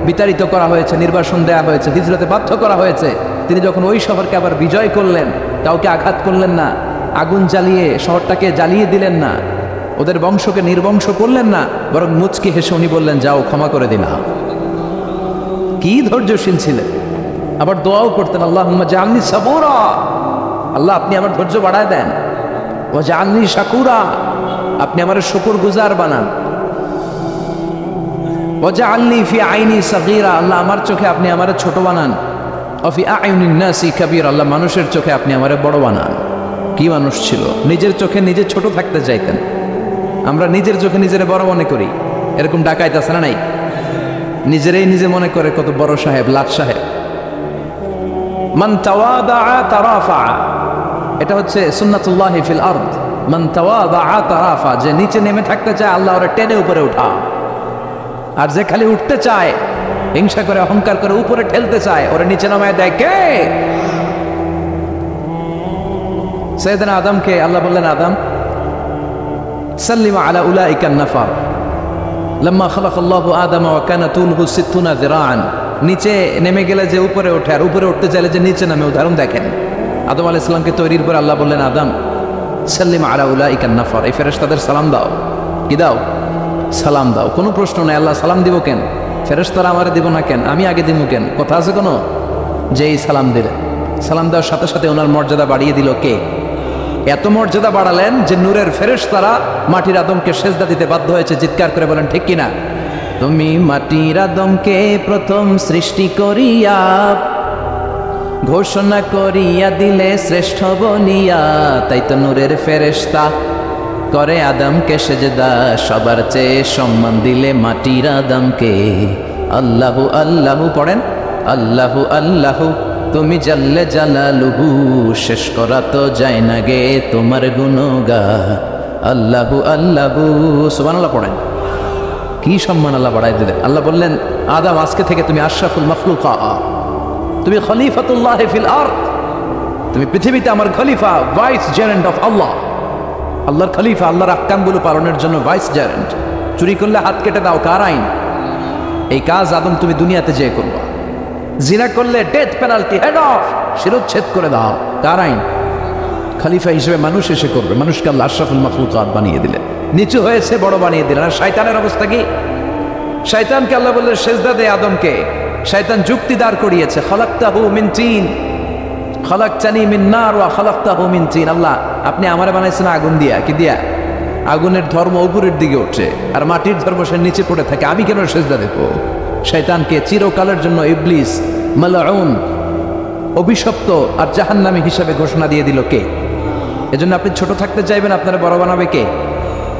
বিতাড়িত করা হয়েছে, নির্বাসন দেওয়া হয়েছে, হিজরতে বাধ্য করা হয়েছে, তিনি যখন ওই শহরকে আবার বিজয় করলেন, কাউকে আঘাত করলেন না, আগুন জ্বালিয়ে শহরটাকে জ্বালিয়ে দিলেন না, ওদের বংশকে নির্বংশ করলেন না, বরং মুচকি হেসে উনি বললেন, যাও ক্ষমা করে দিলাম। কি ধৈর্যশীল ছিলেন। আবার দোয়াও করতেন, আল্লাহুম্মা জাআলনি সাবুরা, আল্লাহ আপনি আমার ধৈর্য বাড়ায় দেন, ওয়া জাআলনি শাকুরা, আপনি আমার শুকরগুজার বানান, ওয়া জাআলনি ফি আইনি সাগীরা, আল্লাহ আমার চোখে আপনি আমার ছোট বানান, ওয়া ফি আয়ুনিন নাসি কাবীরা, আল্লাহ মানুষের চোখে আপনি আমার বড় বানান। কি মানুষ ছিল, নিজের চোখে নিজে ছোট থাকতে চাইতেন। আমরা নিজের চোখে নিজের বড় মনে করি, এরকম ডাকাইত আছে না নাই? নিজেরাই নিজে মনে করে কত বড় সাহেব, লাট সাহেব। মান তাওয়াদাআ তারাফা, এটা হচ্ছে সুন্নাতুল্লাহি ফিল আরদ। মান তাওয়াদাআ তারাফা, যে নিচে নেমে থাকতে চায় আল্লাহ ওরে টেনে উপরে উঠা, আর যে খালি উঠতে চায়, হিংসা করে অহংকার করে উপরে ঠেলতে চায়, ওরে নিচে নামায় দেয় কে? সাইয়েদনা আদমকে আল্লাহ বললেন, আদম সাল্লিমা আলা উলাইকান নাফার লাম্মা খালাকাল্লাহু আদম ওয়া কানা তুলহু 60 যিরাআন। নিচে নেমে গেলে যে উপরে ওঠে, আর উপরে উঠতে চাইলে যে নিচে নামে, উদাহরণ দেখেন। আদম আলাইহিস সালামকে তৈরির পর আল্লাহ বললেন, আদম সাল্লিমা আলা উলাইকান নাফার, এই ফেরেশতাদের সালাম দাও। কি দাও? সালাম দাও। কোনো প্রশ্ন নাই, আল্লাহ সালাম দিব কেন? ফেরেশতারা আমারে দিব না কেন? আমি আগে দিব কেন? কথা আছে কোনো? যেই সালাম দিলেন, সালাম দেওয়ার সাথে সাথে ওনার মর্যাদা বাড়িয়ে দিল কে? এত মর্যাদা বাড়ালেন যে নূরের ফেরেশতারা মাটির আদমকে সেজদা দিতে বাধ্য হয়েছে। চিৎকার করে বলেন ঠিক কিনা? তুমি মাটির আদমকে প্রথম সৃষ্টি করিয়া ঘোষণা করিয়া দিলে শ্রেষ্ঠ বনিয়া, তাই তো নূরের ফেরেশতা করে আদমকে সেজদা, সবার চেয়ে সম্মান দিলে মাটির আদমকে। আল্লাহু আল্লাহু পড়েন, আল্লাহু আল্লাহু তুমি জাল্লে জালালুহু, শেষ করা তো যায় না গে তোমার গুণগান। আল্লাহু আল্লাহু, সুবহানাল্লাহ পড়েন। কি সম্মান আল্লাহ বাড়াই দিলেন। আল্লাহ বললেন, আদম আজকে থেকে তুমি আশরাফুল মাখলুকা, তুমি খলিফাতুল্লাহ ফিল আরদ, তুমি পৃথিবীতে আমার খলিফা, ভাইস জেরেন্ট অফ আল্লাহ। আল্লাহর খলিফা, আল্লাহর আহকামগুলো পালনের জন্য ভাইস জেরেন্ট। চুরি করলে হাত কেটে দাও, কার আইন? এই কাজ আদম তুমি দুনিয়াতে যেয়ে করবা। জিনা করলে ডেথ পেনাল্টি, হেড অফ, শিরোচ্ছেদ করে দাও, কার আইন? খলিফা হিসেবে মানুষ এসে করবে। মানুষকে আল্লাহ আশরাফুল মাখলুকাত বানিয়ে দিলেন, নিচু হয়েছে বড় বানিয়ে দিলেন। আর শয়তানের অবস্থা কি? শয়তানকে আল্লাহ বললেন সেজদা দে আদমকে। শয়তান যুক্তি দাঁড় করিয়েছে, খালাকতাহু মিন তিন খালাকতানি মিন নার ওয়া খালাকতাহু মিন তিন। আল্লাহ আপনি আমারে বানাইছেন আগুন দিয়া, কি দিয়া? আগুনের ধর্ম উপরের দিকে ওঠে, আর মাটির ধর্ম সে নিচে পড়ে থাকে, আমি কেন সেজদা দেব? শয়তানকে চিরকালের জন্য ইবলিস মালউন, অভিশপ্ত আর জাহান্নামী হিসাবে ঘোষণা দিয়ে দিল কে? এজন্য আপনি ছোট থাকতে চাইবেন, আপনারা বড় বানাবে কে?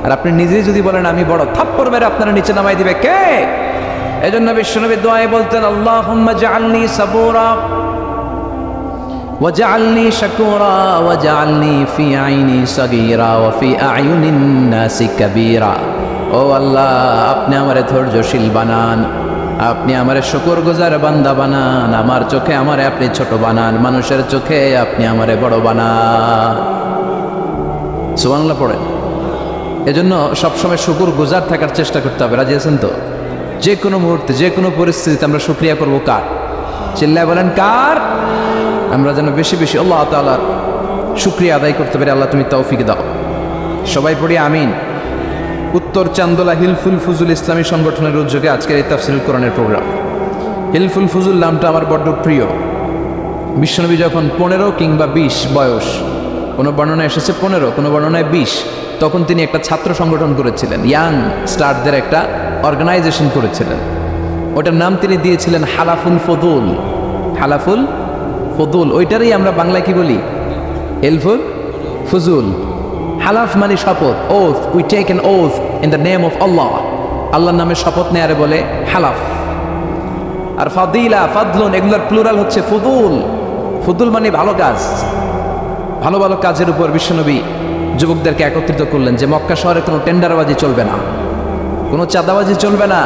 আর আপনি নিজেই যদি বলেন আমি বড়, থাপ্পড় মেরে আপনারা নিচে নামাই দিবে কে? এজন্য বিশ্বনবী দোয়ায় বলতেন, আল্লাহুম্মা জাআলনি সাবুরা ওয়া জাআলনি শাকুরা ওয়া জাআলনি ফি আইনি সাগীরা ওয়া ফি আয়ুনিন নাসি কাবীরা। ও আল্লাহ, আপনি আমারে ধৈর্যশীল বানান, আপনি আমারে শুকরগুজার বান্দা বানান, আমার চোখে আমারে আপনি ছোট বানান, মানুষের চোখে আপনি আমারে বড় বানান। সুবহানাল্লাহ পড়েন। এজন্য সবসময় শুকরগুজার থাকার চেষ্টা করতে হবে। রাজি আছেন তো? যে কোনো মুহূর্তে, যে কোনো পরিস্থিতিতে আমরা শুকরিয়া করব কার? চিল্লায় বলেন কার? আমরা যেন বেশি বেশি আল্লাহ তাআলার শুকরিয়া আদায় করতে পারি। আল্লাহ তুমি তৌফিক দাও। সবাই পড়ি আমিন। উত্তর চান্দোলা হিলফুল ফুজুল ইসলামী সংগঠনের উদ্যোগে আজকের এই তাফসীরুল কোরআনের প্রোগ্রাম। হিলফুল ফুজুল নামটা আমার বড্ড প্রিয়। বিশ্বনবী যখন 15 কিংবা 20 বয়স, কোনো বর্ণনায় এসেছে 15, কোনো বর্ণনায় 20, তখন তিনি একটা ছাত্র সংগঠন করেছিলেন, ইয়াং স্টারদের একটা অর্গানাইজেশন করেছিলেন। ওটার নাম তিনি দিয়েছিলেন হালাফুল ফদুল। হালাফুল ফদুল, ওইটারই আমরা বাংলায় কি বলি? হিলফুল ফুজুল। হালাফ মানে শপথ, oath, we take an oath in the name of Allah. আল্লাহর নামে শপথ নেয়ারে বলে হালাফ। আর ফাদিলা, ফাদলুন, এগুলোর প্লুরাল হচ্ছে ফুদুল। ফুদুল মানে ভালো কাজ। ভালো ভালো কাজের উপর বিশ্বনবী যুবকদেরকে একত্রিত করলেন যে মক্কা শহরে কোনো টেন্ডারবাজি চলবে না, কোনো চাঁদাবাজি চলবে না,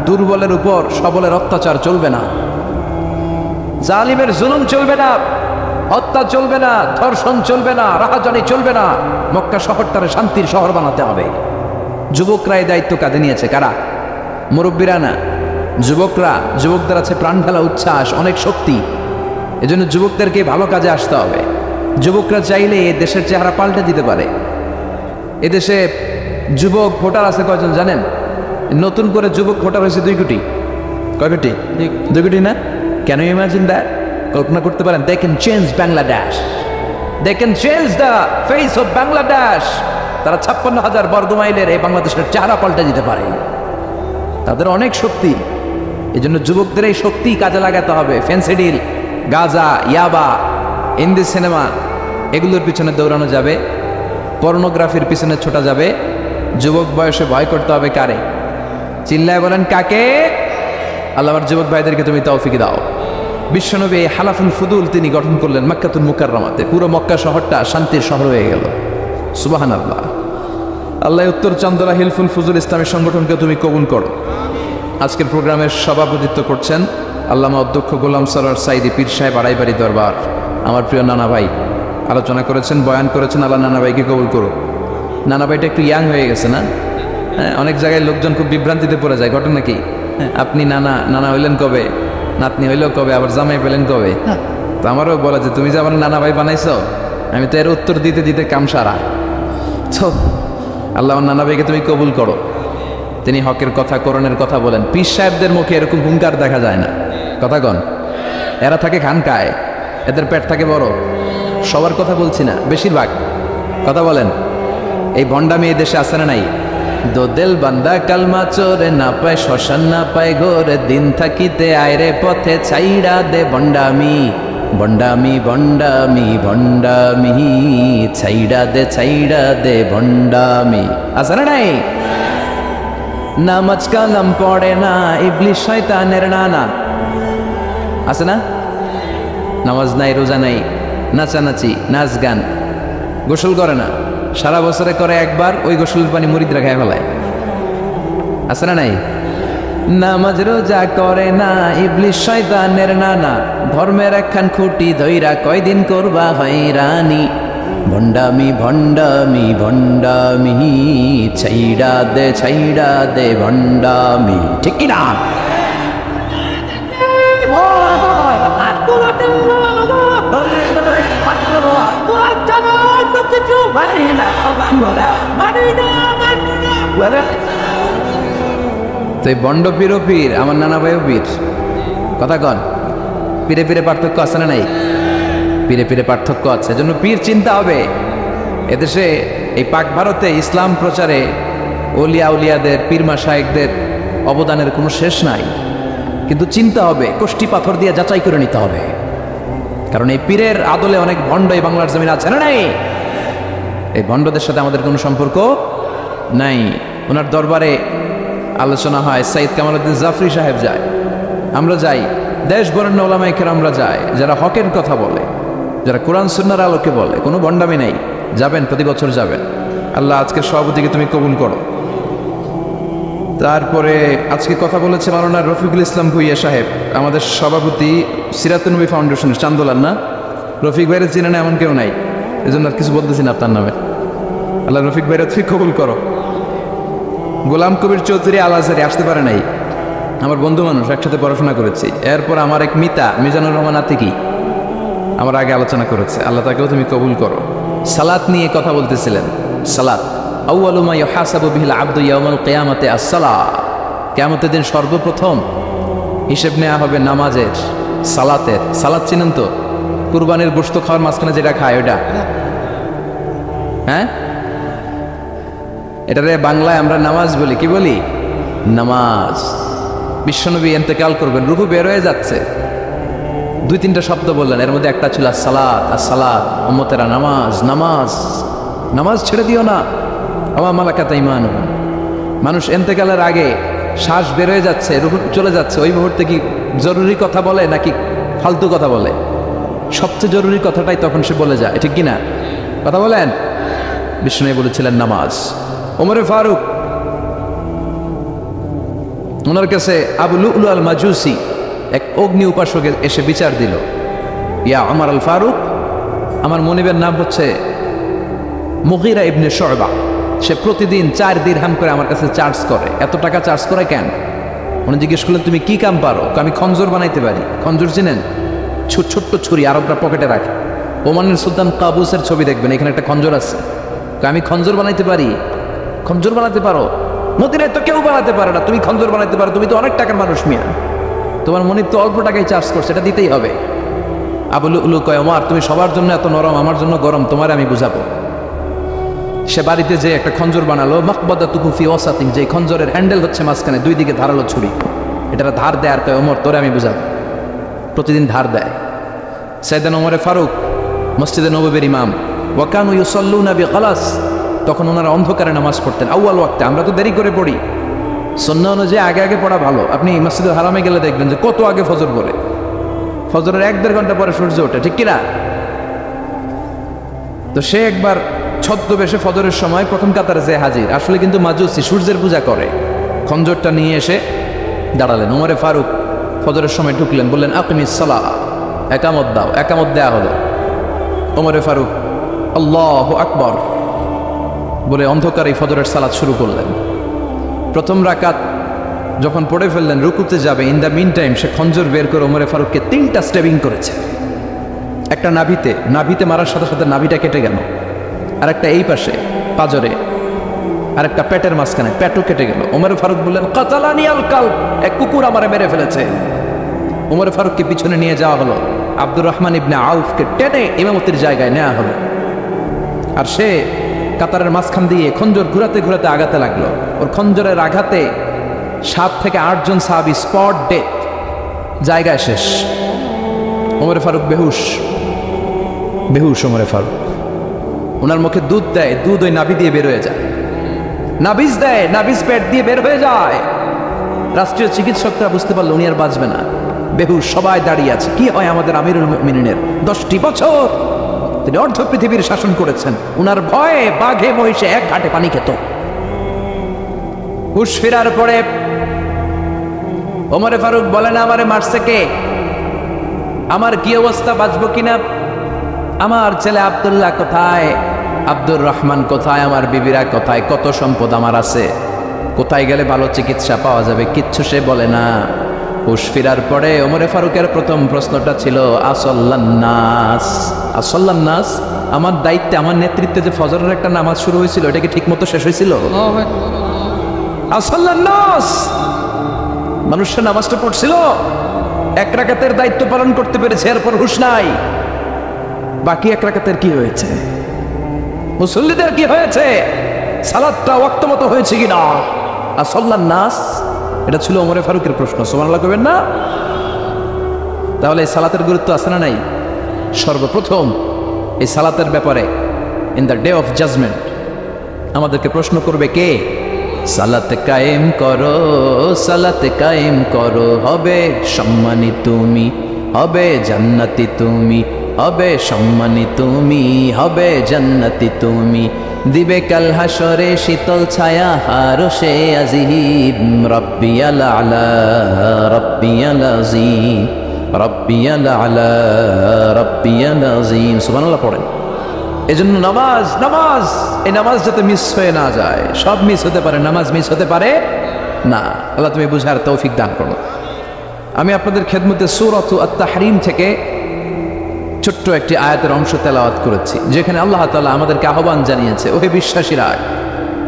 দুর্বলের উপর সবলের অত্যাচার চলবে না। জালিমের জুলুম চলবে না, হত্যা চলবে না, ধর্ষণ চলবে না, রাহাজানি চলবে না। মক্কা শহরটারে শান্তির শহর বানাতে হবে। যুবকরা এই দায়িত্ব কাঁধে নিয়েছে। কারা? মুরব্বীরা না, যুবকরা। যুবকদের আছে প্রাণ ঢালা উচ্ছ্বাস, অনেক শক্তি। এজন্য যুবকদেরকে ভালো কাজে আসতে হবে। যুবকরা চাইলে এ দেশের চেহারা পাল্টে দিতে পারে। এদেশে যুবক ভোটার আছে কয়জন জানেন? নতুন করে যুবক ভোটার হয়েছে 2 কোটি। কয় কোটি? 2 কোটি না? Can you imagine that? কল্পনা করতে পারেন? They can change Bangladesh, they can change the face of Bangladesh. তারা 56,000 বর্গ মাইলের এই বাংলাদেশের চেহারা পাল্টে দিতে পারে। তাদের অনেক শক্তি। এই জন্য যুবকদের এই শক্তি কাজে লাগাতে হবে। ফেন্সিডিল, গাঁজা, ইয়াবা, হিন্দি সিনেমা এগুলোর পিছনে দৌড়ানো যাবে, পর্নোগ্রাফির পিছনে ছোটা যাবে। যুবক বয়সে ভয় করতে হবে কারে? চিল্লায় বলেন কাকে? আল্লাহ আমার যুবক ভাইদেরকে তুমি তৌফিক দাও। বিশ্বনবী এই হালাফুল ফুদুল তিনি গঠন করলেন মক্কাতুল মুকাররমাতে। পুরো মক্কা শহরটা শান্তির শহর হয়ে গেল। সুবহানাল্লাহ। আল্লাহ উত্তর চন্দরা হিলফুল ফুজুল ইসলামী সংগঠনকে তুমি কবুল করো। আজকের প্রোগ্রামের সভাপতিত্ব করছেন আল্লামা অধ্যক্ষ গোলাম সরোয়ার সাইদি পীর সাহেব, আড়াইবাড়ি দরবার। আমার প্রিয় নানা ভাই আলোচনা করেছেন, বয়ান করেছেন। আল্লাহ নানা ভাইকে কবুল করো। নানা ভাইটা একটু ইয়াং হয়ে গেছে না? হ্যাঁ, অনেক জায়গায় লোকজন খুব বিভ্রান্তিতে পড়ে যায়। ঘটনা কি? আপনি নানা নানা হইলেন কবে, নাতনি হইলেও কবে, আবার জামাই পেলেন কবে? তো আমারও বলা যে তুমি যে আমার নানা ভাই বানাইছো, আমি তো এর উত্তর দিতে দিতে কাম সারা। তো আল্লাহ নানা ভাইকে তুমি কবুল করো। তিনি হকের কথা, কোরআনের কথা বলেন। পীর সাহেবদের মুখে এরকম হুঙ্কার দেখা যায় না। কথা কন। এরা থাকে খানকায়, এদের পেট থাকে বড়। সবার কথা বলছি না, বেশিরভাগ কথা বলেন। এই ভণ্ডামি এই দেশে আছে না নাই? দোদেল বান্দা কালমা চোরে, না পায় শ্মশান না পায় ঘোরে, দিন থাকিতে আয়রে পথে ছাইড়া দে ভণ্ডামি, ভণ্ডামি ভণ্ডামি ভণ্ডামি, ছাইড়া দে ভণ্ডামি। আছে না নাই? নামাজ কালাম পড়ে না, ইবলিশ শয়তানের নানা। আছে না? নামাজ নাই, রোজা নাই, নাচানাচি, নাচ গান, গোসল করে না, সারা বছরে করে একবার, ওই গোসলের পানি মুরিদরা খায় ফেলায়। আছে না নাই? নামাজ রোজা করে না, ইবলিশ শয়তানের নানা, ধর্মের একখান খুঁটি ধইরা কয়দিন করবা হয়রানি, ভণ্ডামি ভণ্ডামি ভণ্ডামি, ছাইড়া দে ভণ্ডামি। ঠিক কি না? তো এই বন্ড পীর ও পীর, আমার নানা ভাইও পীর। কথা কন। পীরে পীরে পার্থক্য আছে না নাই? পীরে পীরে পার্থক্য আছে। এজন্য পীর চিন্তা হবে। এদেশে এই পাক ভারতে ইসলাম প্রচারে ওলিয়া উলিয়াদের, পীর মাশায়েখদের অবদানের কোনো শেষ নাই। কিন্তু চিন্তা হবে, কষ্টি পাথর দিয়ে যাচাই করে নিতে হবে। কারণ এই পীরের আদলে অনেক ভণ্ড এই বাংলার জমিন আছে না নাই? এই ভণ্ডদের সাথে আমাদের কোনো সম্পর্ক নাই। ওনার দরবারে আলোচনা হয়, সাইদ কামালউদ্দিন জাফরি সাহেব যায়, আমরা যাই, দেশ বরেণ্য ওলামায়ে কেরামরা যায়, যারা হকের কথা বলে, যারা কোরআন সুন্নাহর আলোকে বলে। কোনো ভণ্ডামি নাই। যাবেন, প্রতি বছর যাবেন। আল্লাহ আজকের সভাপতিকে তুমি কবুল করো। তারপরে আজকে কথা বলেছে মাওলানা রফিকুল ইসলাম ভুইয়া সাহেব, আমাদের সভাপতি সিরাতুন নবী ফাউন্ডেশনের চান্দোলার। না, রফিক ভাইরে চিনে না এমন কেউ নাই, এজন্য আর কিছু বলতেছি না আপনার নামে। আল্লাহ রফিক ভাইরা তুই কবুল করো। গোলাম কবির চৌধুরী আল আজহারি আসতে পারে নাই, আমার বন্ধু মানুষ, একসাথে পড়াশোনা করেছি। এরপর আমার এক মিতা মিজানুর রহমান আতিকি আমার আগে আলোচনা করেছে, আল্লাহ তাকেও তুমি কবুল করো। সালাত নিয়ে কথা বলতেছিলেন। সালাত আউয়ালু মা ইউহাসাবু বিহিল আবদু ইয়াউমাল কিয়ামাতি আস-সালাত। কিয়ামতের দিন সর্বপ্রথম হিসেব নেওয়া হবে নামাজের, সালাতের। সালাত চিনেন তো? কুরবানির গোশত খাওয়ার মাঝখানে যেটা খায় ওটা, হ্যাঁ, এটারে বাংলায় আমরা নামাজ বলি। কি বলি? নামাজ। বিশ্বনবী ইন্তেকাল করবেন, রূহ বের হয়ে যাচ্ছে, 2-3টা শব্দ বললেন, এর মধ্যে একটা ছিল আসসালাত। আসসালাত, উম্মতেরা নামাজ, নামাজ, নামাজ ছেড়ে দিও না। আমা মালাকাত আইমানুকুম। মানুষ ইন্তেকালের আগে শ্বাস বের হয়ে যাচ্ছে, রূহ চলে যাচ্ছে, ওই মুহূর্তে কি জরুরি কথা বলে নাকি ফালতু কথা বলে? সবচেয়ে জরুরি কথাটাই তখন সে বলে যায়, ঠিক কিনা? কথা বলেন। বিষ্ণু বলেছিলেন নামাজ। ওমরে ফারুক, ওনার কাছে আবু লুলু আল মাজুসি এক অগ্নি উপাসক এসে বিচার দিল, ইয়া ওমর আল ফারুক, আমার মনিবের নাম হচ্ছে মুগীরা ইবনে শুবা, সে প্রতিদিন 4 দিরহাম করে আমার কাছে চার্জ করে। এত টাকা চার্জ করে কেন? উনি জিজ্ঞেস করলেন, তুমি কি কাম পারো? আমি খঞ্জর বানাইতে পারি। খঞ্জর চিনেন? ছোট্ট ছুরি আরবরা পকেটে রাখে। ওমানের সুলতান কাবুসের ছবি দেখবেন, এখানে একটা খঞ্জর আছে। আমি খঞ্জর বানাইতে পারি। খঞ্জর বানাতে পারো? মদিনায় তো কেউ বানাতে পারে না, তুমি খঞ্জর বানাইতে পারো? তুমি তো অনেক টাকার মানুষ মিয়া, তোমার মনিব তো অল্প টাকায় চার্জ করছে, এটা দিতেই হবে। আবু লুলু কয়, ওমর তুমি সবার জন্য এত নরম, আমার জন্য গরম, তোমার আমি বুঝাবো। সে বাড়িতে যে একটা খঞ্জর বানালো, মাকবাদাতুহু ফি ওয়াসাতিন, যে খঞ্জরের হ্যান্ডেল হচ্ছে মাঝখানে, 2 দিকে ধারালো ছুরি। এটা ধার দেয় আর কয়, ওমর তোরে আমি বুঝাবো। প্রতিদিন ধার দেয়। সাইয়েদনা ওমর ফারুক মসজিদে নববীর ইমাম, ওয়া কানু ইউসাল্লুনা বিগালাস, তখন ওনারা অন্ধকারে নামাজ পড়তেন আউয়াল ওয়াক্তে। আমরা তো দেরি করে পড়ি, সুন্নাহ অনুযায়ী আগে আগে পড়া ভালো। আপনি মসজিদুল হারামে গেলে দেখবেন যে কত আগে ফজর পড়ে, ফজরের 1-1.5 ঘন্টা পরে সূর্য ওঠে, ঠিক কিনা? তো সে একবার ছদ্মবেশে ফজরের সময় প্রথম কাতারে যে হাজির, আসলে কিন্তু মাজুসি, সূর্যের পূজা করে। খঞ্জরটা নিয়ে এসে দাঁড়ালেন। ওমরে ফারুক ফজরের সময় ঢুকলেন, বললেন আকিমিস সালাহ, একামত দাও। একামত দেয়া হলো। ওমরে ফারুক আল্লাহু আকবার বলে অন্ধকারে ফজরের সালাত শুরু করলেন। প্রথম রাকাত যখন পড়ে ফেললেন, রুকুতে যাবে, ইন দ্য মিন টাইম সে খঞ্জর বের করে ওমরে ফারুককে 3টা স্টেবিং করেছে। একটা নাভিতে মারার সাথে সাথে নাভিটা কেটে গেল, আর একটা এই পাশে পাজরে, আর একটা পেটের মাঝখানে, পেটও কেটে গেল। ওমর ফারুক বললেন, কাতালানি আল কালব, এক কুকুর আমারে মেরে ফেলেছে। ওমর ফারুককে পিছনে নিয়ে যাওয়া হলো। আব্দুর রহমান ইবনে আউফকে টেনে ইমামতির জায়গায় নেওয়া হলো। আর সে কাতারের মাঝখান দিয়ে খঞ্জর ঘুরাতে ঘুরাতে আগাতে লাগলো। ওর খঞ্জরের আঘাতে 7 থেকে 8 জন সাহাবী স্পট ডেথ, জায়গায় শেষ। ওমর ফারুক বেহুশ। ওমর ফারুক, ওনার মুখে দুধ দেয়, দুধ ওই নাভি দিয়ে বের হয়ে যায়। নাভিজ দেয়, নাভিজ পেট দিয়ে বের হয়ে যায়। রাষ্ট্রীয় চিকিৎসকরা বুঝতে পারলো উনি আর বাঁচবে না, বেহুশ। সবাই দাঁড়িয়ে আছে। কি হয় আমাদের আমিরুল মুমিনিনের? 10টি বছর তিনি অর্ধ পৃথিবীর শাসন করেছেন, উনার ভয়ে বাঘে মহিষে এক ঘাটে পানি খেত। হুশ ফেরার পরে ওমরে ফারুক বলেন, আমারে মারছে কে? আমার কি অবস্থা, বাঁচবো কিনা? আমার ছেলে আব্দুল্লাহ কোথায়? আব্দুর রহমান কোথায়? আমার বিবিরা কোথায়? কত সম্পদ আমার আছে, কোথায় গেলে ভালো চিকিৎসা পাওয়া যাবে? কিচ্ছু সে বলে না। হুশ ফিরার পরে ওমরে ফারুকের প্রথম প্রশ্নটা ছিল, আসল্লান্নাস, আসল্লান্নাস, আমার দায়িত্বে, আমার নেতৃত্বে যে ফজরের একটা নামাজ শুরু হয়েছিল, এটা কি ঠিক মতো শেষ হয়েছিল? আসল্লান্নাস, মানুষের নামাজটা পড়ছিল, 1 রাকাতের দায়িত্ব পালন করতে পেরেছে, এরপর হুশ নাই। বাকি 1 রাকাতের কি হয়েছে? মুসল্লিদের কি হয়েছে? সালাতটা ওয়াক্ত মতো হয়েছে কিনা? আসল্লান্নাস, এটা ছিল ওমরে ফারুকের প্রশ্ন। সুবহানাল্লাহ কইবেন না? তাহলে এই সালাতের গুরুত্ব আছে না নাই? সর্বপ্রথম এই সালাতের ব্যাপারে in the day of judgment আমাদেরকে প্রশ্ন করবে কে? সালাত কায়েম করো, সালাত কায়েম করো, হবে সম্মানী তুমি, হবে জান্নাতি তুমি, হবে সম্মানী তুমি, হবে জান্নাতি তুমি, দিবে কাল হাসরে শীতল ছায়া হারশে আজিম, রব্বিয়াল আলা, রব্বিয়াল আযীম, রব্বিয়াল আলা, রব্বিয়াল আযীম। সুবহানাল্লাহ পড়েন। এজন্য নামাজ, নামাজ, এই নামাজ যাতে মিস হয়ে না যায়। সব মিস হতে পারে, নামাজ মিস হতে পারে না। আল্লাহ তুমি বুঝার তৌফিক দান করো। আমি আপনাদের খেদমতে সূরাতু আত-তাহরীম থেকে ছোট্ট একটি আয়াতের অংশ তেলাওয়াত করেছি, যেখানে আল্লাহ তাআলা আমাদেরকে আহ্বান জানিয়েছে, ওহে বিশ্বাসীরা,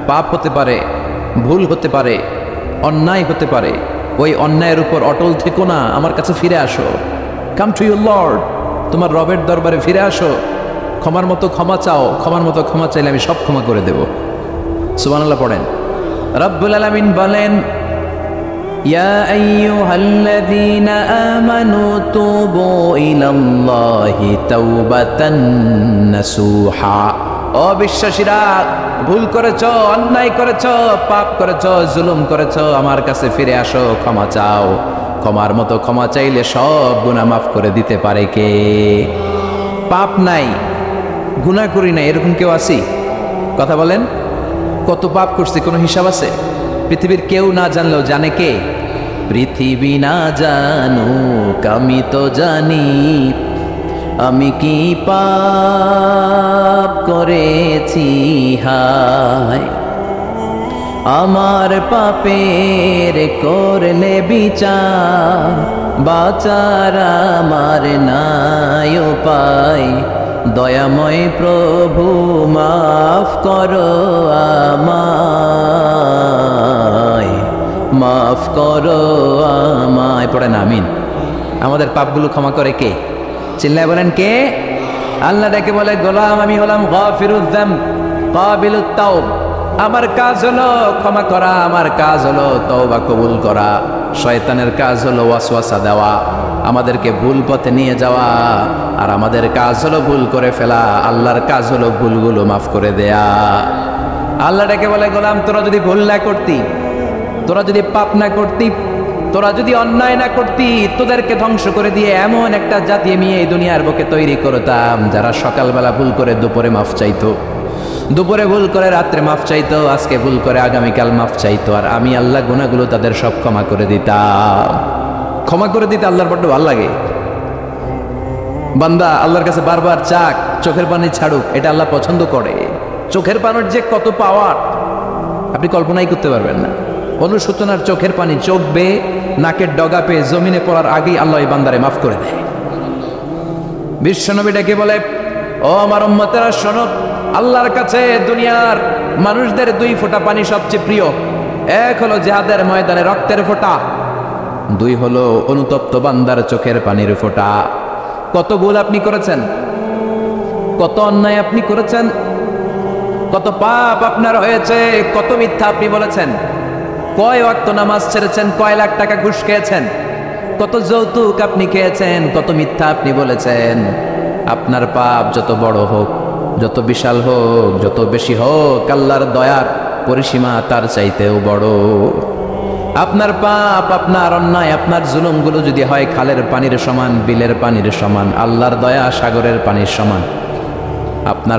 পাপ হতে পারে, ভুল হতে পারে, অন্যায় হতে পারে, ওই অন্যায়ের উপর অটল থেকো না, আমার কাছে ফিরে আসো। কাম টু ইউর লর্ড, তোমার রবের দরবারে ফিরে আসো, ক্ষমার মতো ক্ষমা চাও, ক্ষমার মতো ক্ষমা চাইলে আমি সব ক্ষমা করে দেব। সুবহানাল্লাহ পড়েন। রব্বুল আলামিন বলেন, ইয়া আইয়ুহাল্লাযীনা আমানু তুবু ইলাল্লাহি তাওবাতান নাসুহা। ও বিশ্বাসীরা, ভুল করেছো, অন্যায় করেছো, পাপ করেছো, জুলুম করেছো, আমার কাছে ফিরে আসো, ক্ষমা চাও। ক্ষমার মতো ক্ষমা চাইলে সব গুনাহ মাফ করে দিতে পারে কে? পাপ নাই, গুনাহ করি না, এরকম কেউ আছি? কথা বলেন। কত পাপ করছি, কোনো হিসাব আছে? পৃথিবীর কেউ না জানলেও জানে কে? পৃথিবী না জানুক আমি তো জানি আমি কি পাপ করেছি হায় আমার পাপের করলে বিচার বাঁচার আমার নাই উপায় দয়াময় প্রভু মাফ করো আমায় মাফ করো আমায় পড়েন আমিন। আমাদের পাপগুলো ক্ষমা করে কে? চিল্লায় বলেন কে? আল্লাহ ডেকে বলে গোলাম আমি হলাম গাফিরুয যামব কাবিলুত তাওব। আমার কাজ হলো ক্ষমা করা, আমার কাজ হলো তওবা কবুল করা। শয়তানের কাজ হলো ওয়াসওয়াসা দেওয়া, আমাদেরকে ভুল পথে নিয়ে যাওয়া, আর আমাদের কাজ হলো ভুল করে ফেলা। আল্লাহর কাজ হলো ভুলগুলো মাফ করে দেয়া। আল্লাহ ডেকে বলে গোলাম তোরা যদি ভুল না করতি, তোরা যদি পাপ না করতি, তোরা যদি অন্যায় না করতি, তোদেরকে ধ্বংস করে দিয়ে এমন একটা জাতি আমি এই দুনিয়ার বুকে তৈরি করতাম যারা সকালবেলা ভুল করে দুপুরে মাফ চাইতো, দুপুরে ভুল করে রাত্রে মাফ চাইতো, আজকে ভুল করে আগামীকাল মাফ চাইতো, আর আমি আল্লাহ গুনাহগুলো তাদের সব ক্ষমা করে দিতাম। ক্ষমা করে দিতে আল্লাহর বড্ড ভালো লাগে। বান্দা আল্লাহর কাছে বারবার চাক চোখের পানি ছাড়ুক, এটা আল্লাহ পছন্দ করে। চোখের পানির যে কত পাওয়ার আপনি কল্পনাই করতে পারবেন না। অনুশোচনার চোখের পানি চোখ বেয়ে নাকের ডগা পেয়ে জমিনে পড়ার আগেই আল্লাহ এই বান্দারে মাফ করে দেয়। বিশ্বনবী ডেকে বলে ও আমার উম্মতেরা শোনো, আল্লাহর কাছে দুনিয়ার মানুষদের দুই ফোঁটা পানি সবচেয়ে প্রিয়। এক হলো জিহাদের ময়দানে রক্তের ফোঁটা, দুই হলো অনুতপ্ত বান্দার চোখের পানির ফোঁটা। কত ভুল আপনি করেছেন, কত অন্যায় আপনি করেছেন, কত পাপ আপনার হয়েছে, কত মিথ্যা আপনি বলেছেন, কয় ওয়াক্ত নামাজ ছেড়েছেন, কয় লাখ টাকা ঘুষ খেয়েছেন, কত যৌতুক আপনি খেয়েছেন, কত মিথ্যা আপনি বলেছেন। আপনার পাপ যত বড় হোক, যত বিশাল হোক, যত বেশি হোক, আল্লাহর দয়ার পরিসীমা তার চাইতেও বড়। আপনার পাপ, আপনার অন্যায়, আপনার জুলুমগুলো যদি হয় খালের পানির সমান, বিলের পানির সমান, আল্লাহর দয়া সাগরের পানির সমান, আপনার